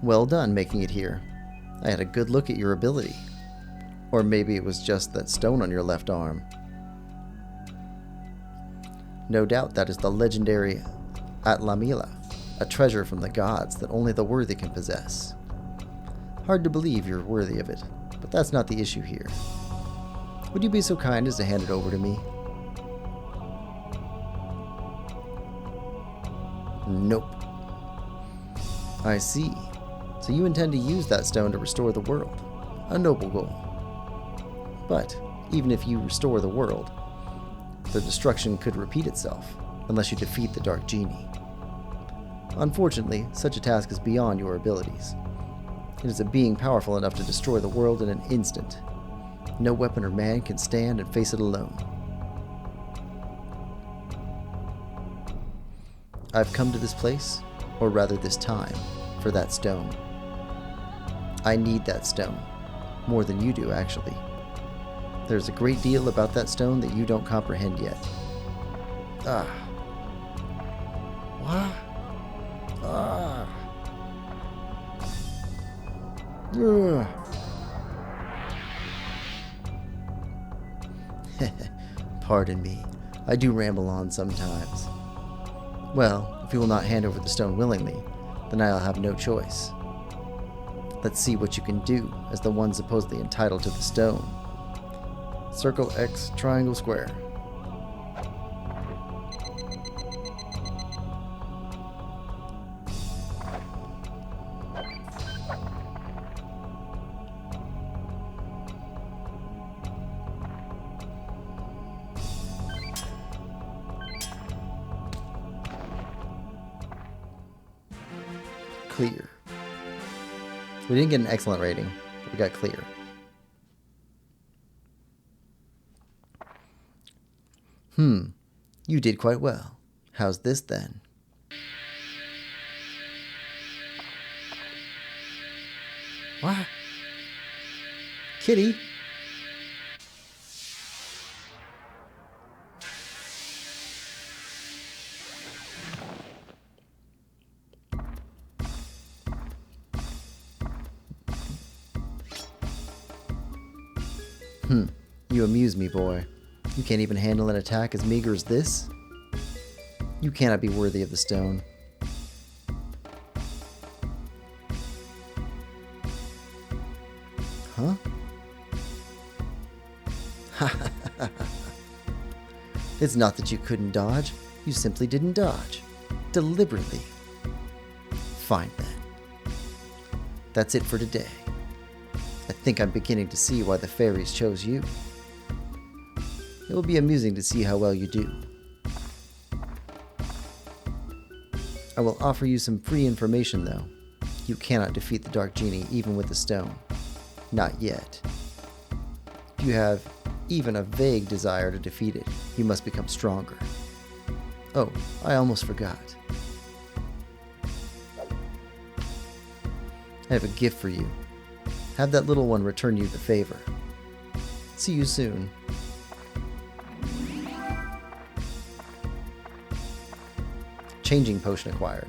Well done making it here. I had a good look at your ability. Or maybe it was just that stone on your left arm. No doubt that is the legendary Atlamila, a treasure from the gods that only the worthy can possess. Hard to believe you're worthy of it, but that's not the issue here. Would you be so kind as to hand it over to me? Nope. I see. So you intend to use that stone to restore the world. A noble goal. But even if you restore the world, the destruction could repeat itself unless you defeat the Dark Genie. Unfortunately, such a task is beyond your abilities. It is a being powerful enough to destroy the world in an instant. No weapon or man can stand and face it alone. I've come to this place, or rather this time, for that stone. I need that stone. More than you do, actually. There's a great deal about that stone that you don't comprehend yet. Ah. What? Ah. Ugh. Pardon me. I do ramble on sometimes. Well, if you will not hand over the stone willingly, then I'll have no choice. Let's see what you can do as the one supposedly entitled to the stone. Circle X, triangle square. Clear. We didn't get an excellent rating, but we got clear. You did quite well. How's this then? What? Kitty? You amuse me, boy. You can't even handle an attack as meager as this? You cannot be worthy of the stone. Huh? It's not that you couldn't dodge. You simply didn't dodge. Deliberately. Fine then. That's it for today. I think I'm beginning to see why the fairies chose you. It will be amusing to see how well you do. I will offer you some free information, though. You cannot defeat the Dark Genie even with the stone. Not yet. If you have even a vague desire to defeat it, you must become stronger. Oh, I almost forgot. I have a gift for you. Have that little one return you the favor. See you soon. Changing potion acquired.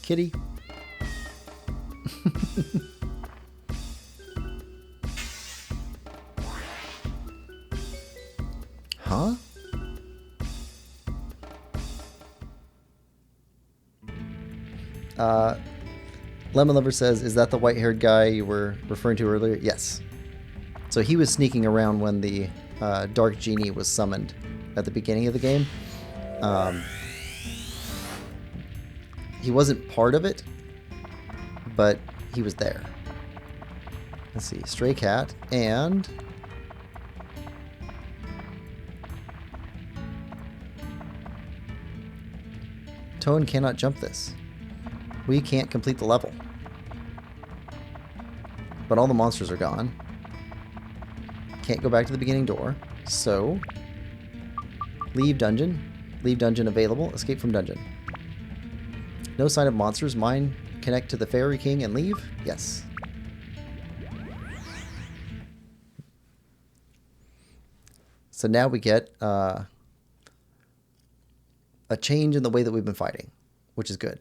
Kitty. Huh? Lemon Lover says, is that the white-haired guy you were referring to earlier? Yes. So he was sneaking around when the Dark Genie was summoned at the beginning of the game. He wasn't part of it, but he was there. Let's see, Stray Cat and... Toan cannot jump this. We can't complete the level. But all the monsters are gone. Can't go back to the beginning door. So, leave dungeon. Leave dungeon available. Escape from dungeon. No sign of monsters. Mine connect to the Fairy King and leave? Yes. So now we get a change in the way that we've been fighting, which is good.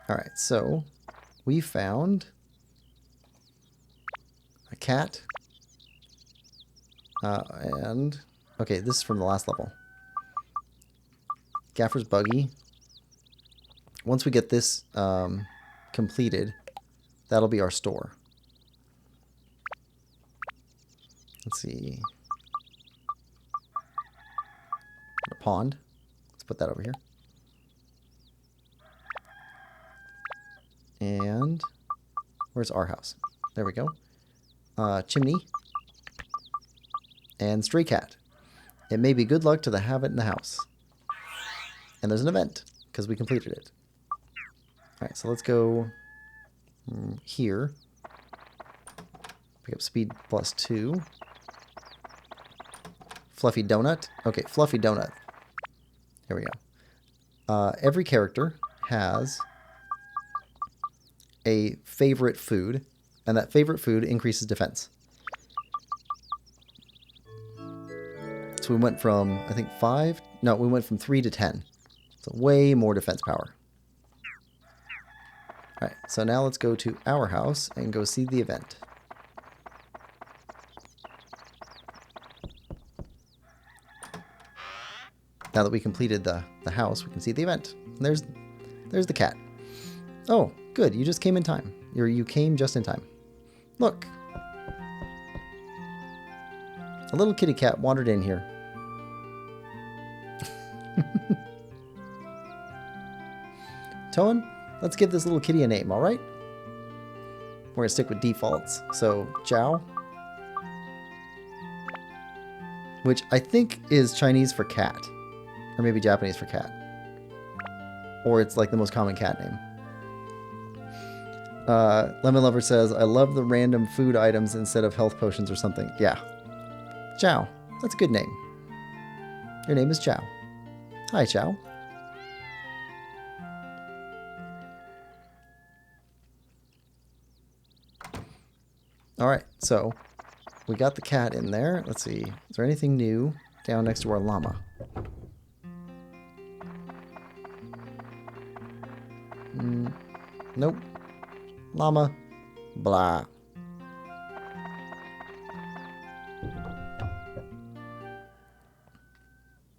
Alright, so we found a cat. And, okay, this is from the last level. Gaffer's Buggy. Once we get this completed, That'll be our store. Let's see. A pond. Let's put that over here. And where's our house? There we go. Chimney. And stray cat. It may be good luck to have it in the house. And there's an event, because we completed it. Alright, so let's go here. Pick up speed +2. Fluffy donut. Okay, fluffy donut. Here we go. Every character has a favorite food, and that favorite food increases defense. So we went from, I think, 5... No, we went from 3 to 10. So way more defense power. Alright, so now let's go to our house and go see the event. Now that we completed the house, we can see the event. And there's the cat. Oh, good, you just came in time. You came just in time. Look. A little kitty cat wandered in here. Toan, let's give this little kitty a name, alright? We're going to stick with defaults. So, Chow. Which I think is Chinese for cat. Or maybe Japanese for cat. Or it's like the most common cat name. Lemon Lover says, I love the random food items instead of health potions or something. Yeah. Chow. That's a good name. Your name is Chow. Hi, Chow. Alright, so we got the cat in there. Let's see. Is there anything new down next to our llama? Nope. Llama. Blah.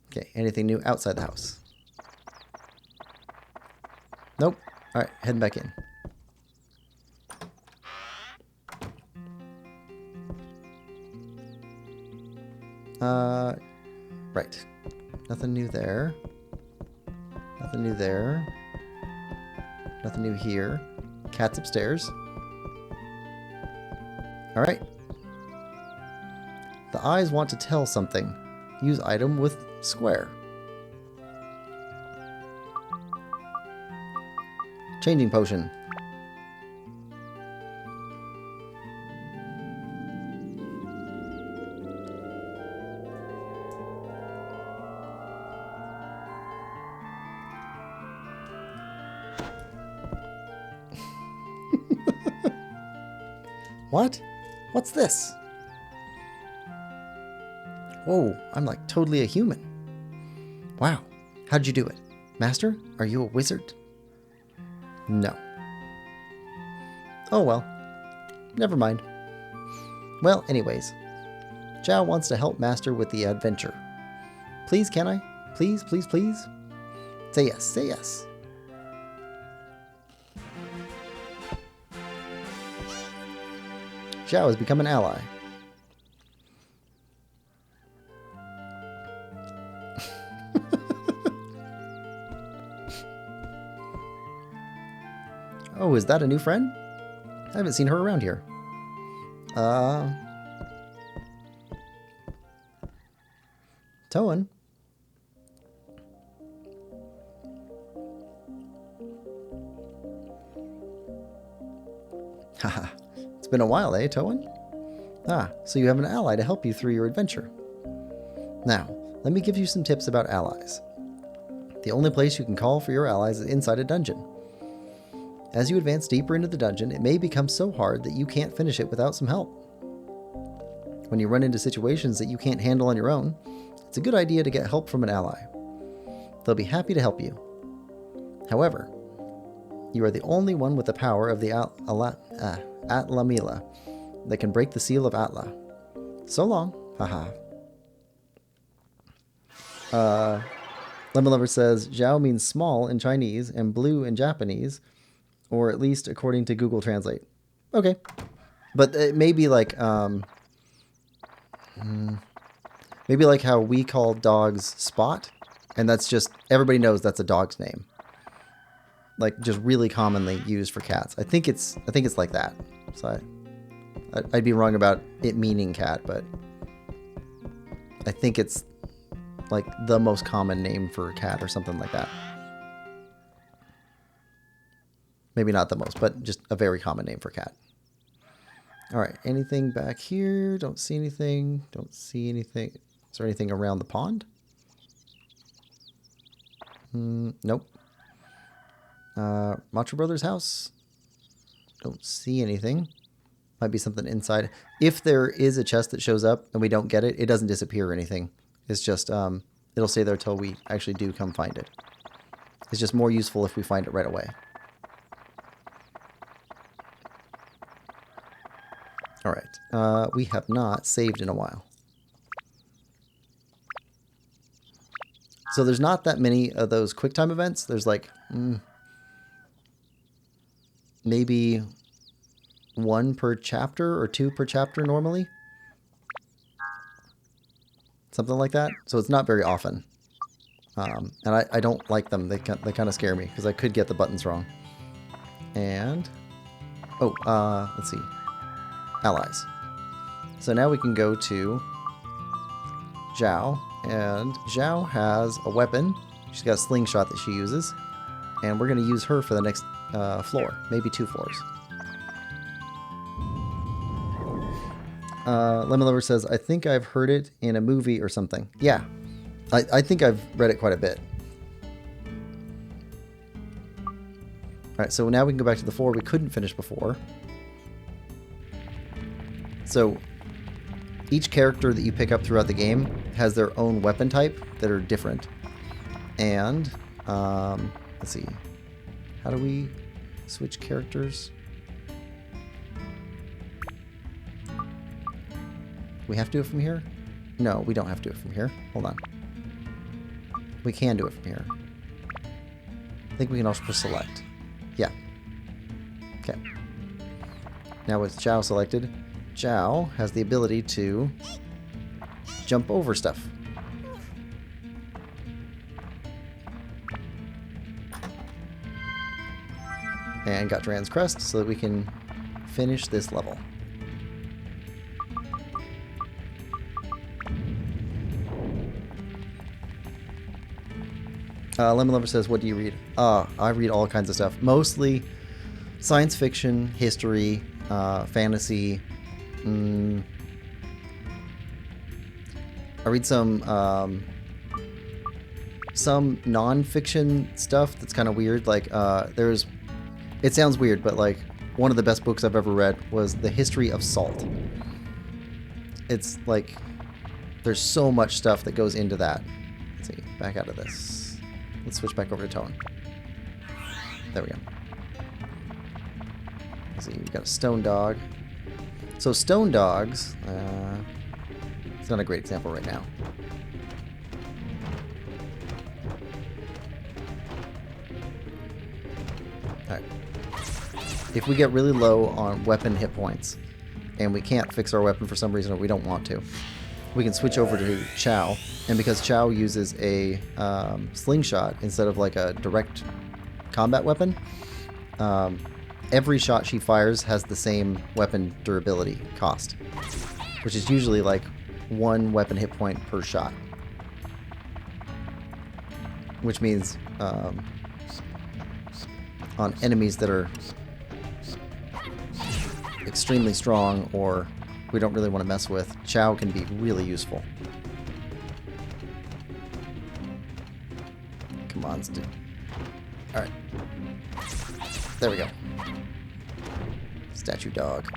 Okay, anything new outside the house? Nope. Alright, heading back in. Right. Nothing new there. Nothing new there. Nothing new here. Cat's upstairs. Alright. The eyes want to tell something. Use item with square. Changing potion. What? What's this? Whoa, I'm like totally a human. Wow, how'd you do it? Master, are you a wizard? No. Oh well, never mind. Well, anyways, Zhao wants to help Master with the adventure. Please, can I? Please, please, please? Say yes, say yes. Zhao has become an ally. Oh, is that a new friend? I haven't seen her around here. Toan. Haha. It's been a while, eh, Toan? Ah, so you have an ally to help you through your adventure. Now, let me give you some tips about allies. The only place you can call for your allies is inside a dungeon. As you advance deeper into the dungeon, it may become so hard that you can't finish it without some help. When you run into situations that you can't handle on your own, it's a good idea to get help from an ally. They'll be happy to help you. However, you are the only one with the power of the Atlamila that can break the seal of Atla. So long, haha. Lemon Lover says, Zhao means small in Chinese and blue in Japanese, or at least according to Google Translate. Okay. But it may be like, maybe like how we call dogs Spot, and that's just, everybody knows that's a dog's name. Like, just really commonly used for cats. I think it's like that. So I'd be wrong about it meaning cat, but I think it's like the most common name for a cat or something like that. Maybe not the most, but just a very common name for cat. All right, anything back here? Don't see anything. Don't see anything. Is there anything around the pond? Nope. Macho Brothers' house? Don't see anything. Might be something inside. If there is a chest that shows up and we don't get it, it doesn't disappear or anything. It's just, it'll stay there till we actually do come find it. It's just more useful if we find it right away. All right. We have not saved in a while. So there's not that many of those QuickTime events. There's like maybe 1 per chapter or 2 per chapter normally. Something like that. So it's not very often. And I don't like them. They kind of scare me because I could get the buttons wrong. And, let's see. Allies. So now we can go to Zhao. And Zhao has a weapon. She's got a slingshot that she uses. And we're going to use her for the next floor. Maybe 2 floors. Lemon Lover says, I think I've heard it in a movie or something. Yeah. I think I've read it quite a bit. Alright, so now we can go back to the floor we couldn't finish before. So each character that you pick up throughout the game has their own weapon type that are different. And, let's see. How do we switch characters? We have to do it from here? No, we don't have to do it from here. Hold on. We can do it from here. I think we can also select. Yeah. Okay. Now with Zhao selected, Zhao has the ability to jump over stuff. And got Duran's Crest so that we can finish this level. Lemon Lover says, what do you read? I read all kinds of stuff. Mostly science fiction, history, fantasy. I read some non-fiction stuff that's kind of weird. Like, it sounds weird, but like one of the best books I've ever read was The History of Salt. It's like, there's so much stuff that goes into that. Let's see, back out of this. Let's switch back over to Tone. There we go. Let's see, we've got a stone dog. So stone dogs, it's not a great example right now. Alright. If we get really low on weapon hit points, and we can't fix our weapon for some reason or we don't want to, we can switch over to Chow, and because Chow uses a slingshot instead of like a direct combat weapon, every shot she fires has the same weapon durability cost, which is usually like 1 weapon hit point per shot, which means on enemies that are extremely strong or we don't really want to mess with, Chow can be really useful. Come on, dude. Alright. There we go. Statue dog.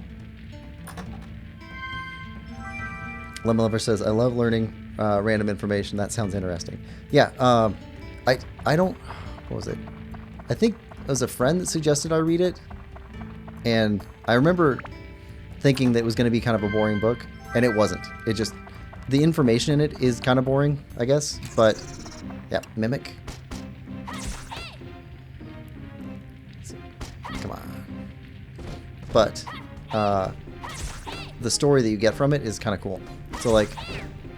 Lemon Lover says, I love learning random information. That sounds interesting. Yeah, I don't... What was it? I think it was a friend that suggested I read it. And I remember thinking that it was going to be kind of a boring book, and it wasn't. It just, the information in it is kind of boring, I guess, but yeah, Mimic. Come on. But the story that you get from it is kind of cool. So like,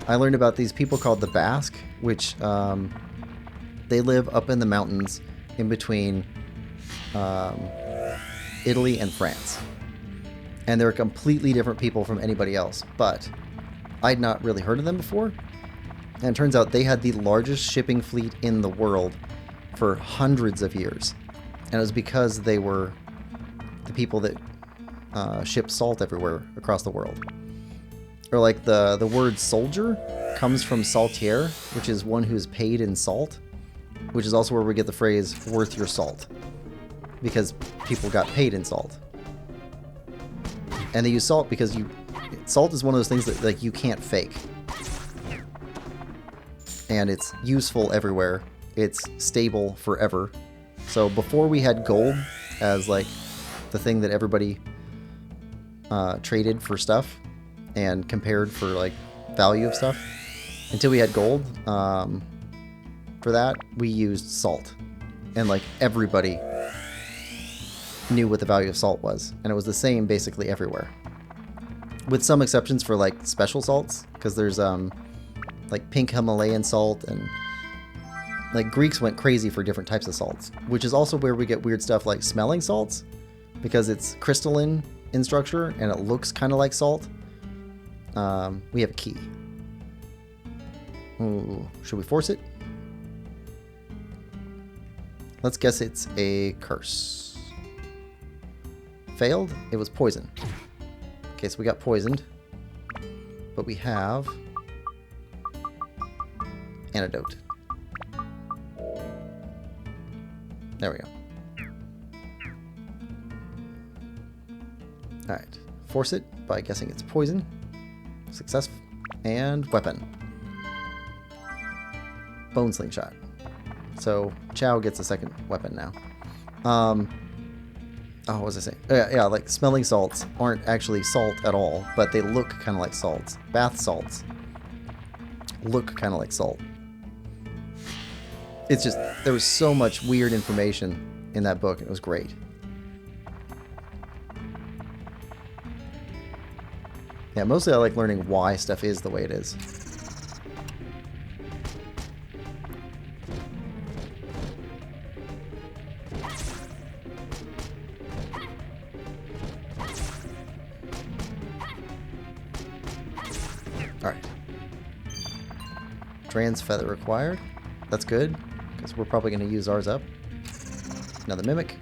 I learned about these people called the Basque, which they live up in the mountains in between Italy and France. And they're completely different people from anybody else, but I'd not really heard of them before. And it turns out they had the largest shipping fleet in the world for hundreds of years. And it was because they were the people that shipped salt everywhere across the world. Or like the word soldier comes from saltier, which is one who's paid in salt, which is also where we get the phrase worth your salt, because people got paid in salt. And they use salt because salt is one of those things that like you can't fake. And it's useful everywhere. It's stable forever. So before we had gold as like the thing that everybody traded for stuff and compared for like value of stuff, until we had gold, for that we used salt, and like everybody knew what the value of salt was, and it was the same basically everywhere, with some exceptions for like special salts, because there's like pink Himalayan salt, and like Greeks went crazy for different types of salts, which is also where we get weird stuff like smelling salts, because it's crystalline in structure and it looks kind of like salt. We have a key. Ooh, should we force it? Let's guess it's a curse. Failed? It was poison. Okay, so we got poisoned. But we have antidote. There we go. Alright. Force it by guessing it's poison. Success. And weapon. Bone slingshot. So Chow gets a second weapon now. Oh, what was I saying? Yeah, like smelling salts aren't actually salt at all, but they look kind of like salts. Bath salts look kind of like salt. It's just, there was so much weird information in that book. It was great. Yeah, mostly I like learning why stuff is the way it is. Alright. Trans feather required. That's good, because we're probably going to use ours up. Another mimic.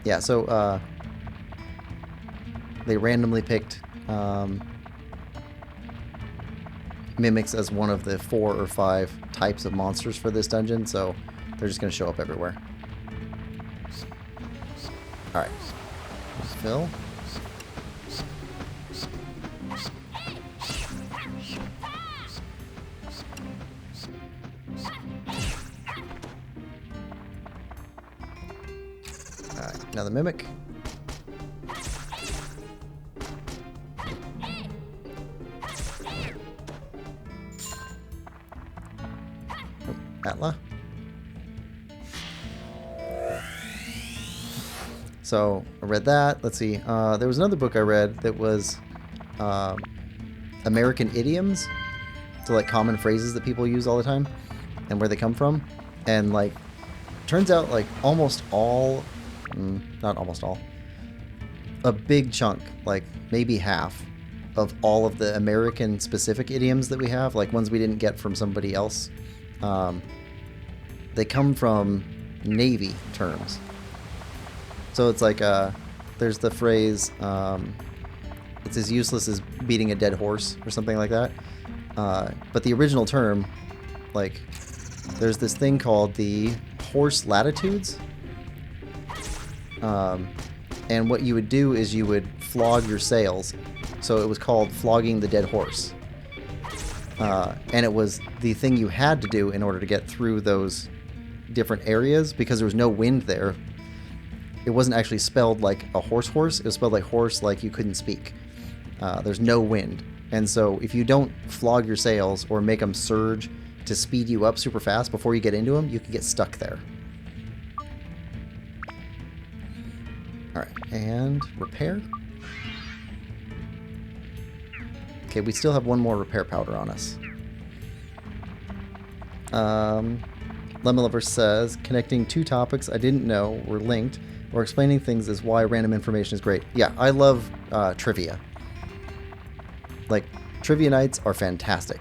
Yeah, so they randomly picked mimics as one of the 4 or 5 types of monsters for this dungeon, so they're just going to show up everywhere. Alright. Fill. Alright, now the mimic. Oh, Atla. So I read that. Let's see. There was another book I read that was American idioms. So like common phrases that people use all the time and where they come from. And like, turns out like almost all, not almost all, a big chunk, like maybe half of all of the American specific idioms that we have, like ones we didn't get from somebody else, they come from Navy terms. So it's like, there's the phrase, it's as useless as beating a dead horse or something like that. But the original term, like, there's this thing called the horse latitudes. And what you would do is you would flog your sails. So it was called flogging the dead horse. And it was the thing you had to do in order to get through those different areas, because there was no wind there. It wasn't actually spelled like a horse. It was spelled like horse, like you couldn't speak. There's no wind. And so if you don't flog your sails or make them surge to speed you up super fast before you get into them, you can get stuck there. Alright, and repair. Okay, we still have one more repair powder on us. Lemon Lover says, connecting two topics I didn't know were linked, or explaining things is why random information is great. Yeah, I love trivia. Like, trivia nights are fantastic.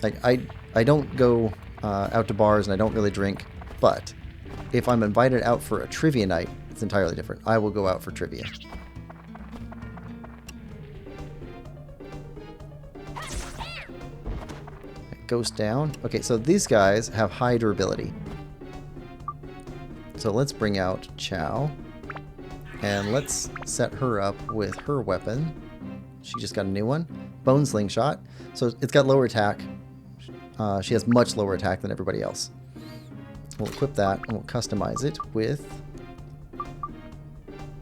Like, I don't go out to bars and I don't really drink, but if I'm invited out for a trivia night, it's entirely different. I will go out for trivia. Ghost down. Okay, so these guys have high durability. So let's bring out Chow. And let's set her up with her weapon. She just got a new one. Bone Slingshot. So it's got lower attack. She has much lower attack than everybody else. We'll equip that and we'll customize it with...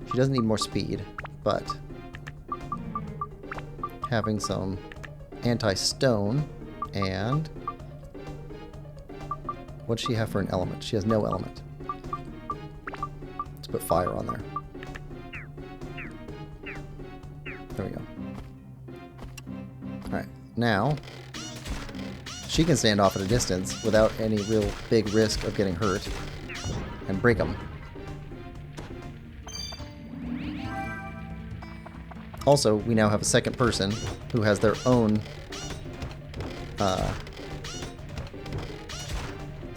She doesn't need more speed, but having some anti-stone. And what does she have for an element? She has no element. Let's put fire on there. There we go. Alright, now she can stand off at a distance without any real big risk of getting hurt and break them. Also, we now have a second person who has their own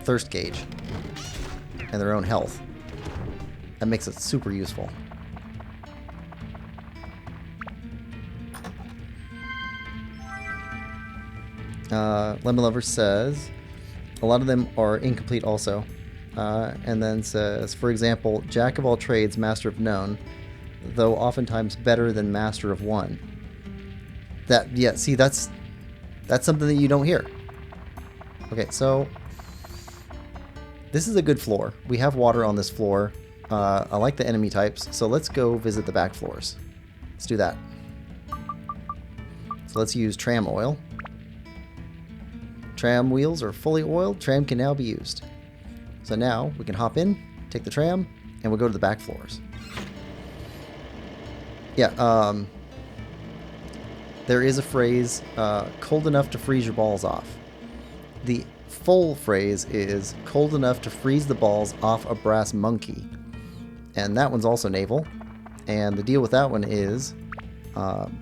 thirst gauge and their own health. That makes it super useful. Lemon Lover says a lot of them are incomplete also, and then says, for example, Jack of all trades, master of none, though oftentimes better than master of one. That, yeah, see, that's something that you don't hear. Okay, so this is a good floor. We have water on this floor. I like the enemy types, so let's go visit the back floors. Let's do that. So let's use tram oil. Tram wheels are fully oiled. Tram can now be used. So now we can hop in, take the tram, and we'll go to the back floors. Yeah, there is a phrase, cold enough to freeze your balls off. The full phrase is cold enough to freeze the balls off a brass monkey. And that one's also naval. And the deal with that one is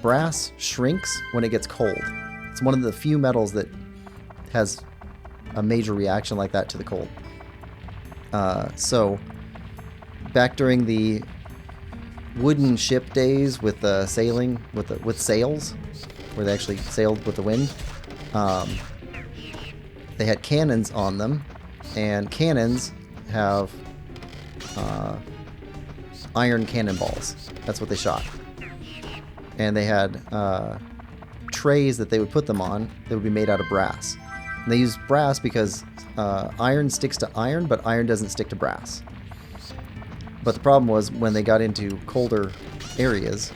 brass shrinks when it gets cold. It's one of the few metals that has a major reaction like that to the cold. So back during the wooden ship days with sailing with sails, where they actually sailed with the wind, they had cannons on them, and cannons have iron cannonballs. That's what they shot. And they had trays that they would put them on that would be made out of brass. And they used brass because iron sticks to iron, but iron doesn't stick to brass. But the problem was when they got into colder areas,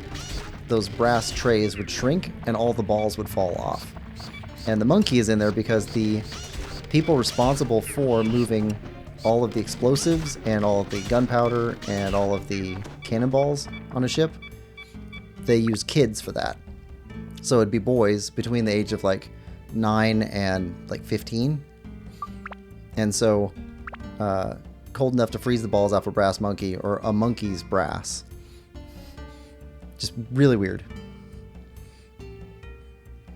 those brass trays would shrink and all the balls would fall off. And the monkey is in there because the people responsible for moving all of the explosives and all of the gunpowder and all of the cannonballs on a ship, they use kids for that. So it'd be boys between the age of like 9 and like 15. And so cold enough to freeze the balls off a brass monkey or a monkey's brass. Just really weird.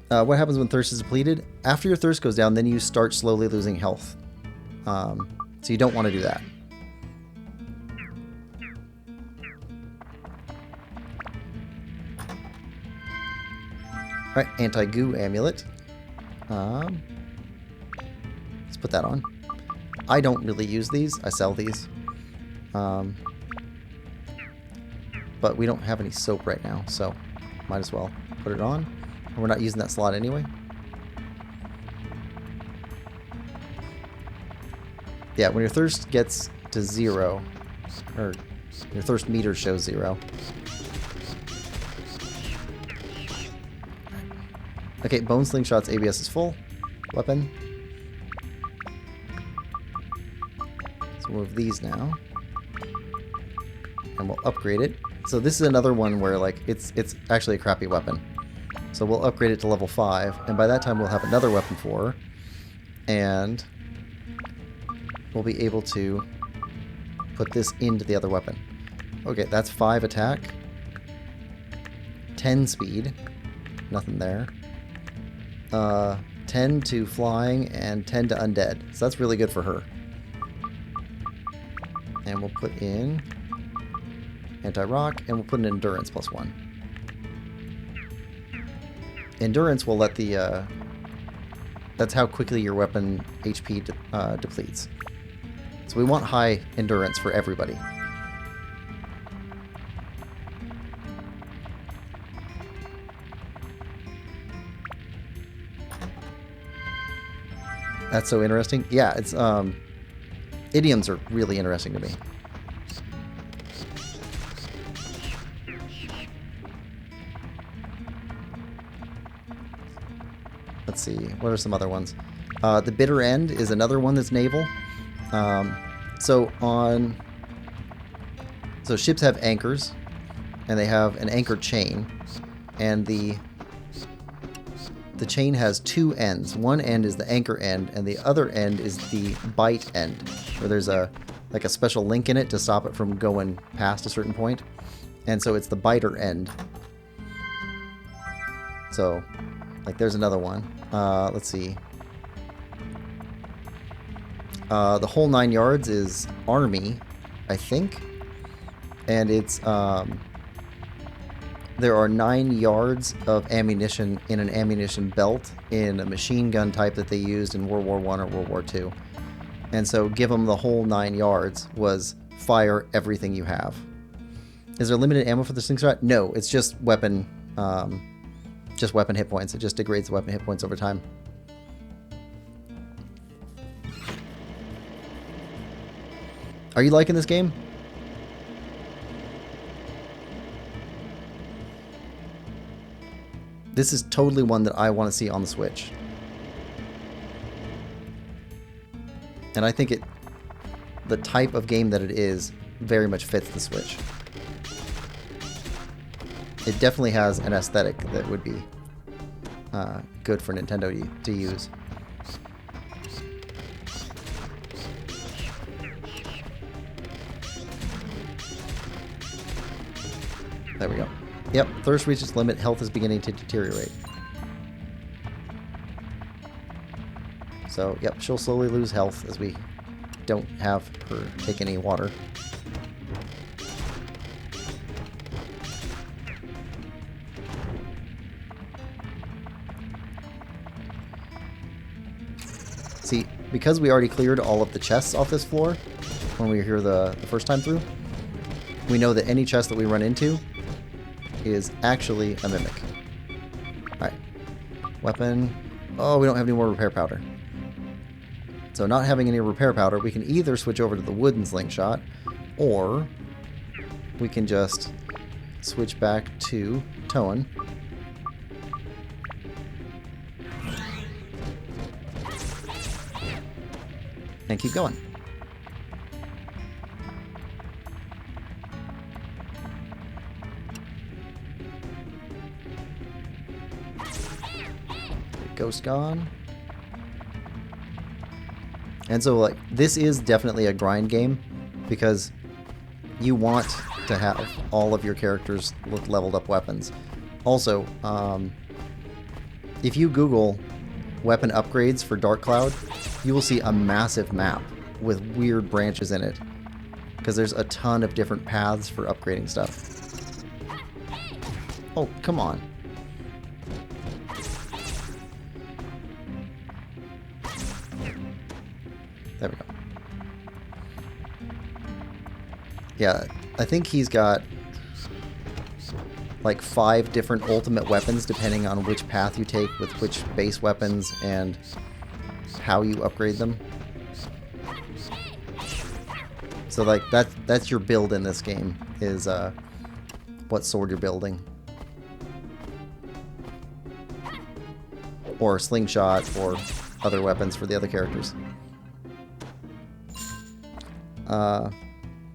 What happens when thirst is depleted? After your thirst goes down, then you start slowly losing health. So you don't want to do that. Alright, anti-goo amulet. Let's put that on. I don't really use these. I sell these. But we don't have any soap right now, so might as well put it on. And we're not using that slot anyway. Yeah, when your thirst gets to 0, or your thirst meter shows 0. Okay, Okay, Bone Slingshot's ABS is full. Weapon. So we'll move these now. And we'll upgrade it. So this is another one where like it's actually a crappy weapon. So we'll upgrade it to level 5, and by that time we'll have another weapon for her. And we'll be able to put this into the other weapon. Okay, that's 5 attack. 10 speed. Nothing there. 10 to flying and 10 to undead. So that's really good for her. And we'll put in anti-rock, and we'll put in endurance +1. Endurance will let the... that's how quickly your weapon HP depletes. So we want high endurance for everybody. That's so interesting. Yeah, it's idioms are really interesting to me. Let's see, what are some other ones? The Bitter End is another one that's naval. So ships have anchors, and they have an anchor chain, and the chain has 2 ends. One end is the anchor end, and the other end is the bite end, where there's a special link in it to stop it from going past a certain point. And so it's the biter end. So, like, there's another one. Let's see. The whole 9 yards is Army, I think. And it's, there are 9 yards of ammunition in an ammunition belt in a machine gun type that they used in World War I or World War II. And so give them the whole 9 yards was fire everything you have. Is there limited ammo for the slingshot? No, it's just weapon hit points. It just degrades the weapon hit points over time. Are you liking this game? This is totally one that I want to see on the Switch. And I think the type of game that it is very much fits the Switch. It definitely has an aesthetic that would be good for Nintendo to use. There we go. Yep, thirst reaches its limit, health is beginning to deteriorate. So, yep, she'll slowly lose health as we don't have her take any water. See, because we already cleared all of the chests off this floor when we were here the first time through, we know that any chest that we run into is actually a mimic. Alright. Weapon. Oh, we don't have any more repair powder. So not having any repair powder, we can either switch over to the wooden slingshot, or we can just switch back to Toan. And keep going. Ghost gone. And so, like, this is definitely a grind game because you want to have all of your characters with leveled up weapons. Also, if you Google weapon upgrades for Dark Cloud, you will see a massive map with weird branches in it because there's a ton of different paths for upgrading stuff. Oh, come on. There we go. Yeah, I think he's got like 5 different ultimate weapons depending on which path you take with which base weapons and how you upgrade them. So like that's your build in this game is what sword you're building. or slingshot or other weapons for the other characters.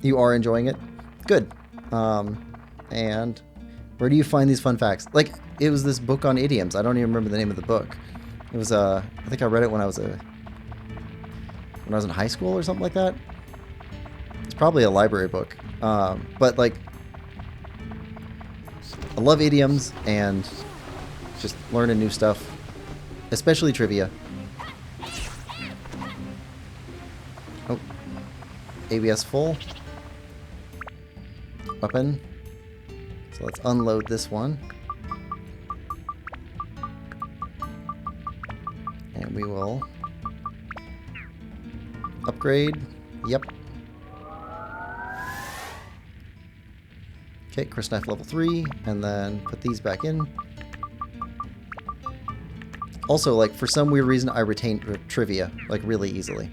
You are enjoying it? Good. And where do you find these fun facts? Like, it was this book on idioms. I don't even remember the name of the book. It was, I think I read it when I was in high school or something like that. It's probably a library book. But, like, I love idioms and just learning new stuff, especially trivia. Oh, ABS full. Weapon. So let's unload this one. And we will upgrade. Yep. Okay, Chris Knife level 3, and then put these back in. Also, like, for some weird reason, I retained trivia, like, really easily.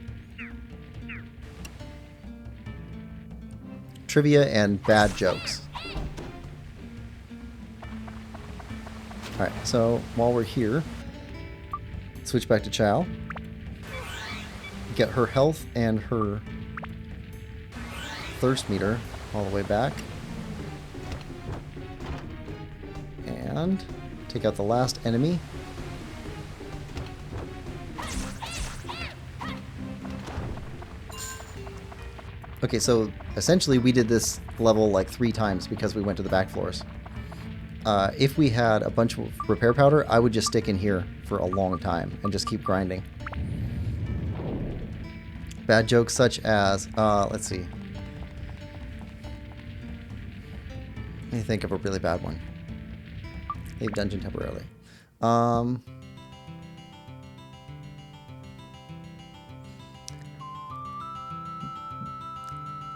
Trivia and bad jokes. Alright, so while we're here, switch back to Chow. Get her health and her thirst meter all the way back. And take out the last enemy. Okay, so essentially we did this level like 3 times because we went to the back floors. If we had a bunch of repair powder, I would just stick in here for a long time and just keep grinding. Bad jokes such as, let's see. Let me think of a really bad one. Leave dungeon temporarily.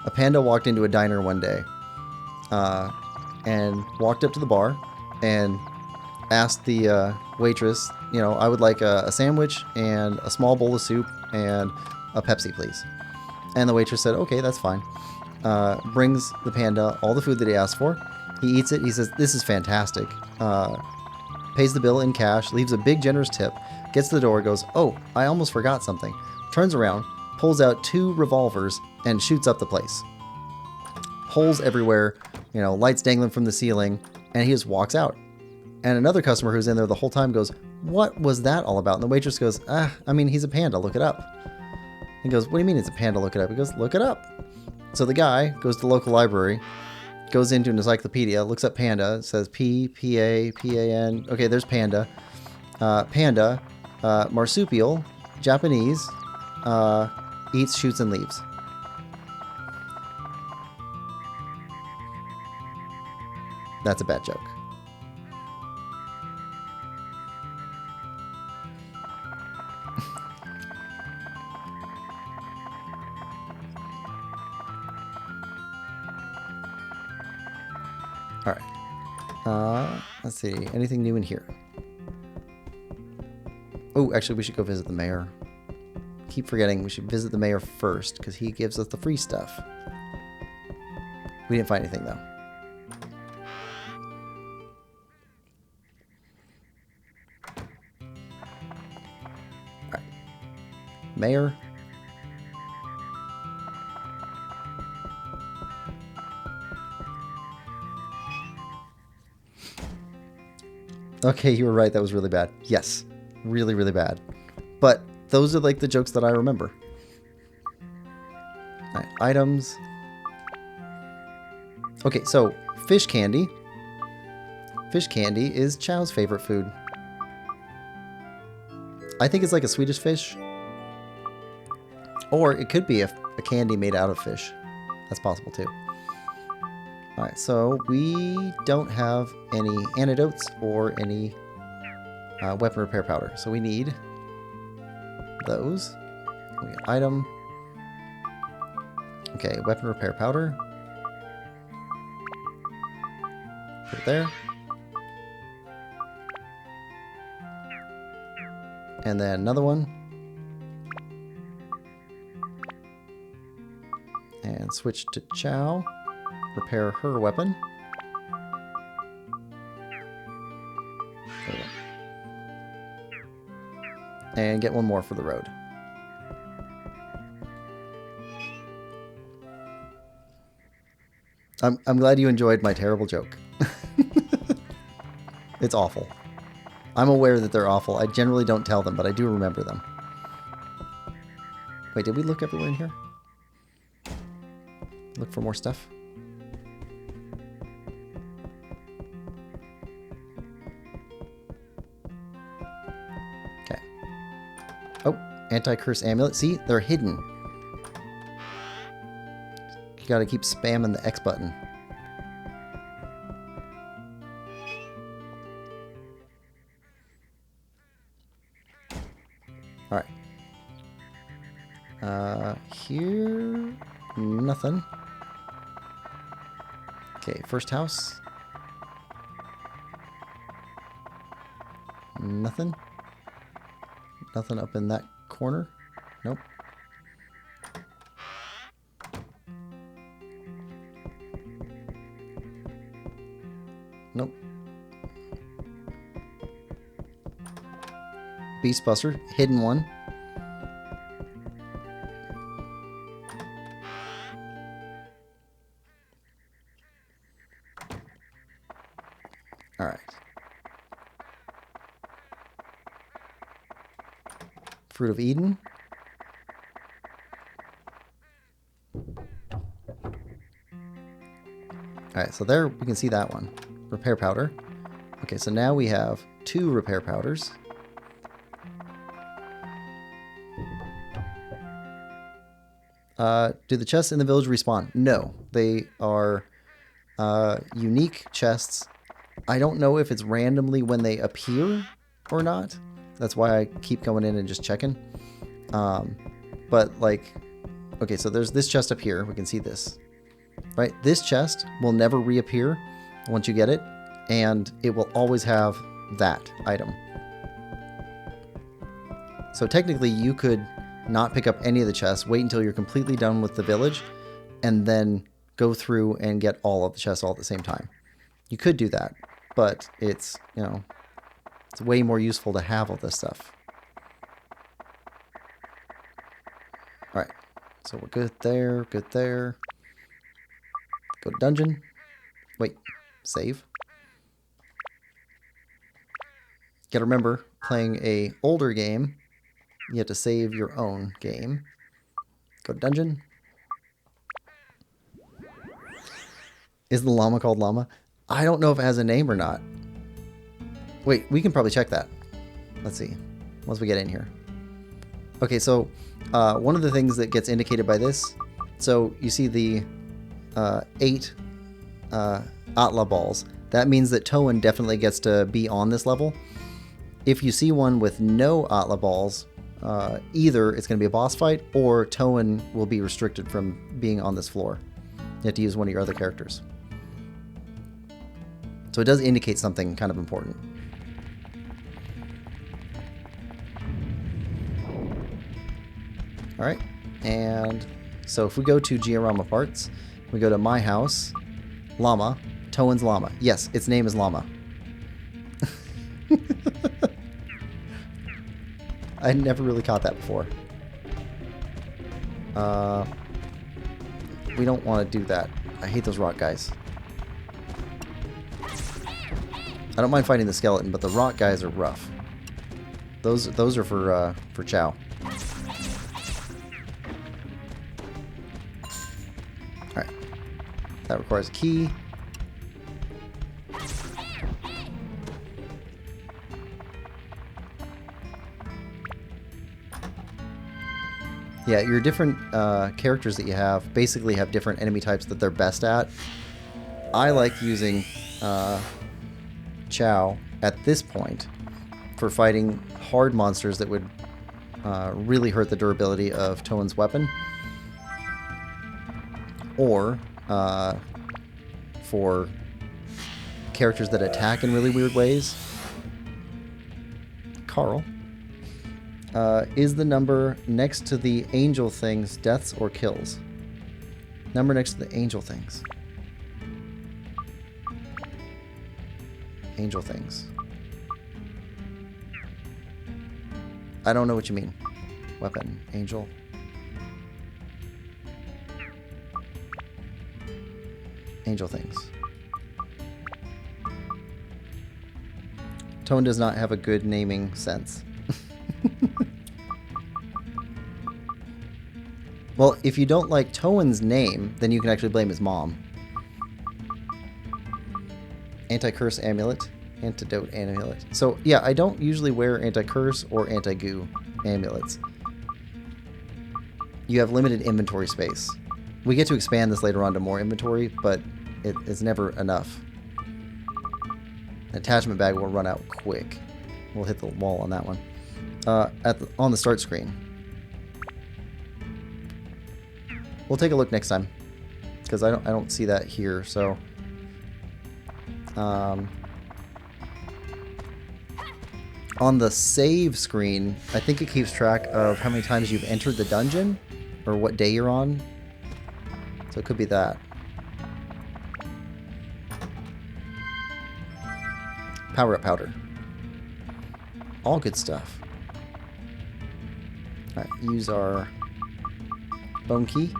A panda walked into a diner one day and walked up to the bar and asked the waitress, you know, I would like a sandwich and a small bowl of soup and a Pepsi, please. And the waitress said, okay, that's fine. Brings the panda all the food that he asked for. He eats it. He says, this is fantastic. Pays the bill in cash, leaves a big generous tip, gets to the door, goes, oh, I almost forgot something. Turns around, pulls out 2 revolvers, and shoots up the place. Holes everywhere, you know, lights dangling from the ceiling, and he just walks out. And another customer who's in there the whole time goes, what was that all about? And the waitress goes, I mean, he's a panda, look it up. He goes, what do you mean it's a panda, look it up? He goes, look it up. So the guy goes to the local library, goes into an encyclopedia, looks up panda, says P-A-P-A-N. Okay, there's panda. Panda, marsupial, Japanese, eats, shoots, and leaves. That's a bad joke. All right. Let's see. Anything new in here? Oh, actually, we should go visit the mayor. Keep forgetting we should visit the mayor first because he gives us the free stuff. We didn't find anything, though. All right. Mayor. Okay, you were right. That was really bad. Yes. Really, really bad. But those are like the jokes that I remember. All right, items. Okay, so fish candy. Fish candy is Chow's favorite food. I think it's like a Swedish fish. Or it could be a candy made out of fish. That's possible too. Alright, so we don't have any antidotes or any weapon repair powder. So we need those. We get item. Okay, weapon repair powder. Put it there. And then another one. And switch to Chow. Repair her weapon. There we go. and get one more for the road. I'm glad you enjoyed my terrible joke. It's awful. I'm aware that they're awful. I generally don't tell them, but I do remember them. Wait, did we look everywhere in here? Look for more stuff? Okay. Oh, anti-curse amulet. See, they're hidden. You gotta keep spamming the X button. Alright. Here... nothing. Okay, first house. Nothing. Nothing up in that corner. Nope. Nope. Beastbuster, hidden one. All right. Fruit of Eden. All right, so there we can see that one. Repair powder. Okay, so now we have 2 repair powders. Do the chests in the village respawn? No, they are unique chests. I don't know if it's randomly when they appear or not. That's why I keep going in and just checking. But like, okay, so there's this chest up here. We can see this, right? This chest will never reappear once you get it, and it will always have that item. So technically you could not pick up any of the chests, wait until you're completely done with the village, and then go through and get all of the chests all at the same time. You could do that, but it's, you know, it's way more useful to have all this stuff. All right, so we're good there, good there. Go to dungeon. Wait, save. Gotta remember, playing a older game, you have to save your own game. Go to dungeon. Is the llama called llama? I don't know if it has a name or not. Wait, we can probably check that. Let's see, once we get in here. Okay, so one of the things that gets indicated by this, so you see the 8 Atla balls. That means that Toan definitely gets to be on this level. If you see one with no Atla balls, either it's going to be a boss fight or Toan will be restricted from being on this floor. You have to use one of your other characters. So it does indicate something kind of important. All right, and so if we go to Giorama parts, we go to my house, llama, Toan's llama. Yes, its name is llama. I never really caught that before. We don't want to do that. I hate those rock guys. I don't mind fighting the skeleton, but the rock guys are rough. Those are for Chow. All right, that requires a key. Yeah, your different characters that you have basically have different enemy types that they're best at. I like using Chow at this point for fighting hard monsters that would really hurt the durability of Toan's weapon, or for characters that attack in really weird ways. Carl. Is the number next to the angel things deaths or kills? Number next to the angel things. Angel things. I don't know what you mean. Weapon, angel. Angel things. Tone does not have a good naming sense. Well, if you don't like Towen's name, then you can actually blame his mom. Anti-curse amulet. Antidote amulet. So, yeah, I don't usually wear anti-curse or anti-goo amulets. You have limited inventory space. We get to expand this later on to more inventory, but it's never enough. An attachment bag will run out quick. We'll hit the wall on that one. On the start screen. We'll take a look next time, because I don't see that here. So, on the save screen, I think it keeps track of how many times you've entered the dungeon, or what day you're on. So it could be that. Power up powder. All good stuff. Alright, use our bone key.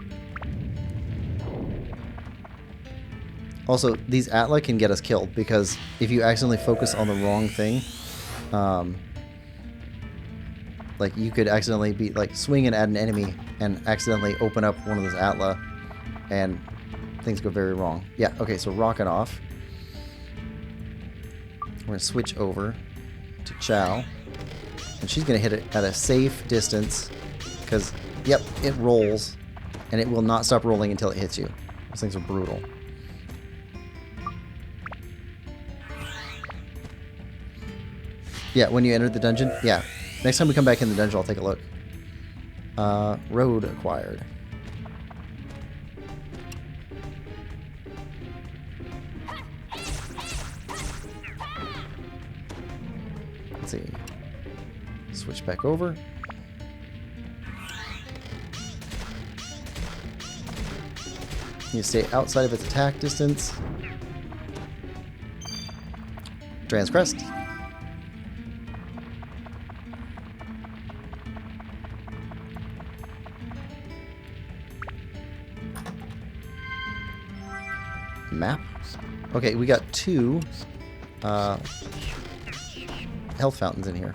Also, these Atla can get us killed, because if you accidentally focus on the wrong thing, like you could accidentally be like swinging at an enemy and accidentally open up one of those Atla, and things go very wrong. Yeah, okay, so rocket off. We're going to switch over to Chow, and she's going to hit it at a safe distance, because, yep, it rolls, and it will not stop rolling until it hits you. Those things are brutal. Yeah, when you enter the dungeon, yeah. Next time we come back in the dungeon, I'll take a look. Road acquired. Let's see. Switch back over. You stay outside of its attack distance. Transgressed. Map. Okay, we got 2 health fountains in here.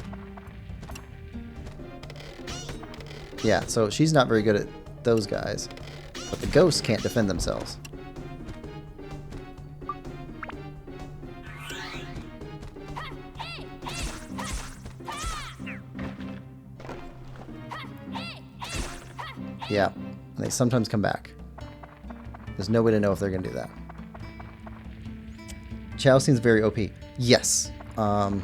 Yeah, so she's not very good at those guys, but the ghosts can't defend themselves. Yeah, and they sometimes come back. There's no way to know if they're going to do that. Chow seems very OP. Yes. So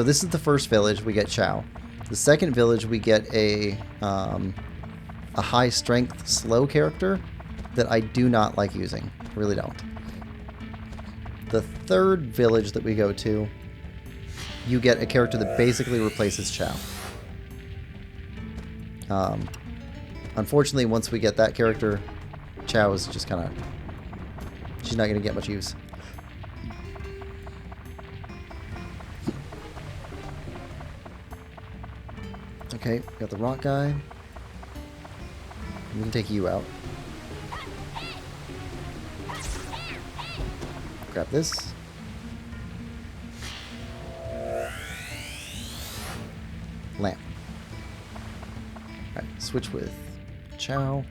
this is the first village, we get Chow. The second village, we get a high strength slow character that I do not like using. I really don't. The third village that we go to, you get a character that basically replaces Chow. Unfortunately, once we get that character, Chow is just kind of... she's not going to get much use. Okay, got the rock guy. We can take you out. Grab this. Lamp. Alright, switch with Chow.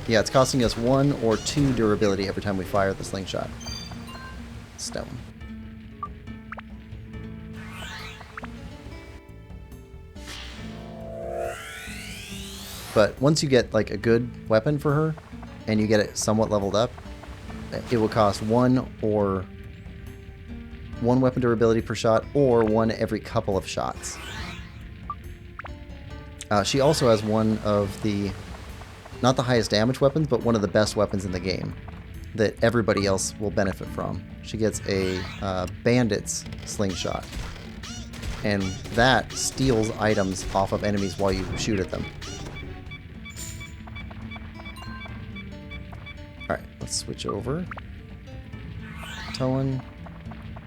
Yeah, it's costing us 1 or 2 durability every time we fire the slingshot. Stone. But once you get like a good weapon for her, and you get it somewhat leveled up, it will cost 1 weapon durability per shot, or 1 every couple of shots. She also has one of the... not the highest damage weapons, but one of the best weapons in the game that everybody else will benefit from. She gets a bandit's slingshot, and that steals items off of enemies while you shoot at them. switch over. Toan.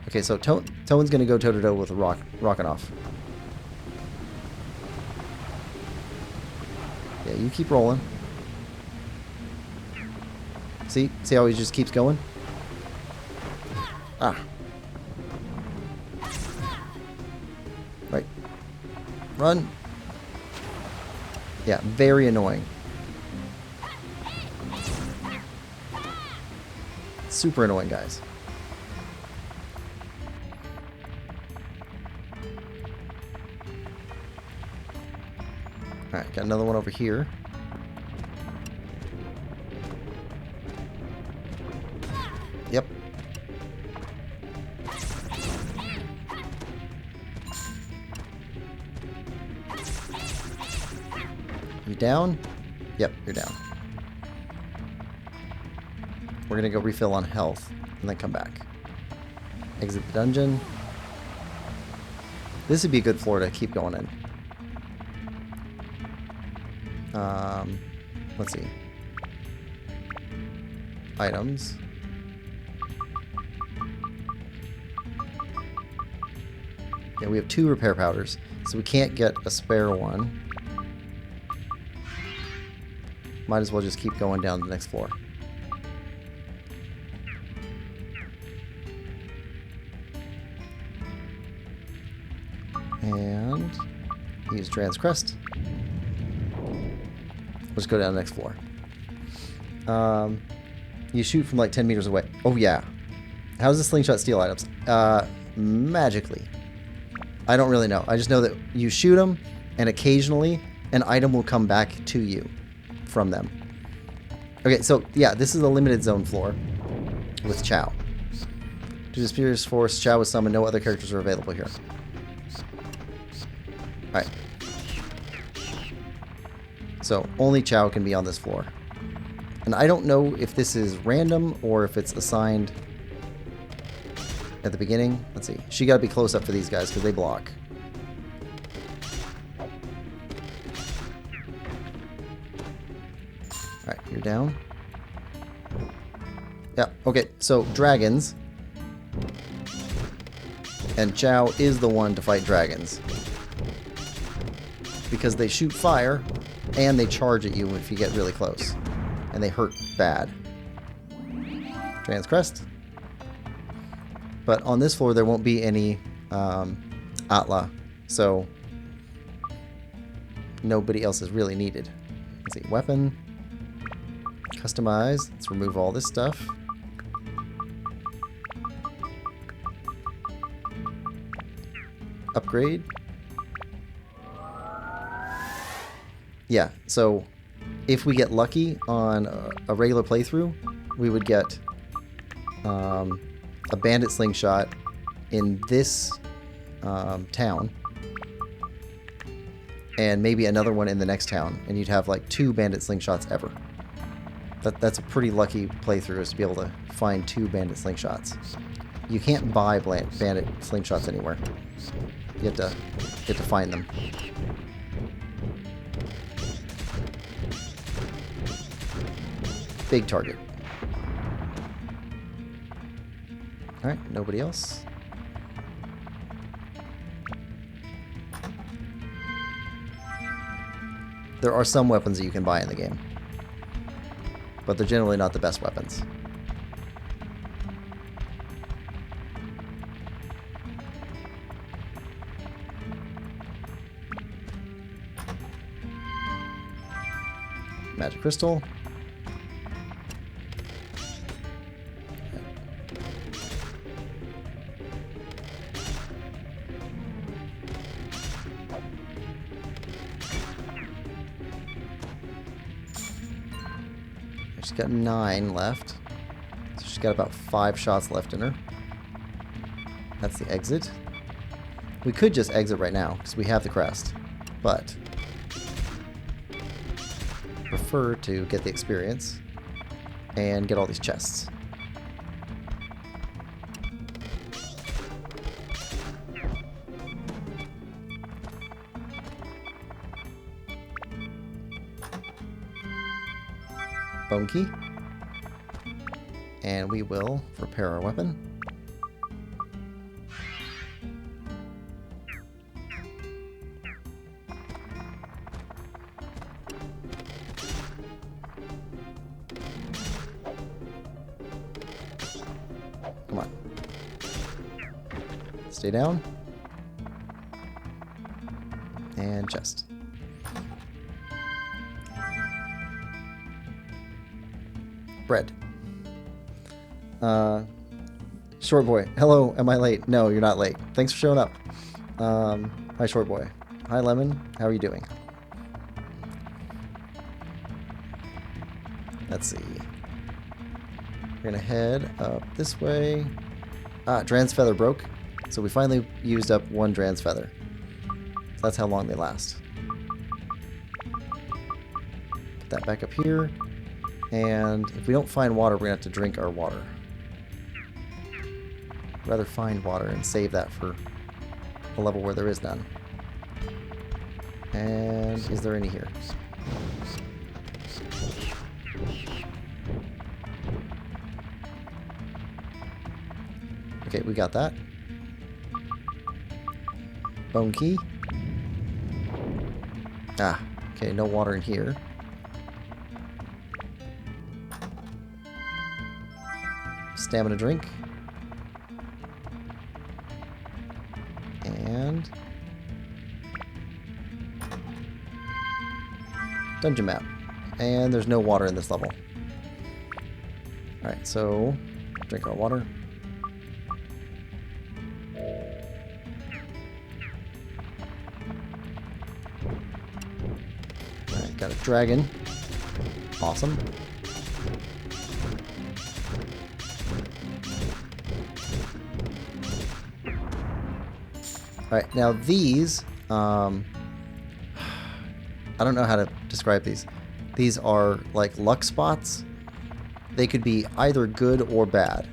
Okay, so Toan's gonna go toe-to-toe with Rockin' Off. Yeah, you keep rolling. See how he just keeps going? Ah. Right. Run. Yeah, very annoying. Super annoying, guys. Alright, got another one over here. Yep. You down? Yep, you're down. We're gonna go refill on health and then come back. Exit the dungeon. This would be a good floor to keep going in. Let's see. Items. Yeah, we have 2 repair powders, so we can't get a spare one. Might as well just keep going down the next floor. And use Dran's Crest. Let's go down the next floor. You shoot from like 10 meters away. Oh yeah. How does the slingshot steal items? Magically. I don't really know. I just know that you shoot them, and occasionally an item will come back to you from them. Okay, so yeah, this is a limited zone floor with Chow. To the Spear's Force, Chow was summoned. No other characters are available here. Alright. So only Chow can be on this floor. And I don't know if this is random or if it's assigned at the beginning. Let's see. She got to be close up for these guys because they block. Alright, you're down. Yeah, okay. So dragons. And Chow is the one to fight dragons. Because they shoot fire and they charge at you if you get really close. And they hurt bad. Dran's Crest. But on this floor, there won't be any Atla. So nobody else is really needed. Let's see. Weapon. Customize. Let's remove all this stuff. Upgrade. Yeah, so if we get lucky on a regular playthrough, we would get a bandit slingshot in this town, and maybe another one in the next town, and you'd have like 2 bandit slingshots ever. That's a pretty lucky playthrough, is to be able to find 2 bandit slingshots. You can't buy bandit slingshots anywhere. You have to find them. Big target. Alright, nobody else. There are some weapons that you can buy in the game, but they're generally not the best weapons. Magic crystal. She's got 9 left. So she's got about 5 shots left in her. That's the exit. We could just exit right now because we have the crest, but prefer to get the experience and get all these chests. Bone key. And we will repair our weapon. Come on. Stay down. And chest. Bread. Short boy. Hello, am I late? No, you're not late. Thanks for showing up. Hi, short boy. Hi, Lemon. How are you doing? Let's see. We're gonna head up this way. Dran's feather broke, so we finally used up one Dran's feather. So that's how long they last. Put that back up here. And if we don't find water, we're gonna have to drink our water. I'd rather find water and save that for a level where there is none. And is there any here? Okay, we got that. Bone key. Okay, no water in here. Stamina drink. And dungeon map. And there's no water in this level. Alright, so drink our water. Alright, got a dragon. Awesome. Alright, now these, I don't know how to describe these. These are like luck spots. They could be either good or bad.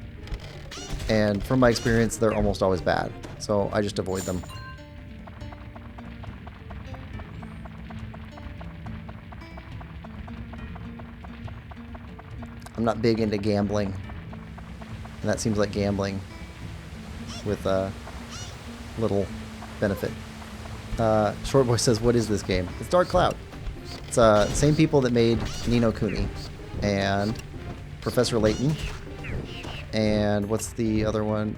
And from my experience, they're almost always bad. So I just avoid them. I'm not big into gambling. And that seems like gambling with little benefit. Short Boy says, what is this game? It's Dark Cloud. It's same people that made Ni no Kuni and Professor Layton. And what's the other one?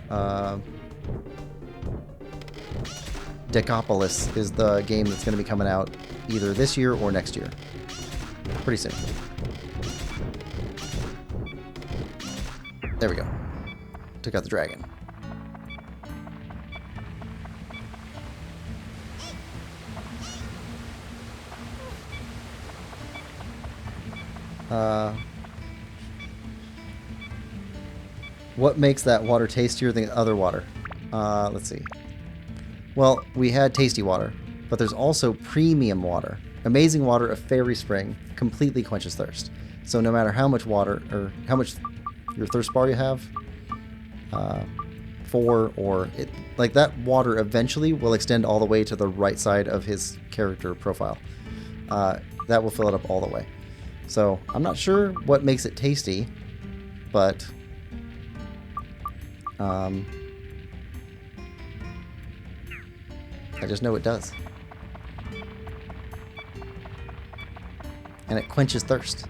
Decapolis is the game that's going to be coming out either this year or next year. Pretty soon. There we go. Took out the dragon. What makes that water tastier than other water? Let's see. Well, we had tasty water, but there's also premium water. Amazing water of Fairy Spring completely quenches thirst. So no matter how much water, or how much your thirst bar you have, 4 or... like that water eventually will extend all the way to the right side of his character profile. That will fill it up all the way. So I'm not sure what makes it tasty, but... I just know it does. And it quenches thirst.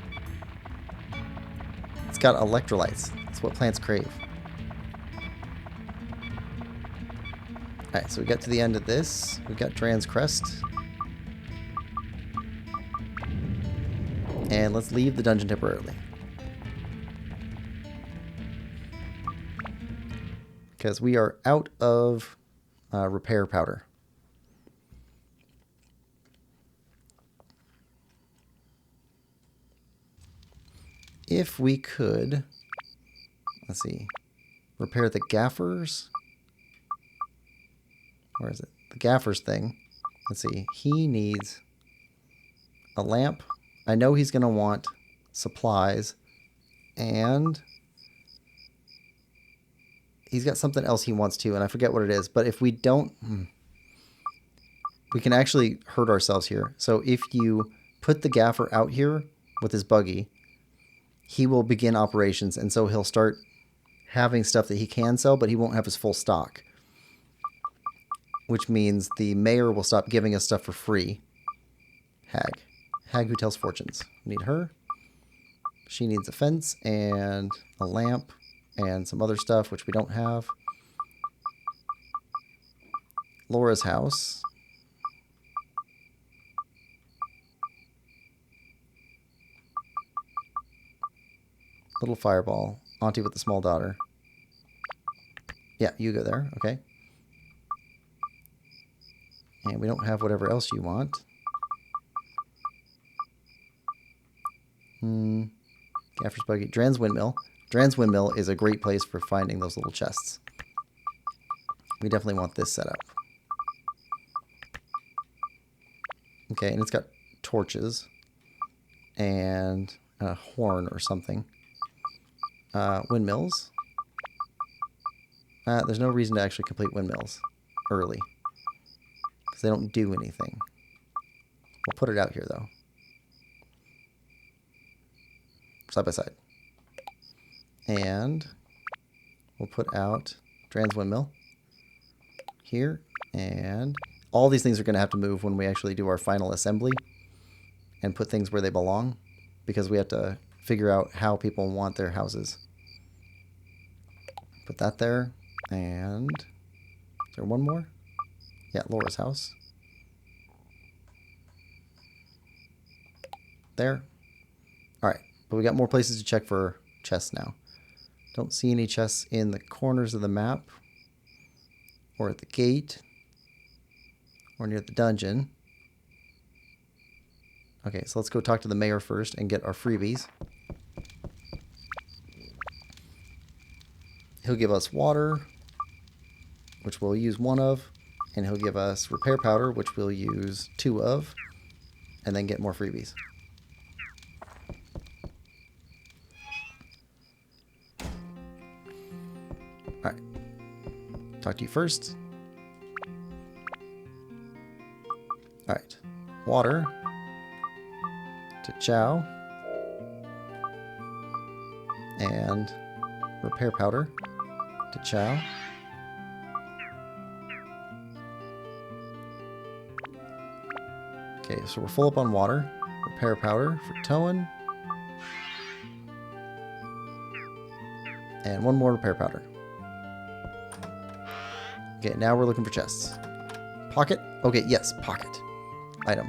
It's got electrolytes. That's what plants crave. Alright, so we got to the end of this. We got Dran's Crest. And let's leave the dungeon temporarily. Because we are out of repair powder. If we could, let's see, repair the gaffers. Where is it? The gaffers thing. Let's see. He needs a lamp. I know he's going to want supplies. And he's got something else he wants to, and I forget what it is. But if we don't, we can actually hurt ourselves here. So if you put the gaffer out here with his buggy, he will begin operations, and so he'll start having stuff that he can sell, but he won't have his full stock. Which means the mayor will stop giving us stuff for free. Hag. Hag who tells fortunes. Need her. She needs a fence and a lamp and some other stuff, which we don't have. Laura's house. Little fireball. Auntie with the small daughter. Yeah, you go there. Okay. And we don't have whatever else you want. Gaffer's Buggy. Dran's Windmill. Dran's Windmill is a great place for finding those little chests. We definitely want this set up. Okay, and it's got torches and a horn or something. Windmills. There's no reason to actually complete windmills early, because they don't do anything. We'll put it out here, though. Side by side. And we'll put out Dran's Windmill here. And all these things are going to have to move when we actually do our final assembly and put things where they belong, because we have to figure out how people want their houses. Put that there. And is there one more? Yeah, Laura's house. There. All right, but we got more places to check for chests now. Don't see any chests in the corners of the map or at the gate or near the dungeon. Okay, so let's go talk to the mayor first and get our freebies. He'll give us water, which we'll use 1 of, and he'll give us repair powder, which we'll use 2 of, and then get more freebies. All right, talk to you first. All right, water to Chow, and repair powder to Chow. Okay, so we're full up on water. Repair powder for Toan. And 1 more repair powder. Okay, now we're looking for chests. Pocket? Okay, yes, pocket. Item.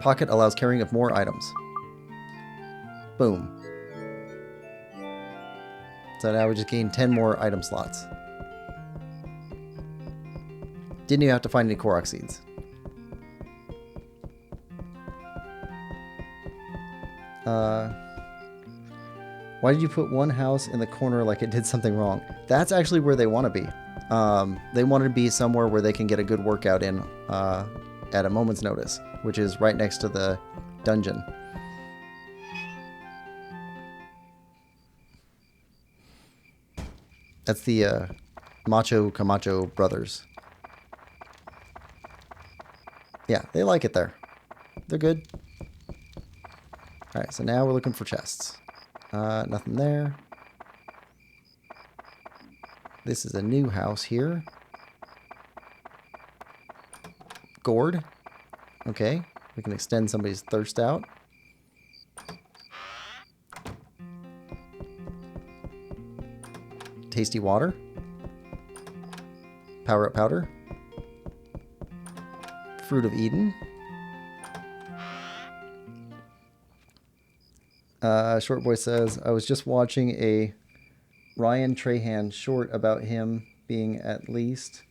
Pocket allows carrying of more items. Boom. So now we just gained 10 more item slots. Didn't even have to find any Korok seeds. Why did you put one house in the corner like it did something wrong? That's actually where they want to be. They want to be somewhere where they can get a good workout in at a moment's notice, which is right next to the dungeon. That's the Macho Camacho brothers. Yeah, they like it there. They're good. Alright, so now we're looking for chests. Nothing there. This is a new house here. Gourd. Okay, we can extend somebody's thirst out. Tasty water. Power up powder. Fruit of Eden. Short Boy says, I was just watching a Ryan Trahan short about him being at least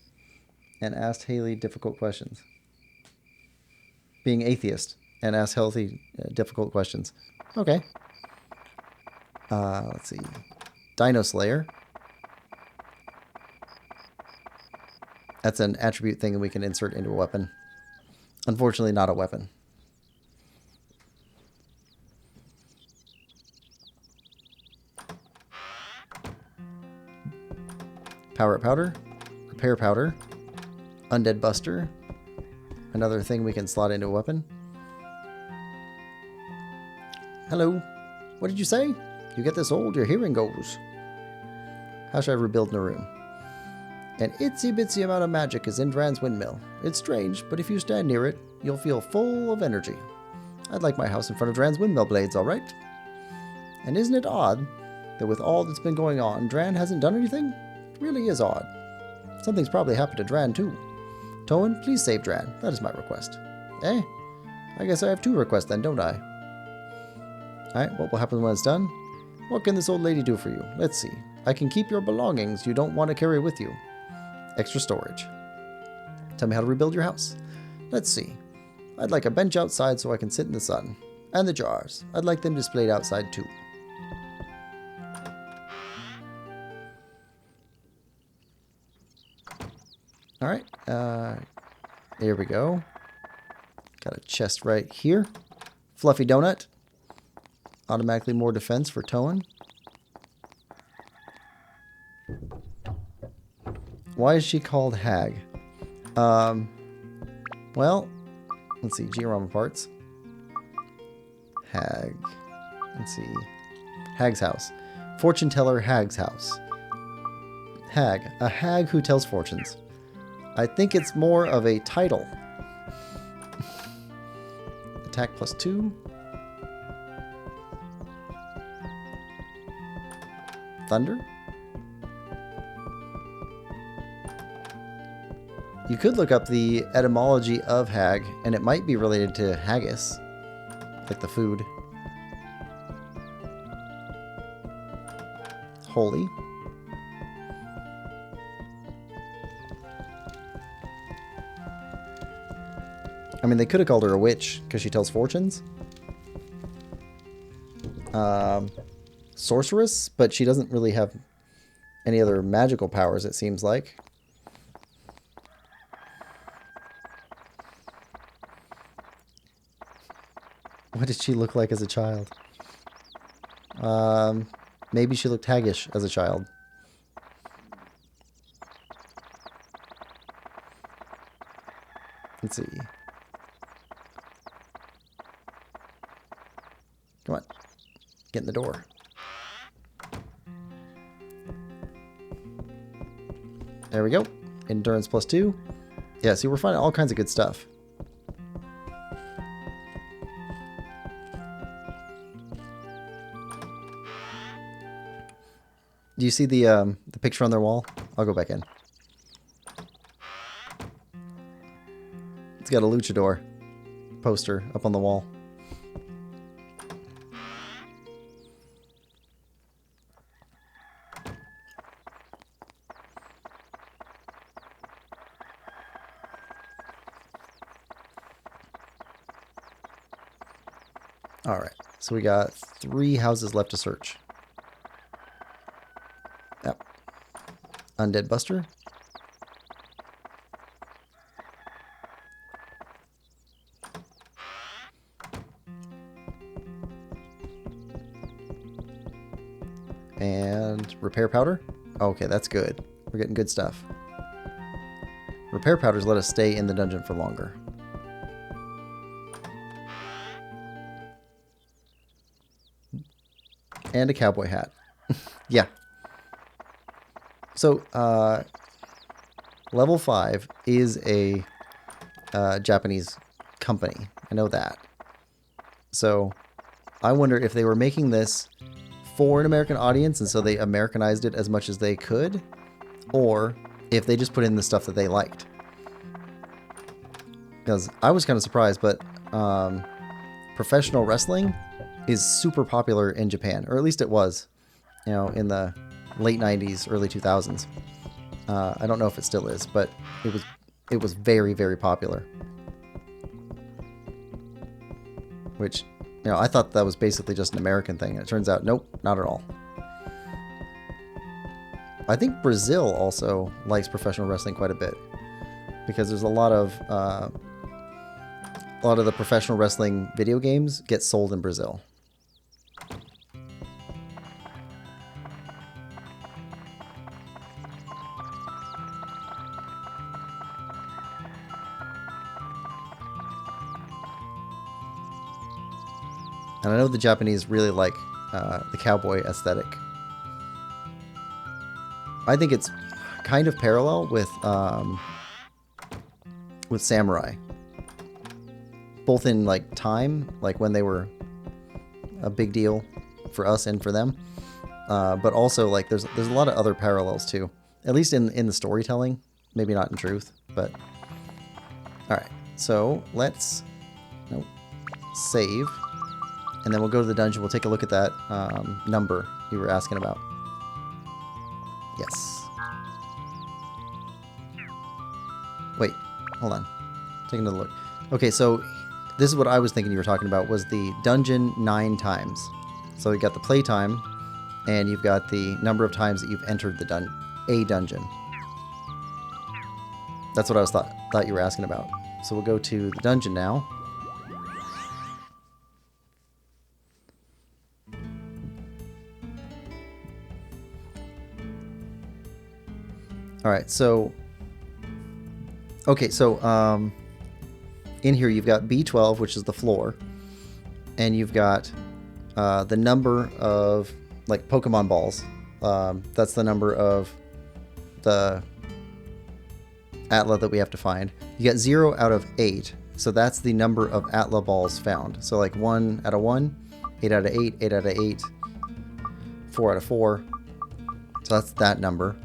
and asked Haley difficult questions. Being atheist and asked healthy, difficult questions. Okay. Let's see. Dino Slayer. That's an attribute thing that we can insert into a weapon. Unfortunately, not a weapon. Power up powder. Repair powder. Undead Buster. Another thing we can slot into a weapon. Hello. What did you say? You get this old, your hearing goes. How should I rebuild Norune? An itsy-bitsy amount of magic is in Dran's windmill. It's strange, but if you stand near it, you'll feel full of energy. I'd like my house in front of Dran's windmill blades, all right? And isn't it odd that with all that's been going on, Dran hasn't done anything? It really is odd. Something's probably happened to Dran, too. Toan, please save Dran. That is my request. Eh? I guess I have 2 requests then, don't I? Alright, what will happen when it's done? What can this old lady do for you? Let's see. I can keep your belongings you don't want to carry with you. Extra storage. Tell me how to rebuild your house. Let's see. I'd like a bench outside so I can sit in the sun. And the jars. I'd like them displayed outside too. Alright. Here we go. Got a chest right here. Fluffy donut. Automatically more defense for Toan. Why is she called Hag? Well, let's see. Georama parts. Hag. Let's see. Hag's house. Fortune teller Hag's house. Hag. A hag who tells fortunes. I think it's more of a title. Attack +2. Thunder. You could look up the etymology of hag, and it might be related to haggis, like the food. Holy. I mean, they could have called her a witch because she tells fortunes. Sorceress, but she doesn't really have any other magical powers, it seems like. What did she look like as a child? Maybe she looked haggish as a child. Let's see. Come on. Get in the door. There we go. Endurance +2. Yeah, see, we're finding all kinds of good stuff. Do you see the picture on their wall? I'll go back in. It's got a luchador poster up on the wall. Alright, so we got 3 houses left to search. Yep. Undead Buster. And repair powder. Okay, that's good. We're getting good stuff. Repair powders let us stay in the dungeon for longer. And a cowboy hat. Yeah. So, Level 5 is a Japanese company. I know that. So, I wonder if they were making this for an American audience, and so they Americanized it as much as they could, or if they just put in the stuff that they liked. Because I was kind of surprised, but professional wrestling is super popular in Japan, or at least it was, you know, in the late 90s, early 2000s. I don't know if it still is, but it was very, very popular. Which, you know, I thought that was basically just an American thing, and it turns out, nope, not at all. I think Brazil also likes professional wrestling quite a bit, because there's a lot of the professional wrestling video games get sold in Brazil. And I know the Japanese really like the cowboy aesthetic. I think it's kind of parallel with samurai. Both in like time, like when they were a big deal for us and for them. But also like there's a lot of other parallels too. At least in the storytelling. Maybe not in truth, but alright. So let's save. And then we'll go to the dungeon. We'll take a look at that number you were asking about. Yes. Wait, hold on. Take another look. Okay, so this is what I was thinking you were talking about, was the dungeon 9 times. So you got the playtime, and you've got the number of times that you've entered the dungeon. That's what I thought you were asking about. So we'll go to the dungeon now. Alright, so... Okay, so, in here you've got B12, which is the floor. And you've got the number of, like, Pokemon balls. That's the number of the Atla that we have to find. You got 0 out of 8. So that's the number of Atla balls found. So, like, 1 out of 1, 8 out of 8, 8 out of 8, 4 out of 4. So that's that number.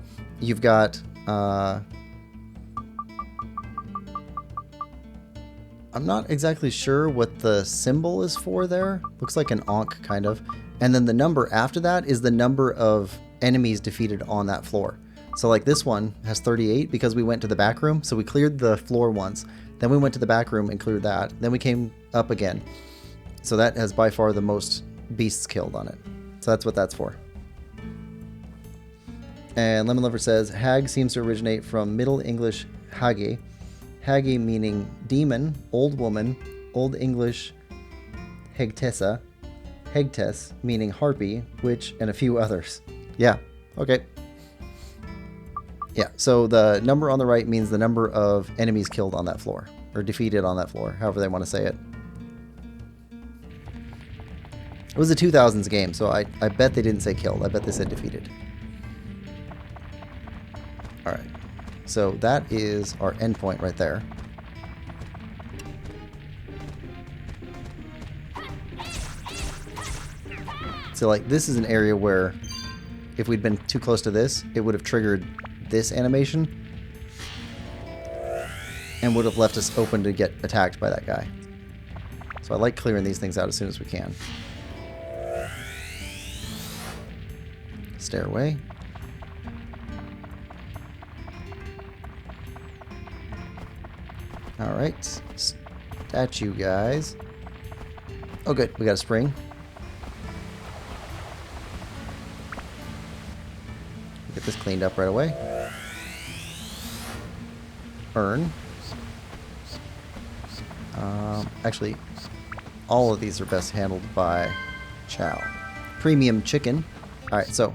You've got, I'm not exactly sure what the symbol is for there. Looks like an Ankh, kind of. And then the number after that is the number of enemies defeated on that floor. So like this one has 38 because we went to the back room. So we cleared the floor once. Then we went to the back room and cleared that. Then we came up again. So that has by far the most beasts killed on it. So that's what that's for. And Lemon Lover says, hag seems to originate from Middle English hage. Hage meaning demon, old woman, Old English hegtessa, hegtes meaning harpy, witch, and a few others. Yeah, okay. Yeah, so the number on the right means the number of enemies killed on that floor, or defeated on that floor, however they want to say it. It was a 2000s game, so I bet they didn't say killed. I bet they said defeated. Alright, so that is our endpoint right there. So like this is an area where if we'd been too close to this, it would have triggered this animation and would have left us open to get attacked by that guy. So I like clearing these things out as soon as we can. Stairway. Alright, statue guys. Oh good, we got a spring. Get this cleaned up right away. Urn. Actually, all of these are best handled by Chow. Premium chicken. Alright, so,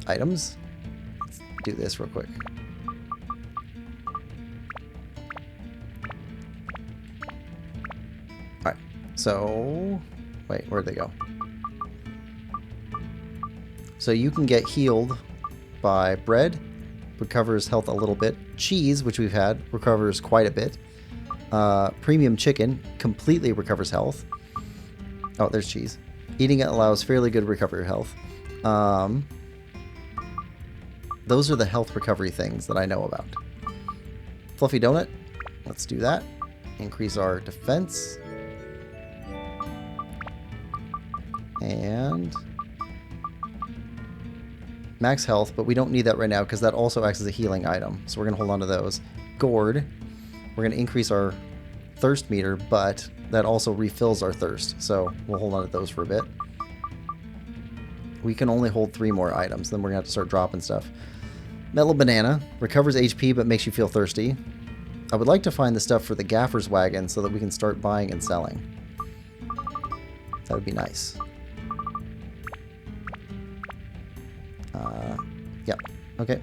items. Let's do this real quick. Alright, so... Wait, where'd they go? So you can get healed by bread, recovers health a little bit. Cheese, which we've had, recovers quite a bit. Premium chicken completely recovers health. Oh, there's cheese. Eating it allows fairly good recovery of health. Those are the health recovery things that I know about. Fluffy donut. Let's do that. Increase our defense. And max health, but we don't need that right now because that also acts as a healing item. So we're going to hold on to those. Gourd. We're going to increase our thirst meter, but that also refills our thirst. So we'll hold on to those for a bit. We can only hold 3 more items. Then we're going to have to start dropping stuff. Metal banana. Recovers HP, but makes you feel thirsty. I would like to find the stuff for the gaffer's wagon so that we can start buying and selling. That would be nice. Yep. Okay.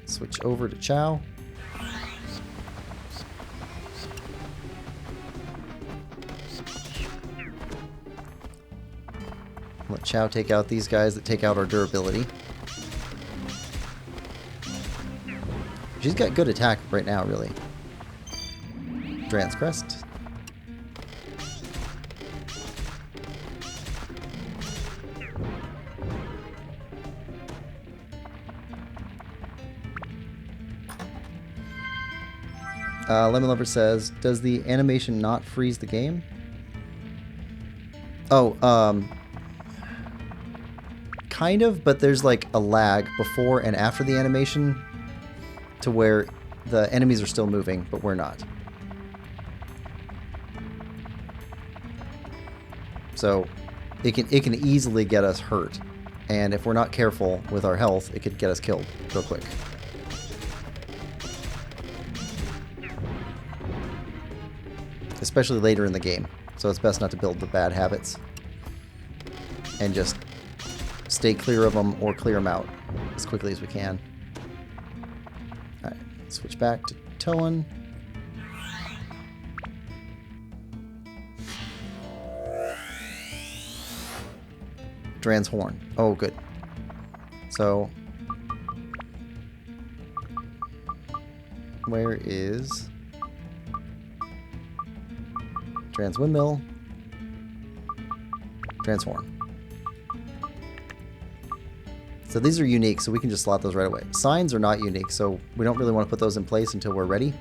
Switch over to Chow. Let Chow take out these guys that take out our durability. She's got good attack right now, really. Dran's Crest. Lemon Lover says, does the animation not freeze the game? Oh, kind of, but there's like a lag before and after the animation to where the enemies are still moving, but we're not. So it can easily get us hurt, and if we're not careful with our health, it could get us killed real quick. Especially later in the game. So it's best not to build the bad habits. And just stay clear of them or clear them out as quickly as we can. Alright, switch back to Toan. Dran's Horn. Oh, good. So, where is Dran's Windmill? Dran's Horn. So these are unique, so we can just slot those right away. Signs are not unique, so we don't really want to put those in place until we're ready,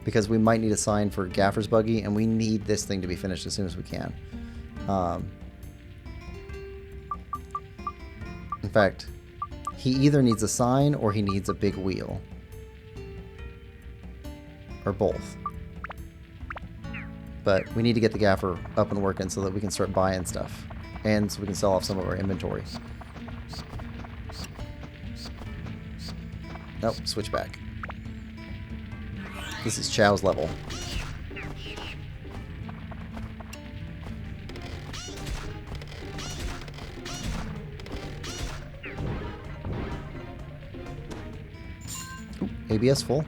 because we might need a sign for Gaffer's Buggy, and we need this thing to be finished as soon as we can. In fact, he either needs a sign or he needs a big wheel. Or both. But we need to get the Gaffer up and working so that we can start buying stuff. And so we can sell off some of our inventory. Nope, switch back. This is Chow's level. Ooh, ABS full.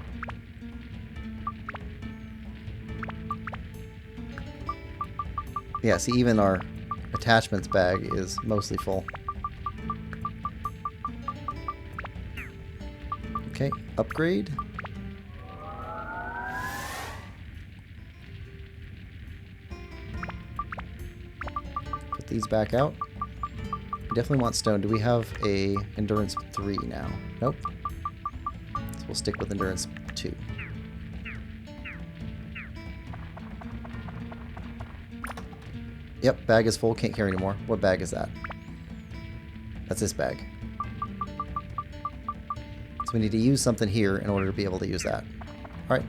Yeah, see, even our attachments bag is mostly full. Okay, upgrade. Put these back out. We definitely want stone. Do we have a endurance 3 now? Nope. So we'll stick with endurance 2. Yep, bag is full. Can't carry anymore. What bag is that? That's this bag. So we need to use something here in order to be able to use that. Alright.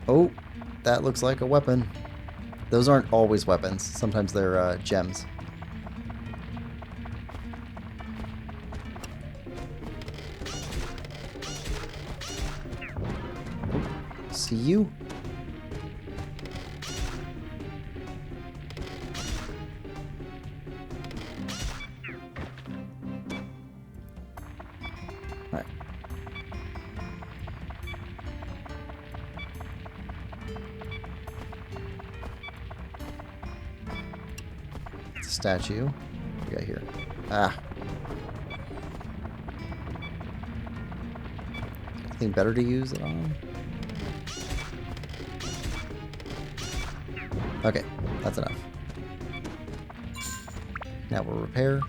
Oh, that looks like a weapon. Those aren't always weapons. Sometimes they're gems. Oh, see you. Statue. What we got here? Ah. Anything better to use it on? Okay, that's enough. Now we'll repair.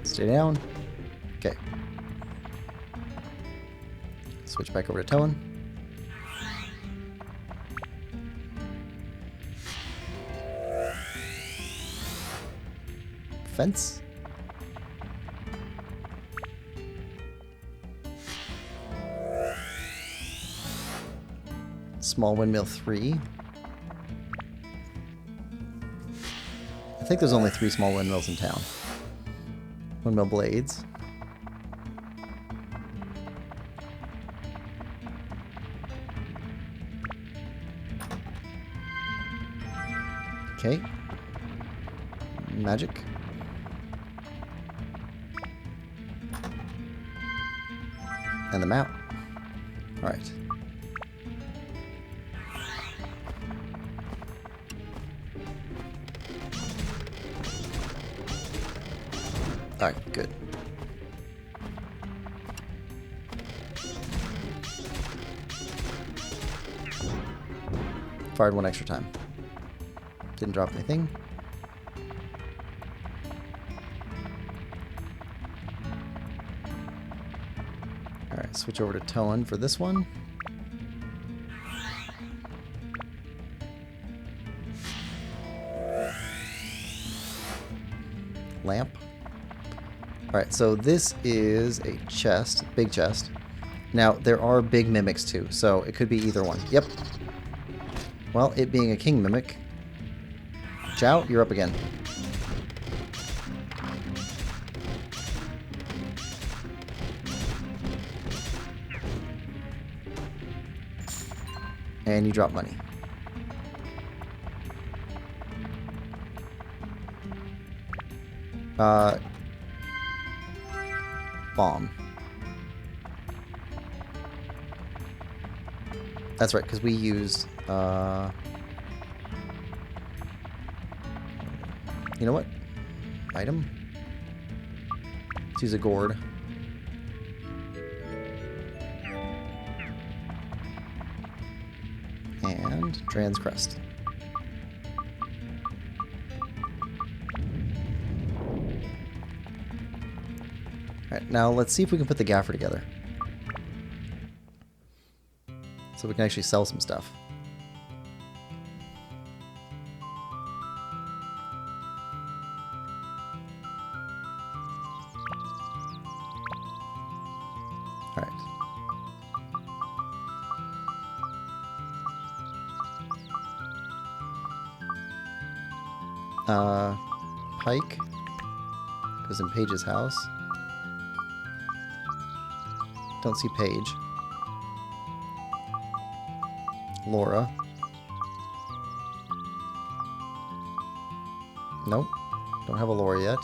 Stay down. Okay. Switch back over to Toan. Fence. Small windmill 3. I think there's only 3 small windmills in town. Windmill blades. Okay. Magic. And the map. Alright. Alright, good. Fired one extra time. Didn't drop anything. Alright, switch over to Toan for this one. Lamp. Alright, so this is a chest, big chest. Now, there are big mimics too, so it could be either one. Yep. Well, it being a king mimic. Chow, you're up again. And you drop money. Bomb. That's right, because we used, you know what? Item? Let's use a gourd. And Transcrest. Alright, now let's see if we can put the gaffer together. So we can actually sell some stuff. Alright. Pike goes in Paige's house. Don't see Paige. Laura. Nope. Don't have a Laura yet.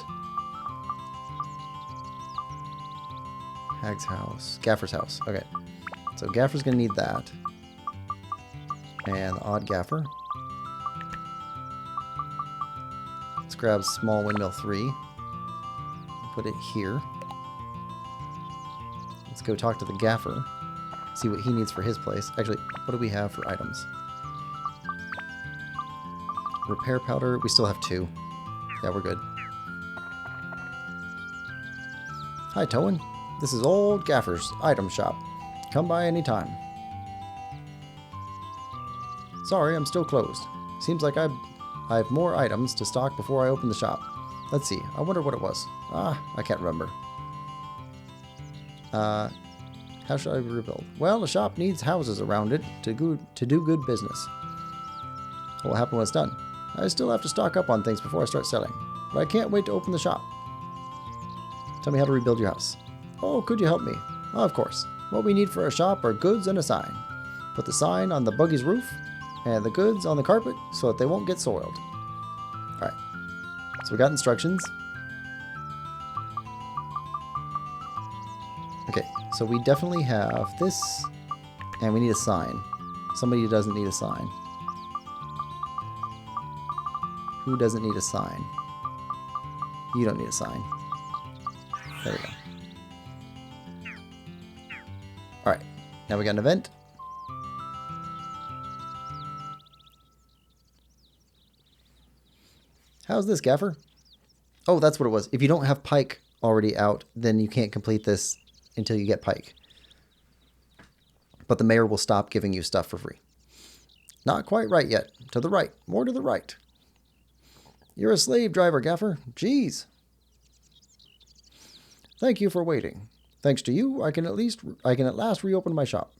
Hag's house. Gaffer's house. Okay. So Gaffer's gonna need that. And the odd Gaffer. Let's grab small windmill 3. Put it here. Let's go talk to the Gaffer. See what he needs for his place. Actually, what do we have for items? Repair powder. We still have 2. Yeah, we're good. Hi, Toan. This is Old Gaffer's item shop. Come by anytime. Sorry, I'm still closed. Seems like I have more items to stock before I open the shop. Let's see. I wonder what it was. I can't remember. How should I rebuild? Well, the shop needs houses around it to do good business. What will happen when it's done? I still have to stock up on things before I start selling, but I can't wait to open the shop. Tell me how to rebuild your house. Oh, could you help me? Oh, of course. What we need for a shop are goods and a sign. Put the sign on the buggy's roof and the goods on the carpet so that they won't get soiled. Alright. So we got instructions. Okay, so we definitely have this, and we need a sign. Somebody who doesn't need a sign. Who doesn't need a sign? You don't need a sign. There we go. Alright, now we got an event. How's this, Gaffer? Oh, that's what it was. If you don't have Pike already out, then you can't complete this until you get Pike. But the mayor will stop giving you stuff for free. Not quite right yet. To the right. More to the right. You're a slave driver, Gaffer. Jeez. Thank you for waiting. Thanks to you, I can at last reopen my shop.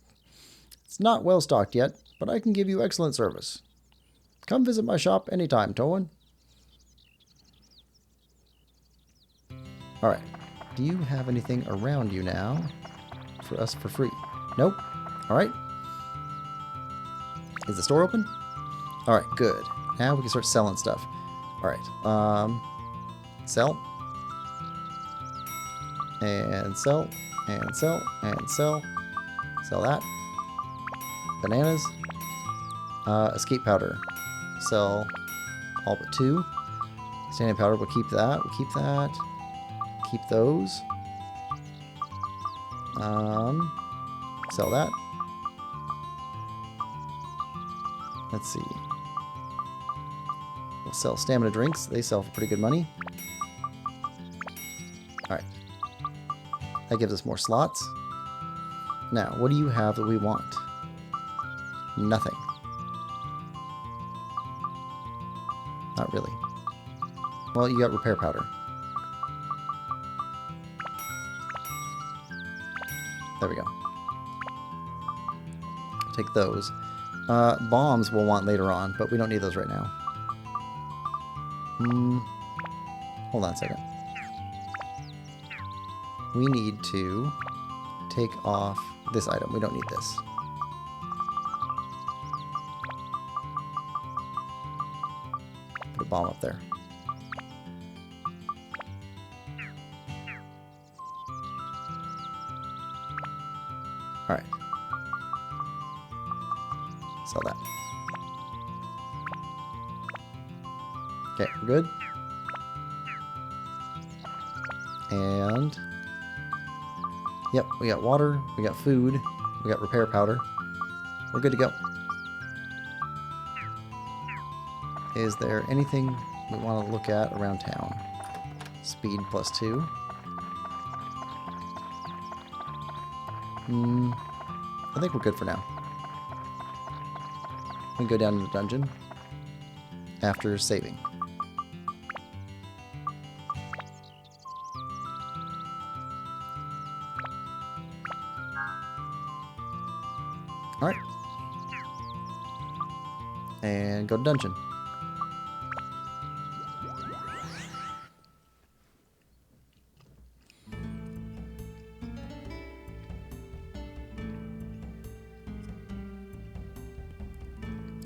It's not well stocked yet, but I can give you excellent service. Come visit my shop anytime, Toan. Alright. Do you have anything around you now for us for free? Nope. Alright. Is the store open? Alright, good. Now we can start selling stuff. Alright. Sell. And sell. And sell. And sell. Sell that. Bananas. Escape powder. Sell all but 2. Standing powder, we'll keep that. We'll keep that. Keep those. Sell that. Let's see. We'll sell stamina drinks. They sell for pretty good money. Alright. That gives us more slots. Now, what do you have that we want? Nothing. Not really. Well, you got repair powder. There we go. Take those. Bombs we'll want later on, but we don't need those right now. Hold on a second. We need to take off this item. We don't need this. Put a bomb up there. Alright. Sell that. Okay, we're good. And yep, we got water, we got food, we got repair powder. We're good to go. Is there anything we want to look at around town? Speed +2. I think we're good for now. We can go down to the dungeon after saving. Alright. And go to dungeon.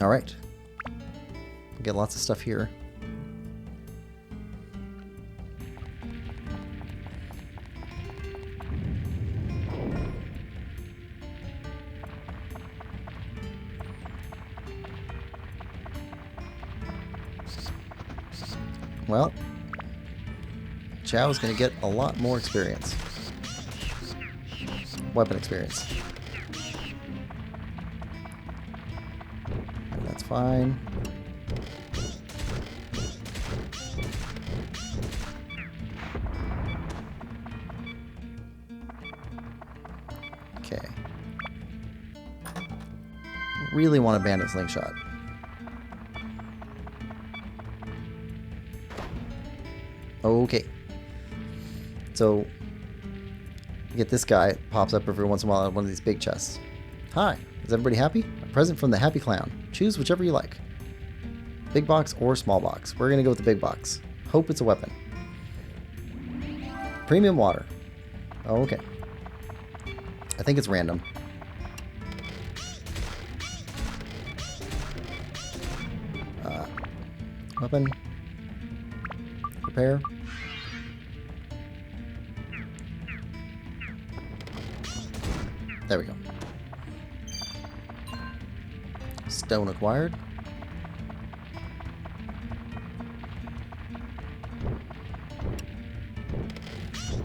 Alright. Get lots of stuff here. Well, Chow's going to get a lot more experience. Weapon experience. And that's fine. Okay. Really want a bandit slingshot. Okay. So, you get this guy, pops up every once in a while at one of these big chests. Hi, is everybody happy? A present from the Happy Clown. Choose whichever you like. Big box or small box. We're going to go with the big box. Hope it's a weapon. Premium water. Okay. I think it's random. Weapon. Repair. There we go. Stone acquired.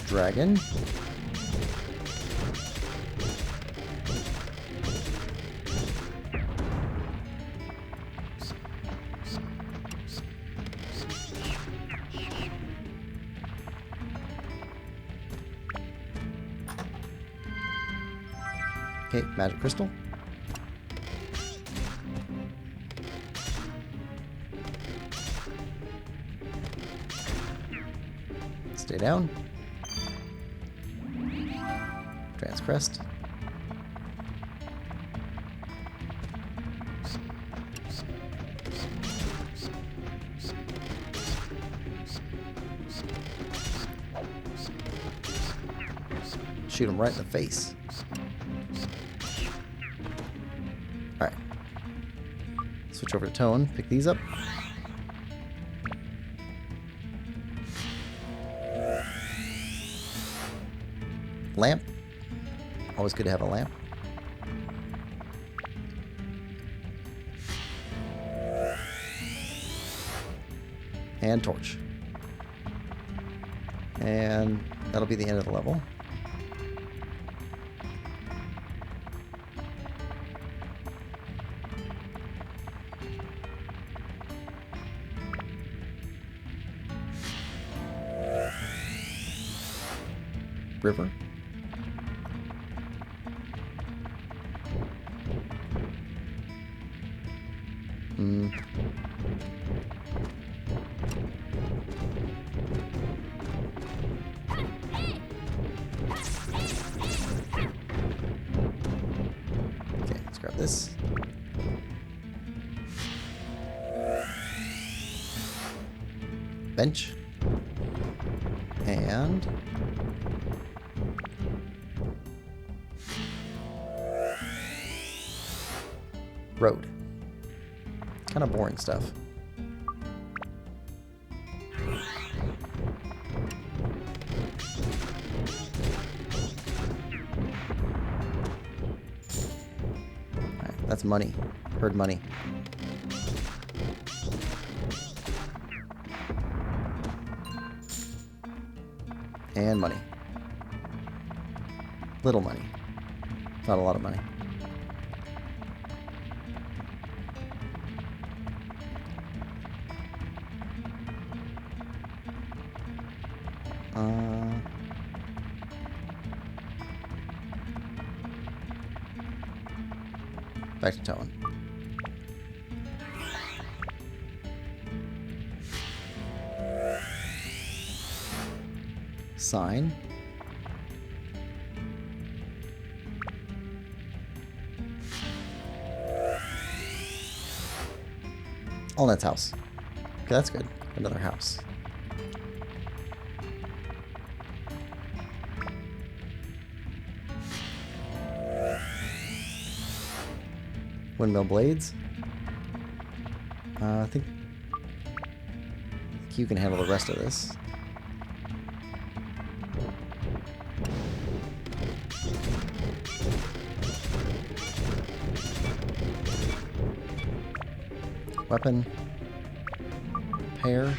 Dragon. Okay, magic crystal. Stay down. Transcrest. Shoot him right in the face. Alright. Switch over to tone. Pick these up. Lamp. Always good to have a lamp. And torch. And that'll be the end of the level. River. Okay, let's grab this. Bench. And road. Kind of boring stuff. Alright, that's money. Heard money. And money. Little money. Not a lot of money. Back to towing. Sign. Allnet's house. Okay, that's good. Another house. Windmill blades. I think you can handle the rest of this. Weapon. Pair.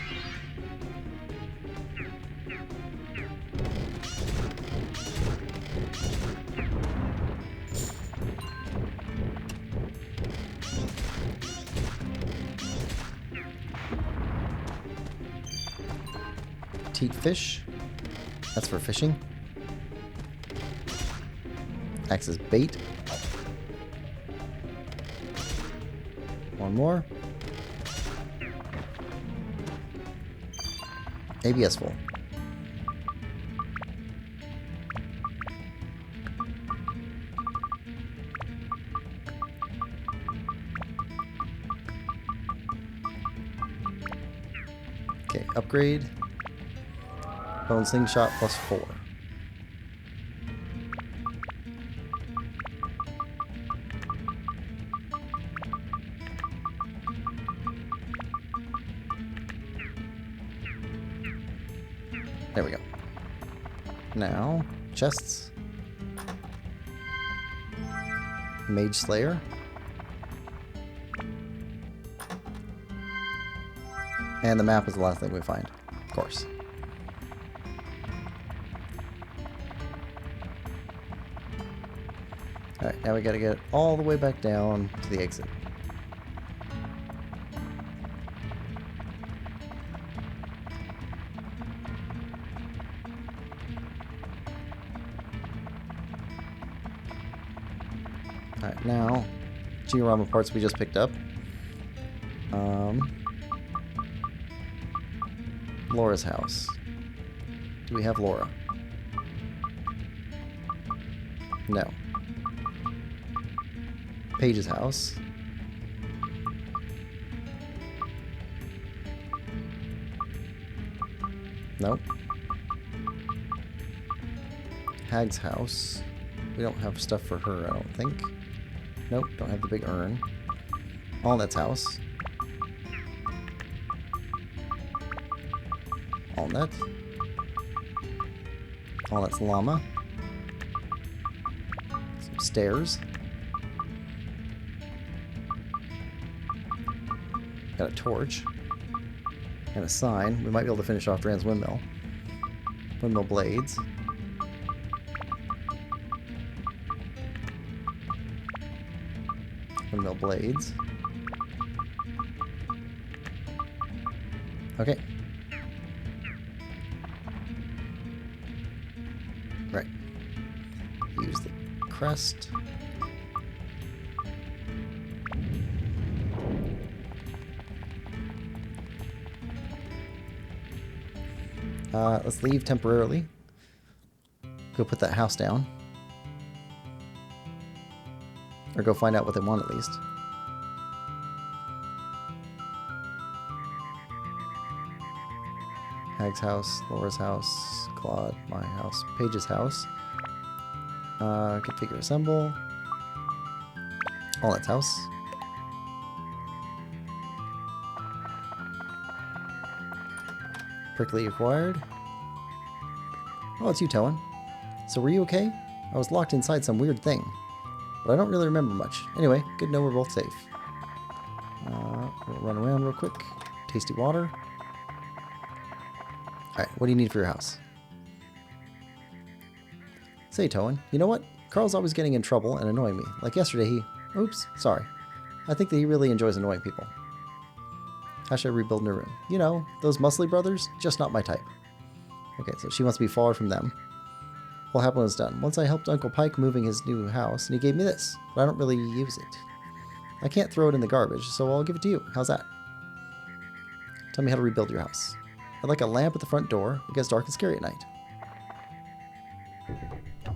Teat fish. That's for fishing. Acts as bait. One more. ABS full. Okay, upgrade. Bone slingshot +4. There we go. Now, chests. Mage Slayer. And the map is the last thing we find, of course. Alright, now we gotta get it all the way back down to the exit. Alright, now, Georama parts we just picked up. Laura's house. Do we have Laura? No. Paige's house. Nope. Hag's house. We don't have stuff for her, I don't think. Nope, don't have the big urn. Allnet's house. Allnet. Allnet's llama. stairs. Got a torch. And a sign. We might be able to finish off Duran's windmill. Windmill blades. Windmill blades. Okay. Right. Use the crest. Let's leave temporarily. Go put that house down. Or go find out what they want at least. Hag's house, Laura's house, Claude, my house, Paige's house. Configure assemble. Walnut's house. Prickly acquired. Oh, it's you, Towan. So were you okay? I was locked inside some weird thing. But I don't really remember much. Anyway, good to know we're both safe. We'll run around real quick. Tasty water. Alright, what do you need for your house? Say, Towan, you know what? Carl's always getting in trouble and annoying me. Like yesterday he... Oops, sorry. I think that he really enjoys annoying people. How should I rebuild Norune? You know, those muscly brothers? Just not my type. Okay, so she wants to be far from them. What happened was done. Once I helped Uncle Pike moving his new house, and he gave me this, but I don't really use it. I can't throw it in the garbage, so I'll give it to you. How's that? Tell me how to rebuild your house. I'd like a lamp at the front door. It gets dark and scary at night.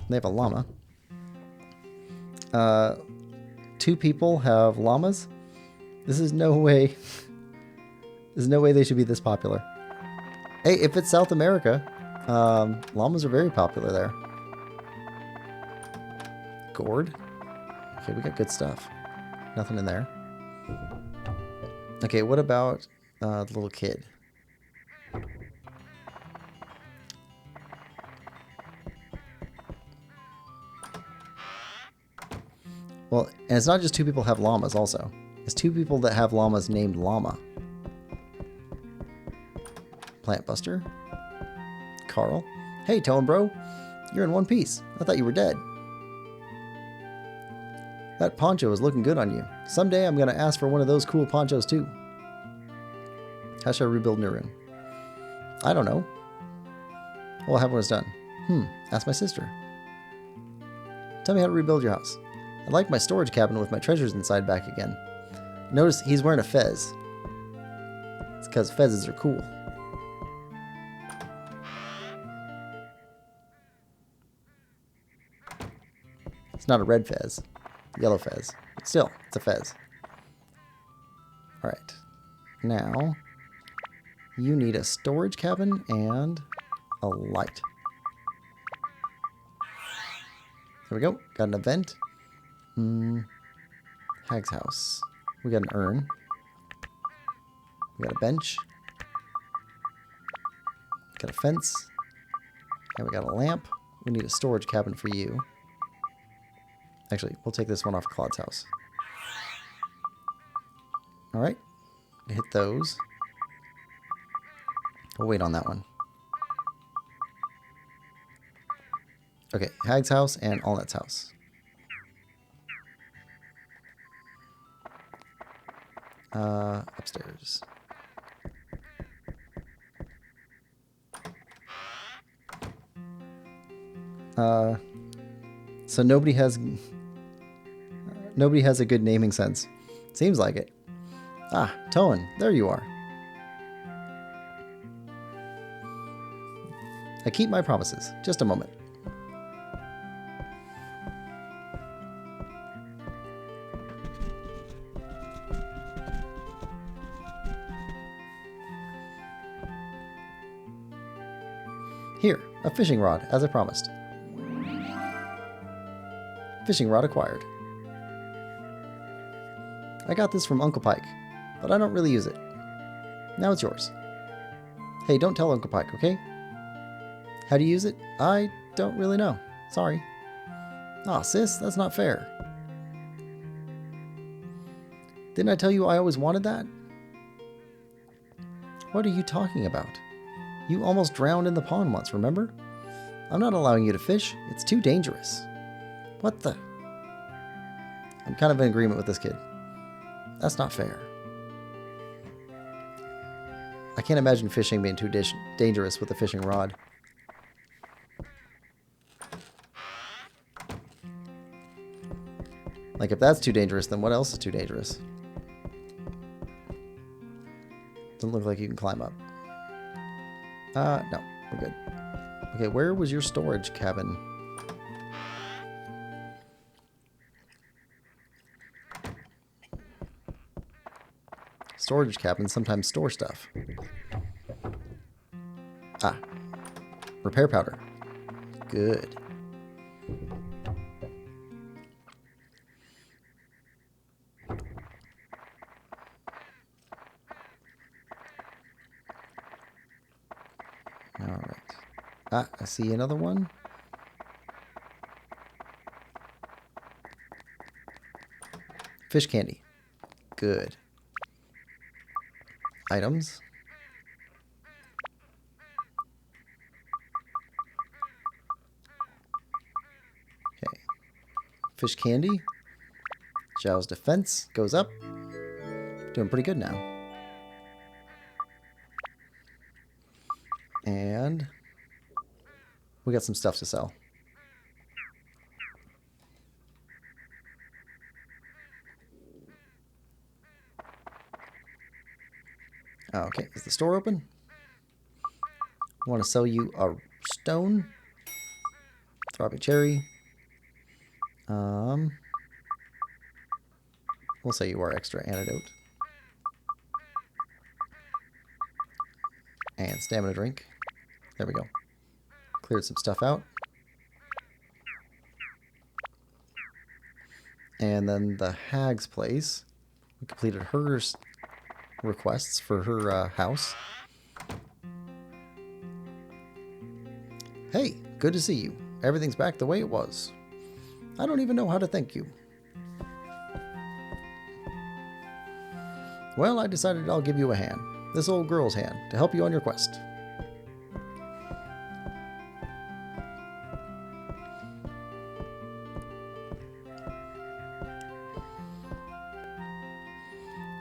They have a llama. 2 people have llamas? This is no way... There's no way they should be this popular. Hey, if it's South America, llamas are very popular there. Gourd. Okay, we got good stuff. Nothing in there. Okay, what about the little kid? Well, and it's not just 2 people have llamas also. It's 2 people that have llamas named Llama. Plant Buster. Carl. Hey, Towan bro. You're in one piece. I thought you were dead. That poncho is looking good on you. Someday I'm going to ask for one of those cool ponchos too. How should I rebuild Norune? I don't know. What happened was done. Ask my sister. Tell me how to rebuild your house. I'd like my storage cabinet with my treasures inside back again. Notice he's wearing a fez. It's because fezzes are cool. It's not a red fez. Yellow fez. But still, it's a fez. Alright. Now, you need a storage cabin and a light. There we go. Got an event. Hag's house. We got an urn. We got a bench. Got a fence. And we got a lamp. We need a storage cabin for you. Actually, we'll take this one off Claude's house. Alright. Hit those. We'll wait on that one. Okay, Hag's house and Allnet's house. Upstairs. So nobody has a good naming sense. Seems like it. Ah, Towan, there you are. I keep my promises. Just a moment. Here, a fishing rod, as I promised. Fishing rod acquired. I got this from Uncle Pike, but I don't really use it. Now it's yours. Hey, don't tell Uncle Pike, okay? How do you use it? I don't really know. Sorry. Aw, sis, that's not fair. Didn't I tell you I always wanted that? What are you talking about? You almost drowned in the pond once, remember? I'm not allowing you to fish. It's too dangerous. What the? I'm kind of in agreement with this kid. That's not fair. I can't imagine fishing being too dangerous with a fishing rod. Like, if that's too dangerous, then what else is too dangerous? Doesn't look like you can climb up. No, we're good. Okay, where was your storage cabin? Storage cabins sometimes store stuff. Ah, repair powder. Good. All right. Ah, I see another one. Fish candy. Good. Items. Okay. Fish candy. Zhao's defense goes up. Doing pretty good now. And we got some stuff to sell. Okay, is the store open? I want to sell you a stone. Throbbing cherry. We'll say you are extra antidote. And stamina drink. There we go. Cleared some stuff out. And then the hag's place. We completed her requests for her house. Hey, good to see you. Everything's back the way it was. I don't even know how to thank you. Well, I decided I'll give you a hand. This old girl's hand, to help you on your quest.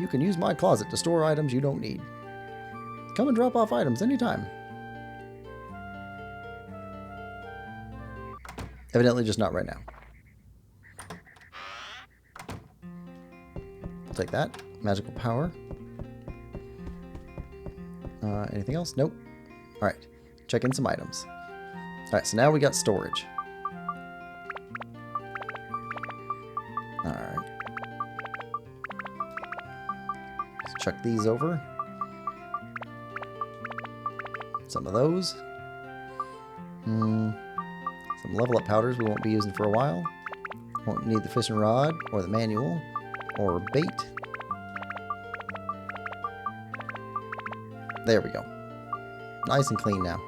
You can use my closet to store items you don't need. Come and drop off items anytime. Evidently just not right now. I'll take that. Magical power. Anything else? Nope. Alright. Check in some items. Alright, so now we got storage. Alright. Let's check these over. Some of those. Some level up powders we won't be using for a while. Won't need the fishing rod or the manual or bait. There we go. Nice and clean now.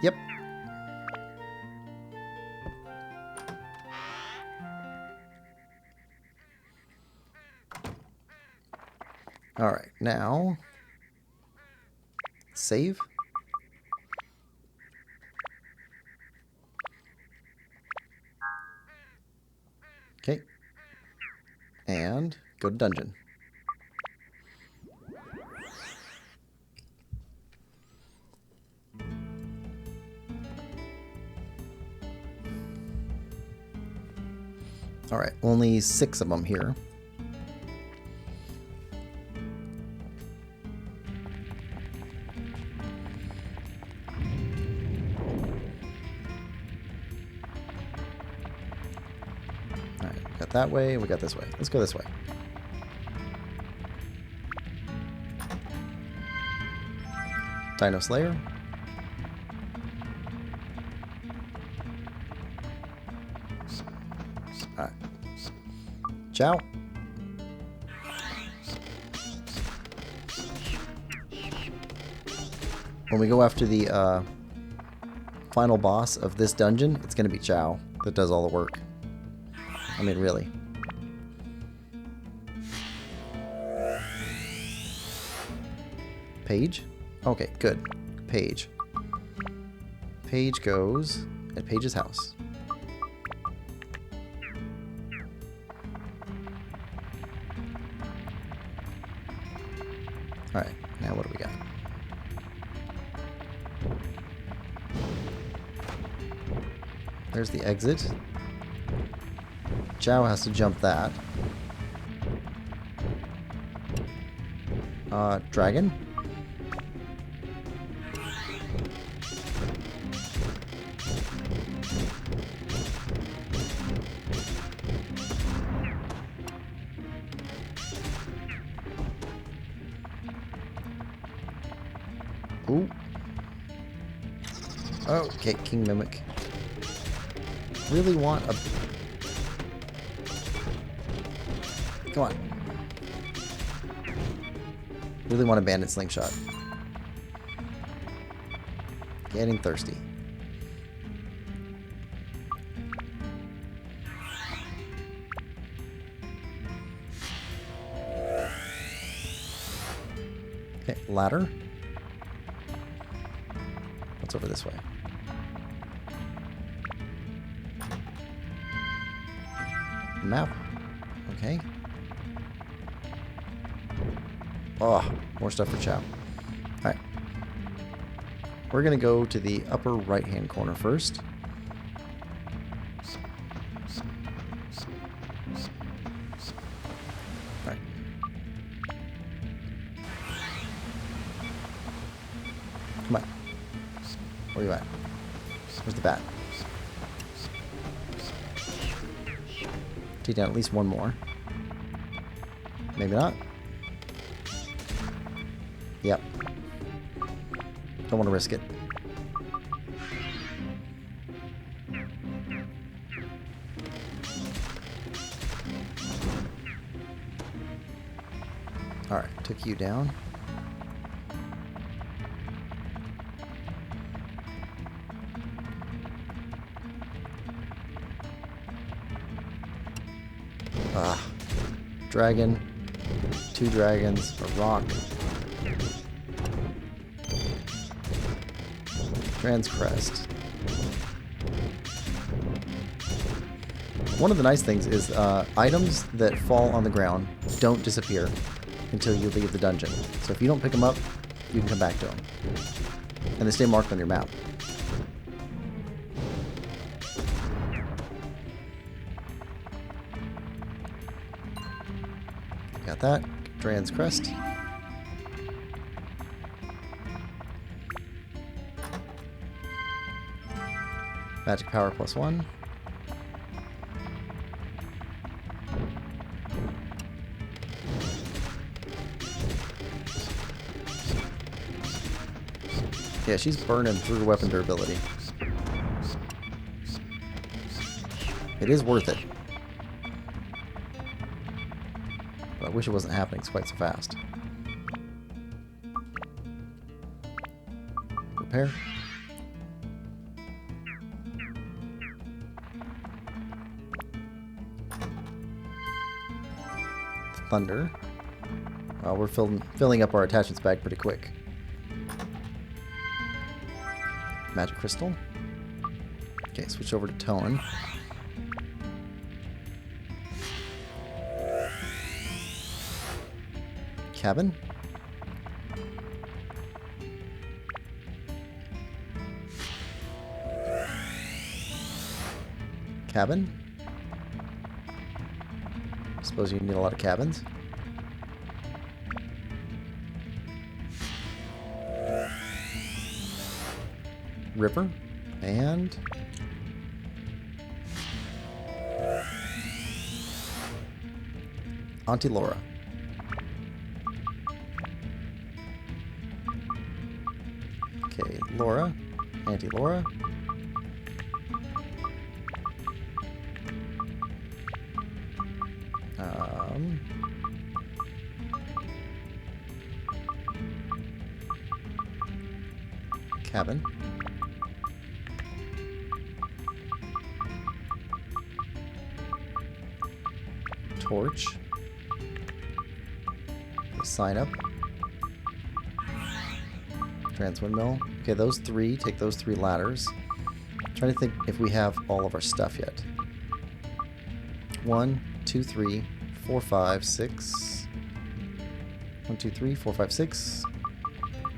Yep. Alright, now save. Okay. And go to dungeon. All right, only 6 of them here. All right, we got that way, we got this way. Let's go this way. Dino Slayer. Alright. Ciao. When we go after the final boss of this dungeon, it's going to be Chow that does all the work. I mean, really. Page? Okay, good. Page. Page goes at Page's house. Alright, now what do we got? There's the exit. Chow has to jump that. Dragon? Ooh. Okay, King Mimic. Really want a... Come on. Really want a Bandit Slingshot. Getting thirsty. Okay, ladder. What's over this way? Map. Okay. Oh, more stuff for Chow. Alright. We're going to go to the upper right-hand corner first. Alright. Come on. Where are you at? Where's the bat? Take down at least one more. Maybe not. Yep. Don't want to risk it. Alright, took you down. Dragon, 2 dragons, a rock, Transcrest. One of the nice things is items that fall on the ground don't disappear until you leave the dungeon. So if you don't pick them up, you can come back to them. And they stay marked on your map. Got that. Dran's Crest. Magic power +1. Yeah, she's burning through weapon durability. It is worth it. I wish it wasn't happening quite so fast. Repair. Thunder. We're filling up our attachments bag pretty quick. Magic Crystal. Okay, switch over to Tone. Cabin. Cabin. Suppose you need a lot of cabins. Ripper. And Auntie Laura. Okay, Laura, Auntie Laura. Cabin. torch. Okay, sign up. Trans windmill. Okay, those three. Take those 3 ladders. I'm trying to think if we have all of our stuff yet. 1, 2, 3, 4, 5, 6. 1, 2, 3, 4, 5, 6.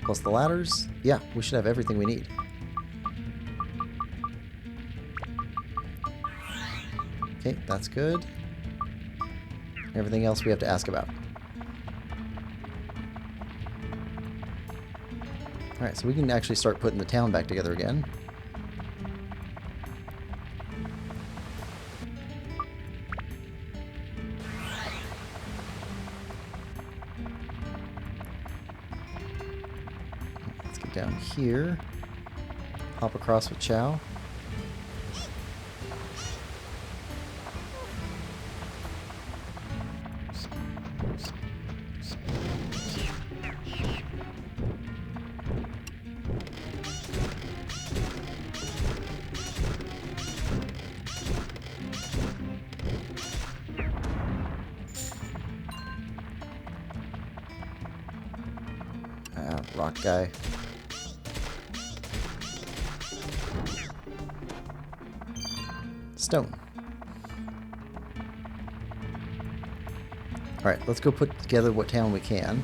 Plus the ladders. Yeah, we should have everything we need. Okay, that's good. Everything else we have to ask about. Alright, so we can actually start putting the town back together again. Let's get down here. Hop across with Chow. Rock guy. Stone. Alright, let's go put together what town we can.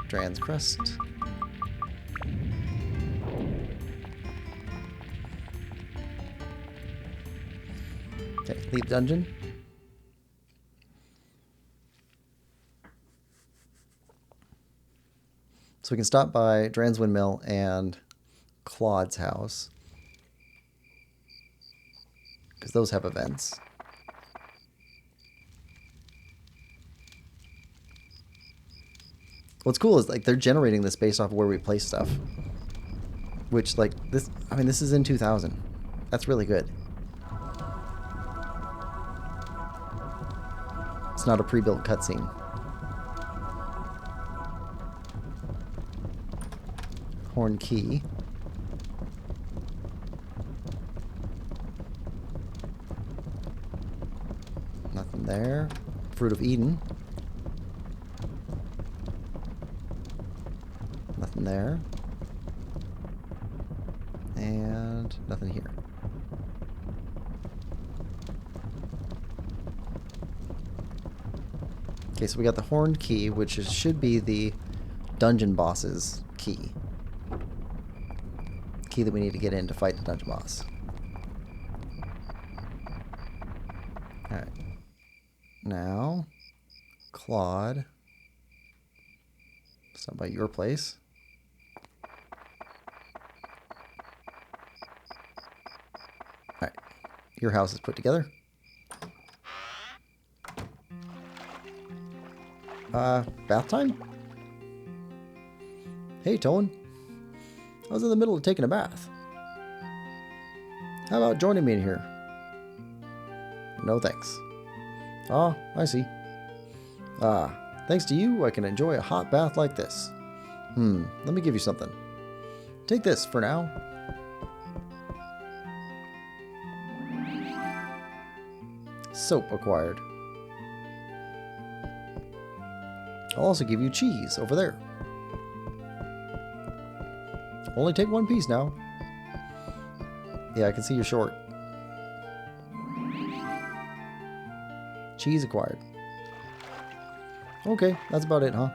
Drans Crust. Okay, leave dungeon. So we can stop by Dran's Windmill and Claude's house, because those have events. What's cool is like they're generating this based off of where we place stuff, which like this, I mean, this is in 2000. That's really good. It's not a pre-built cutscene. Horn key. Nothing there. Fruit of Eden. Nothing there. And nothing here. Okay, so we got the horned key, which should be the dungeon boss's key. Key that we need to get in to fight the dungeon boss. Alright. Now, Claude. Stop by your place. Alright. Your house is put together. Bath time? Hey, Tone. I was in the middle of taking a bath. How about joining me in here? No thanks. Ah, I see. Thanks to you, I can enjoy a hot bath like this. Let me give you something. Take this for now. Soap acquired. I'll also give you cheese over there. Only take 1 piece now. Yeah, I can see you're short. Cheese acquired. Okay, that's about it, huh?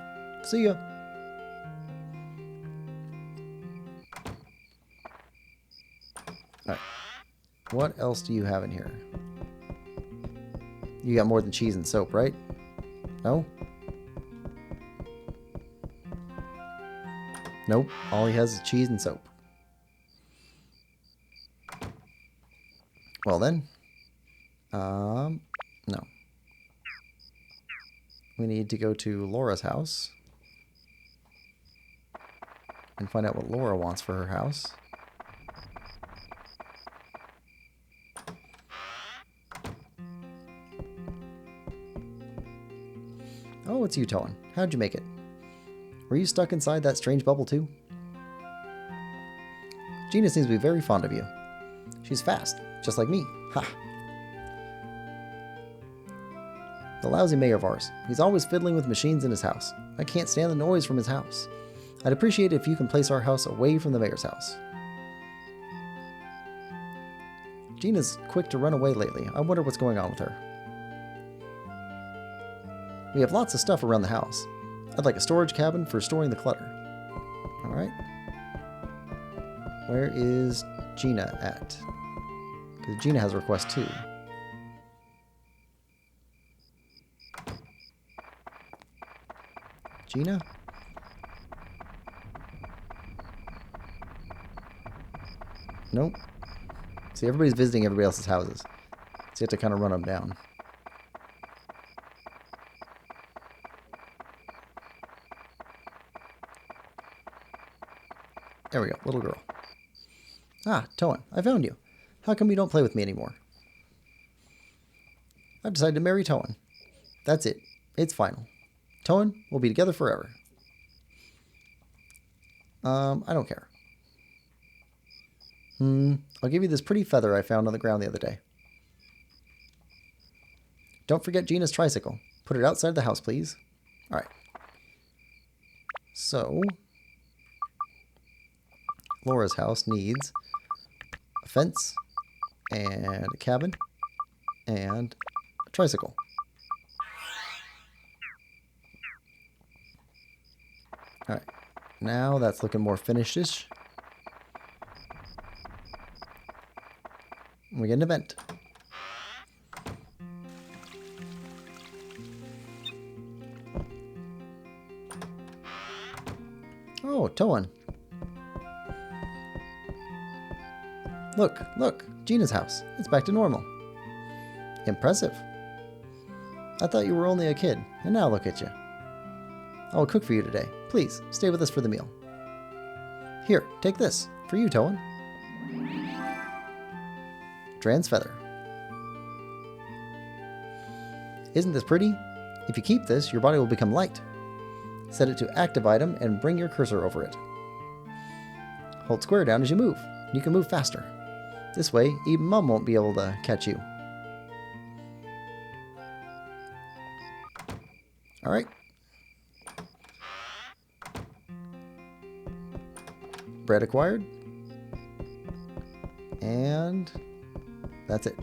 See ya. Alright. What else do you have in here? You got more than cheese and soap, right? No? Nope, all he has is cheese and soap. Well then, no. We need to go to Laura's house and find out what Laura wants for her house. Oh, it's you, Toan. How'd you make it? Were you stuck inside that strange bubble too? Gina seems to be very fond of you. She's fast, just like me. Ha! The lousy mayor of ours. He's always fiddling with machines in his house. I can't stand the noise from his house. I'd appreciate it if you can place our house away from the mayor's house. Gina's quick to run away lately. I wonder what's going on with her. We have lots of stuff around the house. I'd like a storage cabin for storing the clutter. Alright. Where is Gina at? Because Gina has a request too. Gina? Nope. See, everybody's visiting everybody else's houses. So you have to kind of run them down. There we go, little girl. Ah, Toan, I found you. How come you don't play with me anymore? I've decided to marry Toan. That's it. It's final. Toan, we'll be together forever. I don't care. I'll give you this pretty feather I found on the ground the other day. Don't forget Gina's tricycle. Put it outside the house, please. Alright. So, Laura's house needs a fence and a cabin and a tricycle. Alright. Now that's looking more finished-ish. We get an event. Oh, Toan. Look, Gina's house. It's back to normal. Impressive. I thought you were only a kid, and now look at you. I'll cook for you today. Please, stay with us for the meal. Here, take this. For you, Toan. Dran's feather. Isn't this pretty? If you keep this, your body will become light. Set it to active item and bring your cursor over it. Hold square down as you move. You can move faster. This way, even Mom won't be able to catch you. Alright. Bread acquired. And that's it.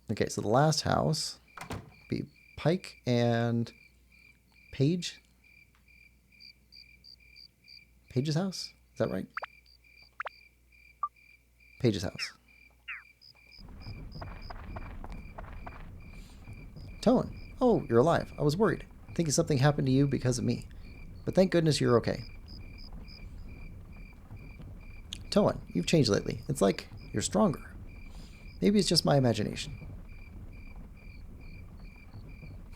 Okay, so the last house be Pike and Paige. Paige's house? Is that right? Paige's house. Toan. Oh, you're alive. I was worried. Thinking something happened to you because of me. But thank goodness you're okay. Toan, you've changed lately. It's like you're stronger. Maybe it's just my imagination.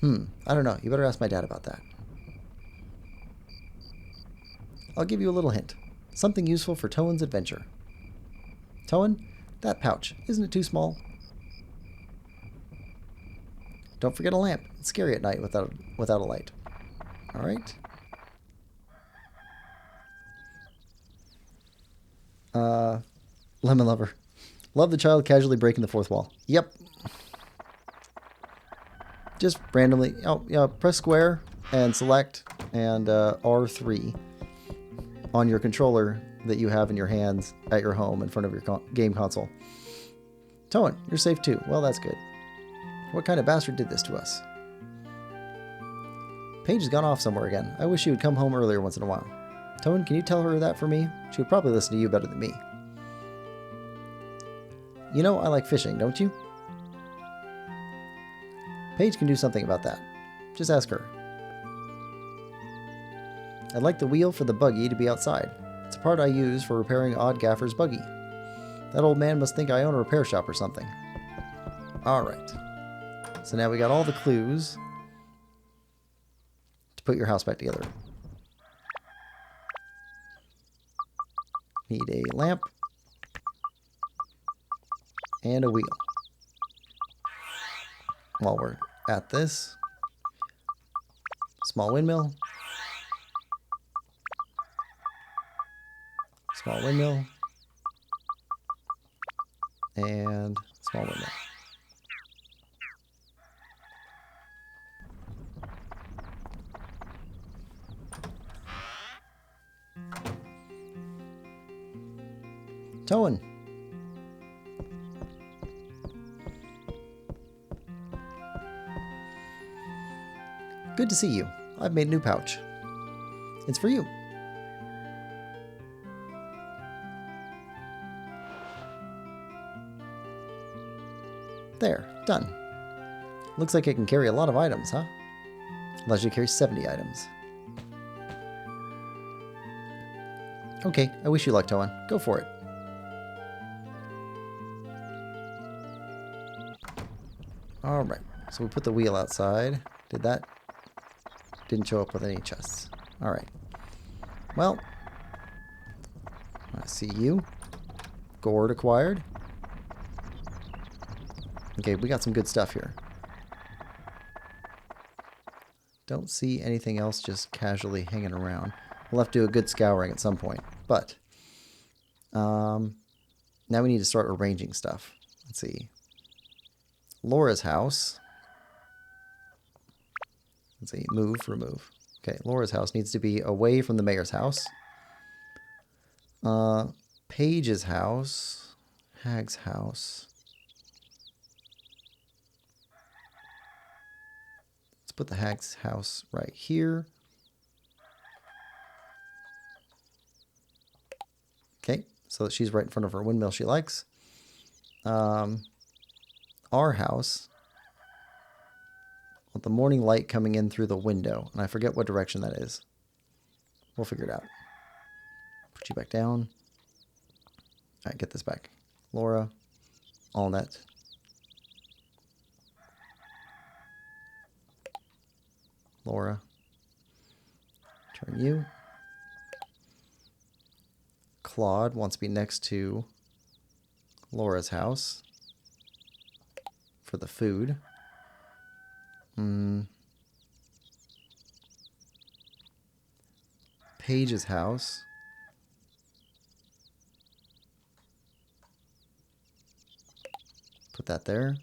I don't know. You better ask my dad about that. I'll give you a little hint. Something useful for Toan's adventure. Toan, that pouch, isn't it too small? Don't forget a lamp. It's scary at night without a light. Alright. Lemon Lover. Love the child casually breaking the fourth wall. Yep. Just randomly, press square and select and R3 on your controller that you have in your hands at your home in front of your game console. Toan, you're safe too. Well, that's good. What kind of bastard did this to us? Paige has gone off somewhere again. I wish she would come home earlier once in a while. Toan, can you tell her that for me? She would probably listen to you better than me. You know I like fishing, don't you? Paige can do something about that. Just ask her. I'd like the wheel for the buggy to be outside. It's a part I use for repairing Odd Gaffer's buggy. That old man must think I own a repair shop or something. Alright. So now we got all the clues to put your house back together. Need a lamp and a wheel. While we're at this, small windmill, Small windmill. And small windmill. Towing. Good to see you. I've made a new pouch. It's for you. There, done. Looks like it can carry a lot of items, huh? Allows you to carry 70 items. Okay, I wish you luck, Toan. Go for it. Alright, so we put the wheel outside. Did that? Didn't show up with any chests. Alright. Well, I see you. Gourd acquired. Okay, we got some good stuff here. Don't see anything else just casually hanging around. We'll have to do a good scouring at some point. But, now we need to start arranging stuff. Let's see. Laura's house. Let's see, move, remove. Okay, Laura's house needs to be away from the mayor's house. Paige's house. Hag's house. Let's put the hag's house right here. Okay, so that she's right in front of her windmill she likes. Our house. With the morning light coming in through the window. And I forget what direction that is. We'll figure it out. Put you back down. Alright, get this back. Laura. Allnet. Laura. Turn you. Claude wants to be next to Laura's house for the food. Paige's house. Put that there.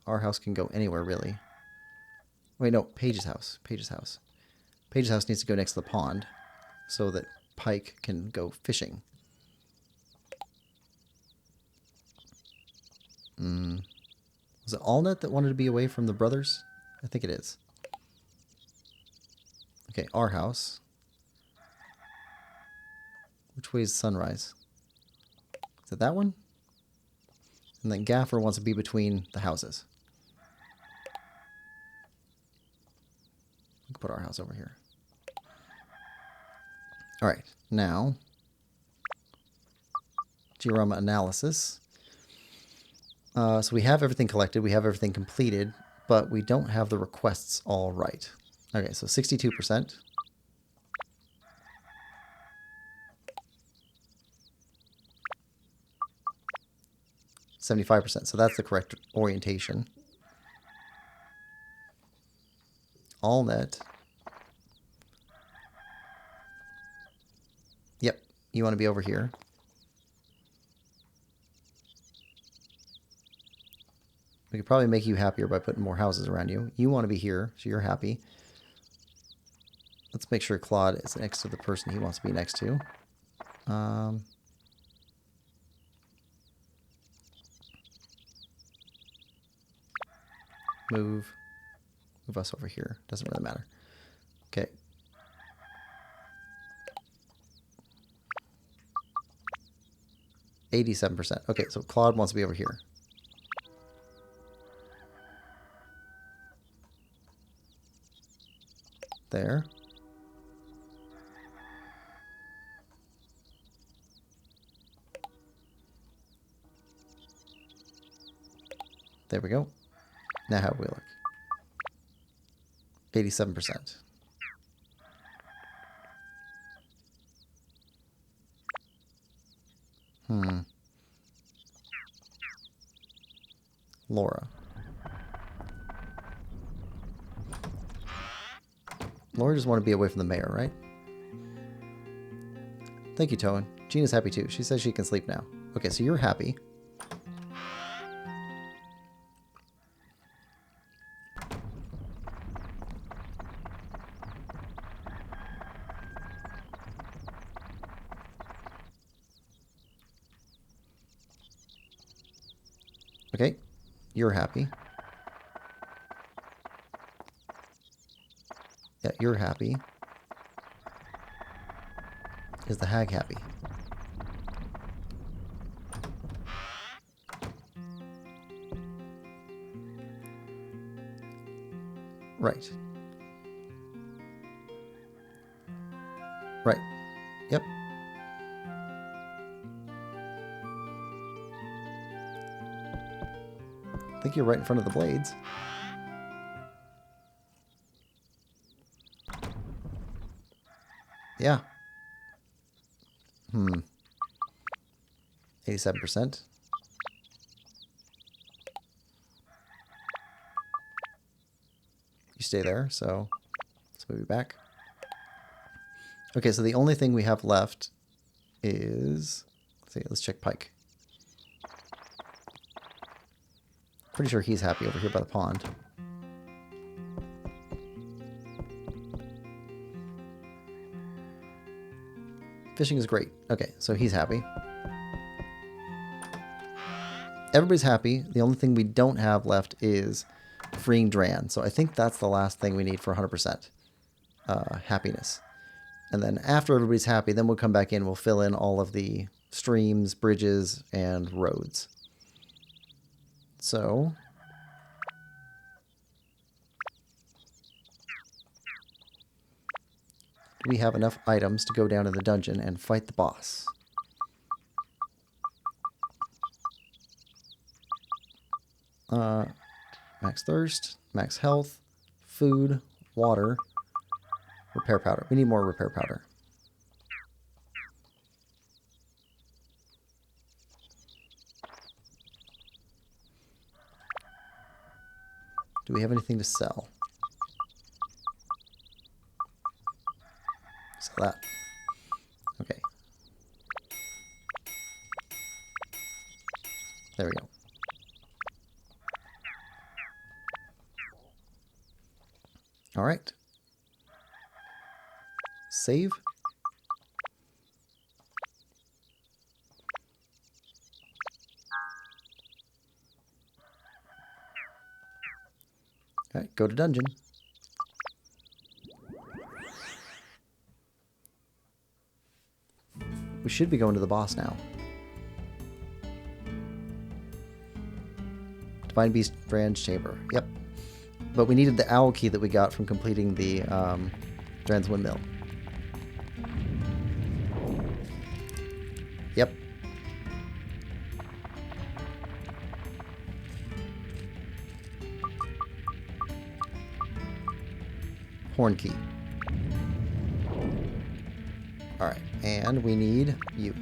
Our house can go anywhere, really. Wait, no, Paige's house. Paige's house. Paige's house needs to go next to the pond so that Pike can go fishing. Was it Allnet that wanted to be away from the brothers? I think it is. Okay, our house. Which way is sunrise? Is it that one? And then Gaffer wants to be between the houses. We can put our house over here. Alright, now diorama analysis. So we have everything collected, we have everything completed, but we don't have the requests all right. Okay, so 62%. %, so that's the correct orientation. Allnet. Yep, you want to be over here. We could probably make you happier by putting more houses around you. You want to be here, so you're happy. Let's make sure Claude is next to the person he wants to be next to. Move us over here. Doesn't really matter. Okay. %. Okay, so Claude wants to be over here. There. There we go. Now how do we look? 87%. Laura. Laura just want to be away from the mayor, right? Thank you, Toan. Gina's happy too. She says she can sleep now. Okay, so you're happy. Okay, you're happy. Yeah, you're happy. Is the hag happy? Right. Right. Yep. I think you're right in front of the blades. Yeah. 87%. You stay there, so let's move you back. Okay, so the only thing we have left is... let's check Pike. Pretty sure he's happy over here by the pond. Fishing is great. Okay, so he's happy. Everybody's happy. The only thing we don't have left is freeing Dran. So I think that's the last thing we need for 100% happiness. And then after everybody's happy, then we'll come back in. We'll fill in all of the streams, bridges, and roads. So... do we have enough items to go down to the dungeon and fight the boss? Max thirst, max health, food, water, repair powder. We need more repair powder. Do we have anything to sell? Sell that. Okay. There we go. All right. Save. All right, go to dungeon. We should be going to the boss now. Divine Beast Brand's Chamber. Yep. But we needed the owl key that we got from completing the Dran's Windmill. Yep. Horn key. Alright, and we need you.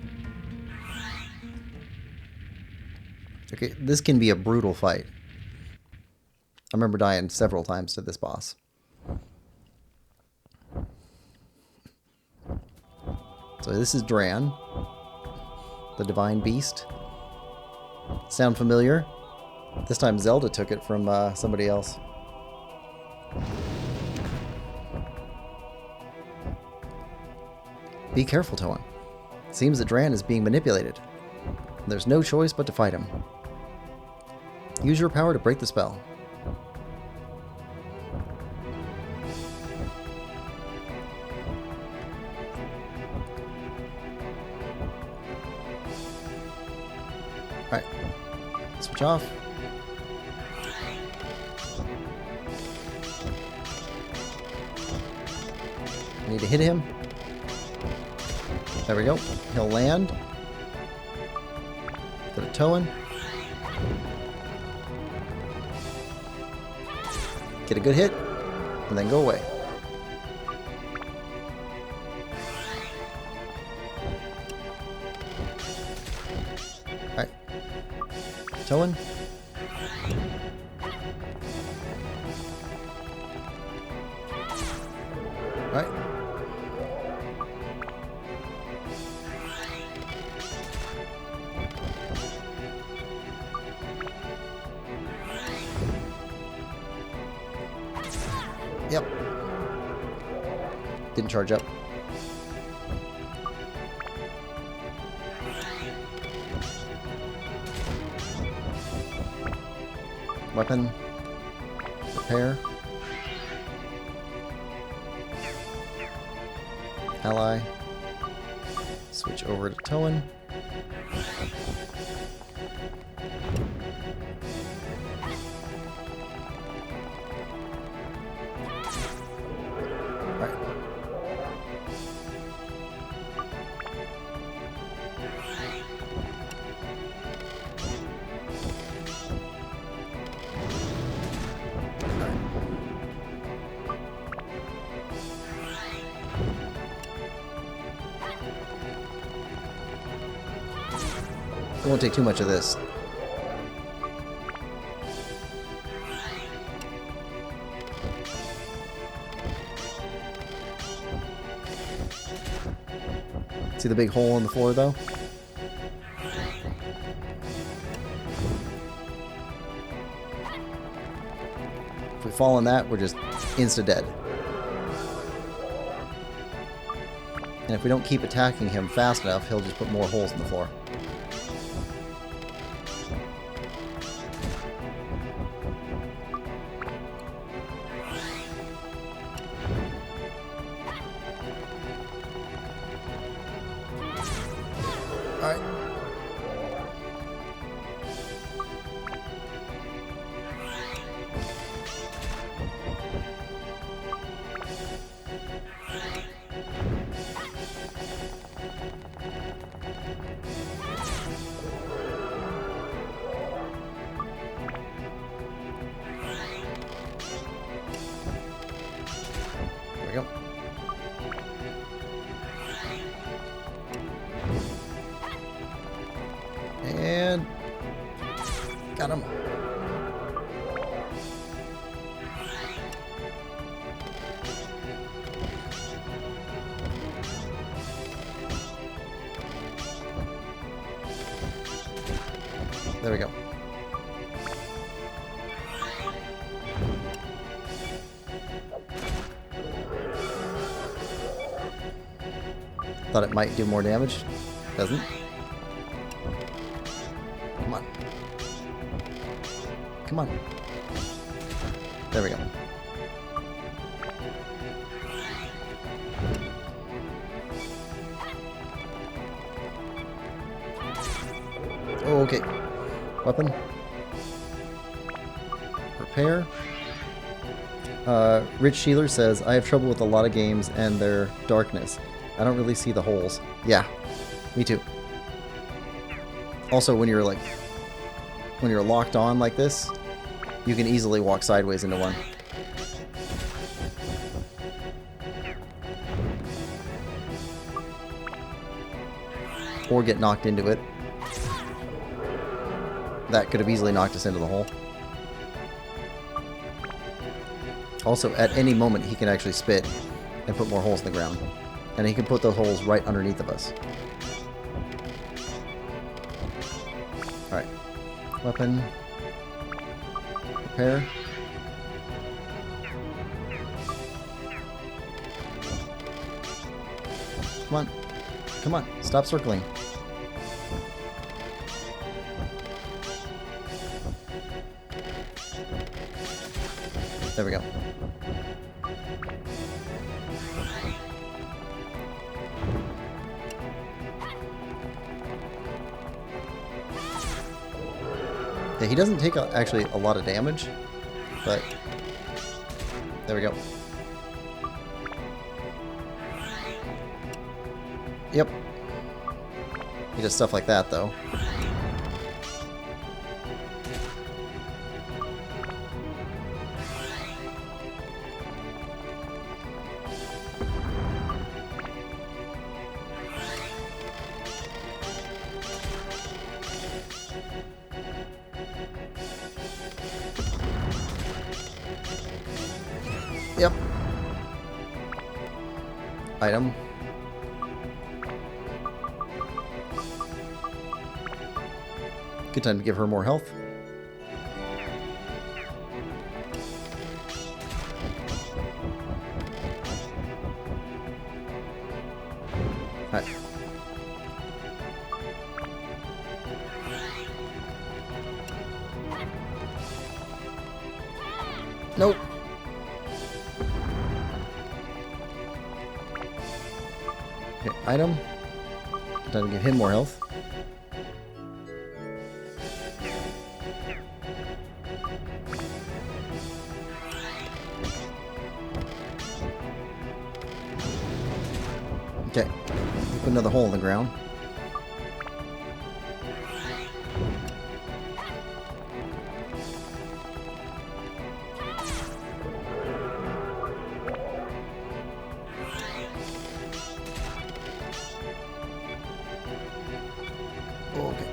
Okay, this can be a brutal fight. I remember dying several times to this boss. So this is Dran, the Divine Beast. Sound familiar? This time Zelda took it from somebody else. Be careful, Toan. Seems that Dran is being manipulated. There's no choice but to fight him. Use your power to break the spell. Alright. Switch off. I need to hit him. There we go. He'll land. Go to Toan. Get a good hit, and then go away. Alright. Toan. Alright. Yep. Didn't charge up. Weapon. Repair. Ally. Switch over to towing. Alright. It won't take too much of this. See the big hole in the floor, though? If we fall in that, we're just insta-dead. And if we don't keep attacking him fast enough, he'll just put more holes in the floor. Alright. There we go. And got him. There we go. Thought it might do more damage. Doesn't. Come on. Come on. There we go. Oh, okay. Weapon. Repair. Rich Sheeler says, I have trouble with a lot of games and their darkness. I don't really see the holes. Yeah, me too. Also, when you're locked on like this, you can easily walk sideways into one. Or get knocked into it. That could have easily knocked us into the hole. Also, at any moment, he can actually spit and put more holes in the ground. And he can put those holes right underneath of us. Alright. Weapon. Repair. Come on. Come on. Stop circling. There we go. Yeah, he doesn't take actually a lot of damage, but there we go. Yep. He does stuff like that, though. Yep. Item. Good time to give her more health. Nope. Okay, item. Time to give him more health. Okay. Put another hole in the ground. Okay.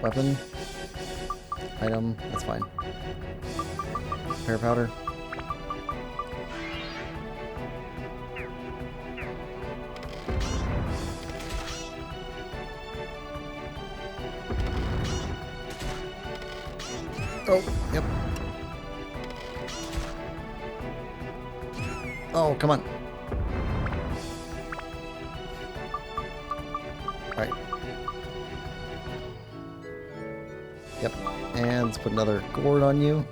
Weapon. Item. That's fine. Pear powder. Oh, yep. Oh, come on. Alright. Yep. And let's put another gourd on you.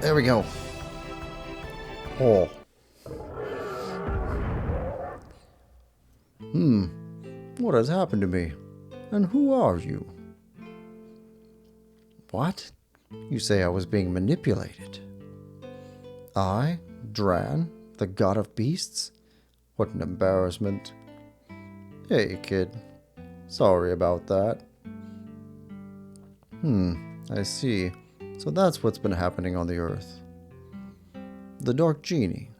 There we go. Oh. What has happened to me? And who are you? What? You say I was being manipulated. I, Dran, the god of beasts? What an embarrassment. Hey, kid. Sorry about that. I see. So that's what's been happening on the Earth. The Dark Genie.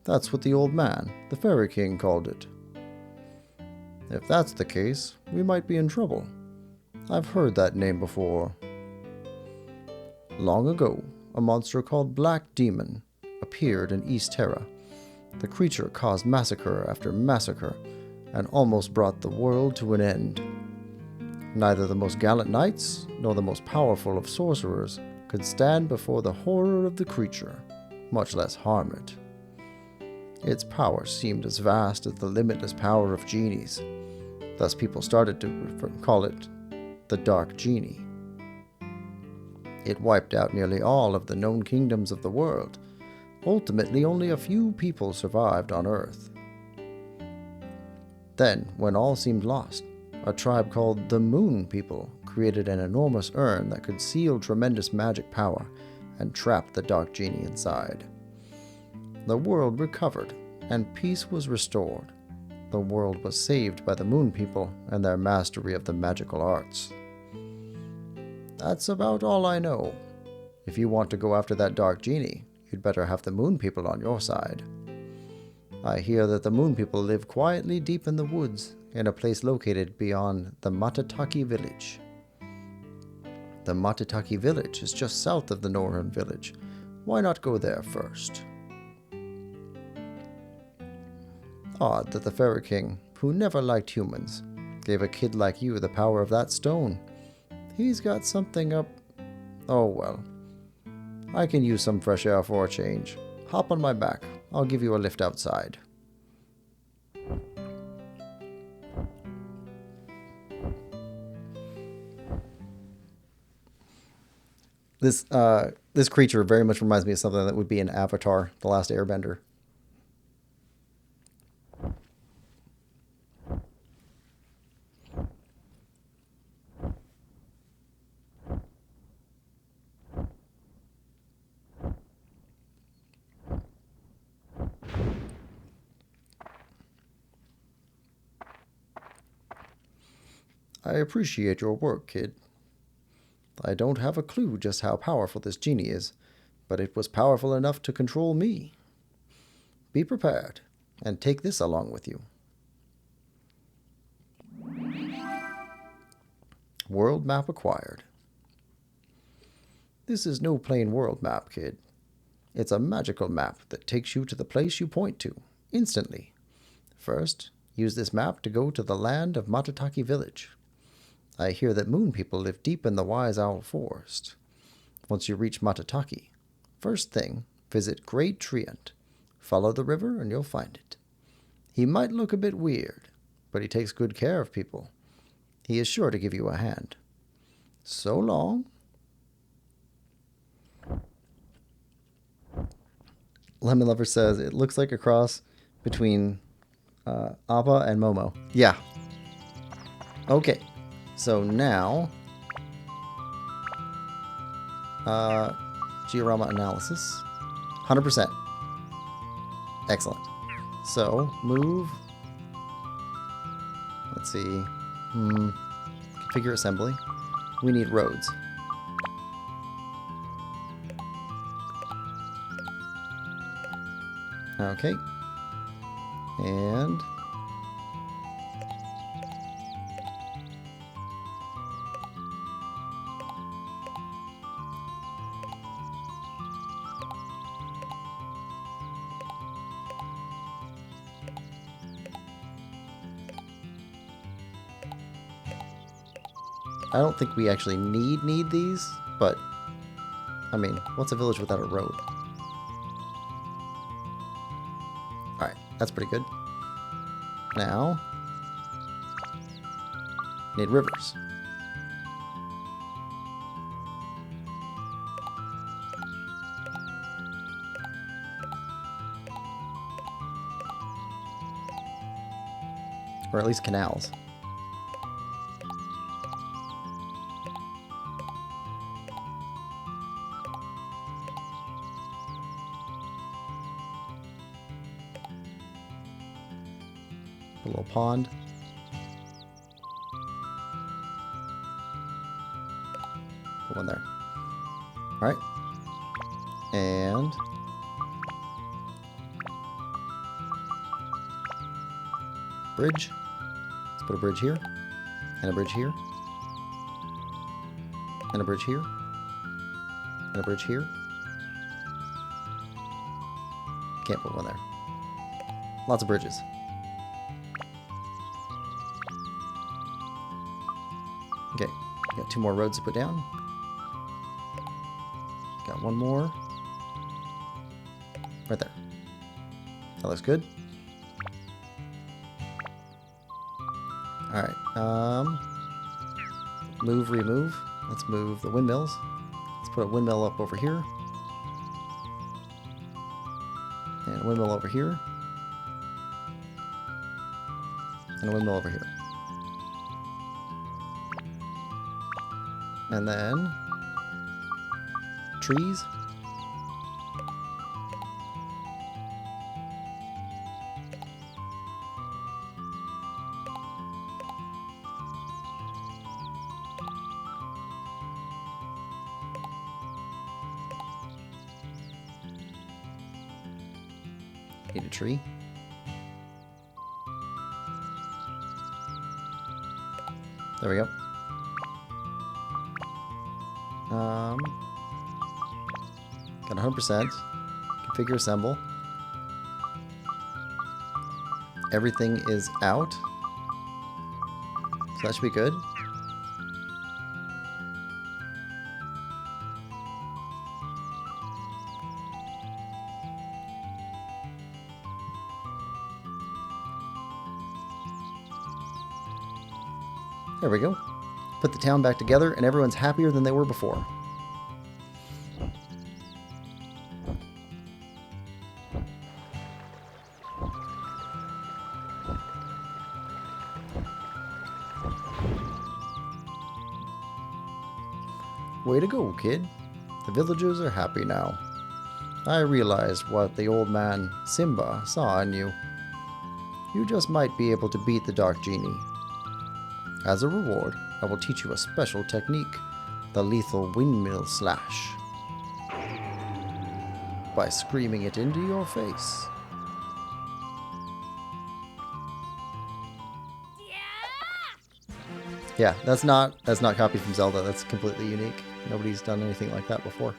That's what the old man, the Fairy King, called it. If that's the case, we might be in trouble. I've heard that name before. Long ago, a monster called Black Demon appeared in East Terra. The creature caused massacre after massacre and almost brought the world to an end. Neither the most gallant knights nor the most powerful of sorcerers could stand before the horror of the creature, much less harm it. Its power seemed as vast as the limitless power of genies. Thus people started to call it the Dark Genie. It wiped out nearly all of the known kingdoms of the world. Ultimately, only a few people survived on Earth. Then, when all seemed lost, a tribe called the Moon People created an enormous urn that could seal tremendous magic power and trap the Dark Genie inside. The world recovered, and peace was restored. The world was saved by the Moon People and their mastery of the magical arts. That's about all I know. If you want to go after that Dark Genie, you'd better have the Moon People on your side. I hear that the Moon People live quietly deep in the woods in a place located beyond the Matataki village. The Matataki village is just south of the Norune village. Why not go there first? Odd that the Fairy King, who never liked humans, gave a kid like you the power of that stone. He's got something up... Oh well. I can use some fresh air for a change. Hop on my back. I'll give you a lift outside. This creature very much reminds me of something that would be in Avatar: The Last Airbender. I appreciate your work, kid. I don't have a clue just how powerful this genie is, but it was powerful enough to control me. Be prepared, and take this along with you. World map acquired. This is no plain world map, kid. It's a magical map that takes you to the place you point to, instantly. First, use this map to go to the land of Matataki Village. I hear that moon people live deep in the Wise Owl Forest. Once you reach Matataki, first thing, visit Great Treant. Follow the river and you'll find it. He might look a bit weird, but he takes good care of people. He is sure to give you a hand. So long. Lemon Lover says it looks like a cross between Appa and Momo. Yeah. Okay. So now, Georama analysis, 100%. Excellent. So move. Let's see. Configure assembly. We need roads. Okay. And I don't think we actually need these, but I mean, what's a village without a road? Alright, that's pretty good. Now, need rivers. Or at least canals. A little pond. Put one there. Alright. And bridge. Let's put a bridge here. And a bridge here. And a bridge here. And a bridge here. Can't put one there. Lots of bridges. Okay, got 2 more roads to put down. Got 1 more. Right there. That looks good. Alright, move, remove. Let's move the windmills. Let's put a windmill up over here. And a windmill over here. And a windmill over here. And then trees. Need a tree. There we go. Got 100%. Configure assemble. Everything is out. So that should be good. There we go. Put the town back together and everyone's happier than they were before. Way to go, kid. The villagers are happy now. I realized what the old man, Simba, saw in you. You just might be able to beat the Dark Genie. As a reward, I will teach you a special technique, the lethal windmill slash, by screaming it into your face. Yeah, that's not copied from Zelda. That's completely unique. Nobody's done anything like that before.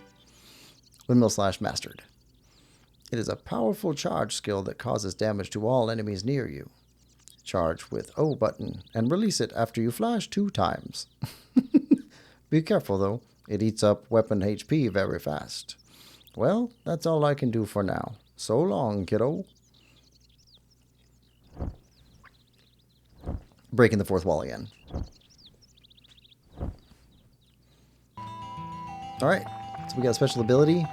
Windmill slash mastered. It is a powerful charge skill that causes damage to all enemies near you. Charge with O button and release it after you flash 2 times. Be careful though, it eats up weapon HP very fast. Well, that's all I can do for now. So long, kiddo. Breaking the 4th wall again. Alright, so we got a special ability.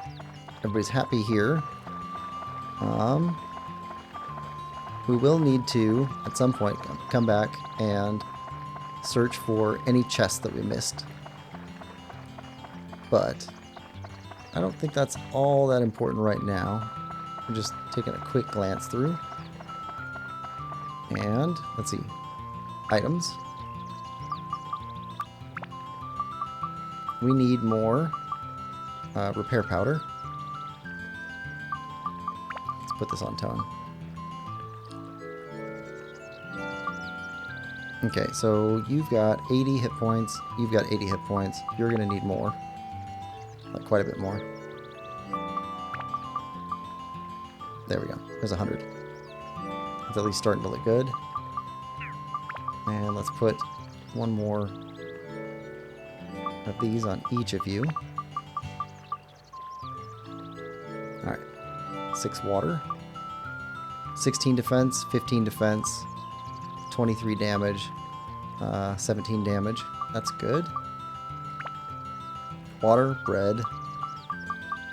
Everybody's happy here. We will need to, at some point, come back and search for any chests that we missed. But I don't think that's all that important right now. We're just taking a quick glance through. And, let's see, items. We need more repair powder. Let's put this on tone. Okay, so you've got 80 hit points. You've got 80 hit points. You're going to need more. Like quite a bit more. There we go. There's 100. It's at least starting to look good. And let's put one more of these on each of you. Alright. 6 water. 16 defense, 15 defense, 23 damage, 17 damage. That's good. Water, bread.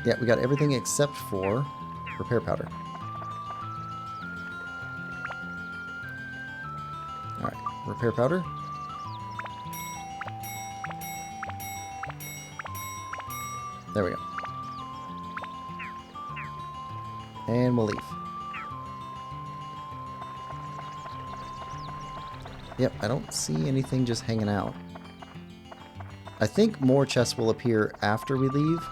Yeah, we got everything except for repair powder. Alright, repair powder. There we go. And we'll leave. Yep, I don't see anything just hanging out. I think more chests will appear after we leave,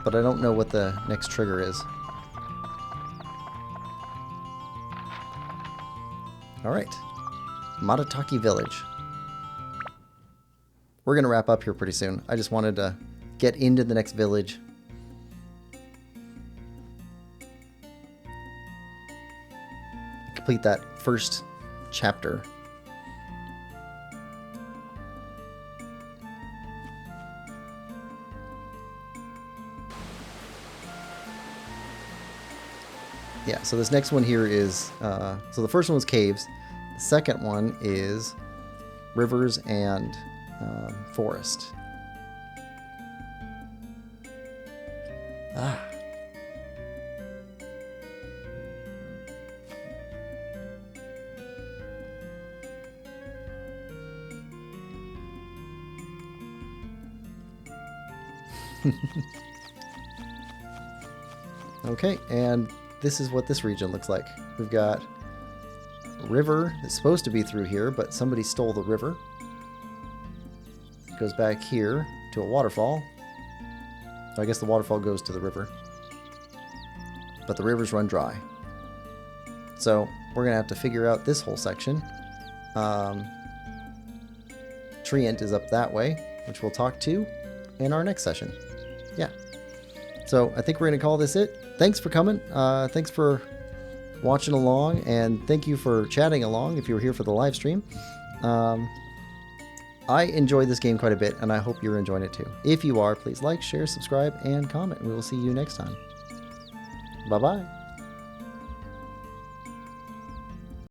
but I don't know what the next trigger is. Alright. Matataki Village. We're going to wrap up here pretty soon. I just wanted to get into the next village. Complete that first chapter. Yeah, so this next one here is, so the first one was caves. The second one is rivers and forest. Ah. Okay, and this is what this region looks like. We've got a river that's supposed to be through here, but somebody stole the river. It goes back here to a waterfall. I guess the waterfall goes to the river. But the rivers run dry. So we're going to have to figure out this whole section. Treant is up that way, which we'll talk to in our next session. Yeah. So I think we're going to call this it. Thanks for coming. Thanks for watching along, and thank you for chatting along if you were here for the live stream. I enjoyed this game quite a bit, and I hope you're enjoying it too. If you are, please like, share, subscribe, and comment. We will see you next time. Bye-bye.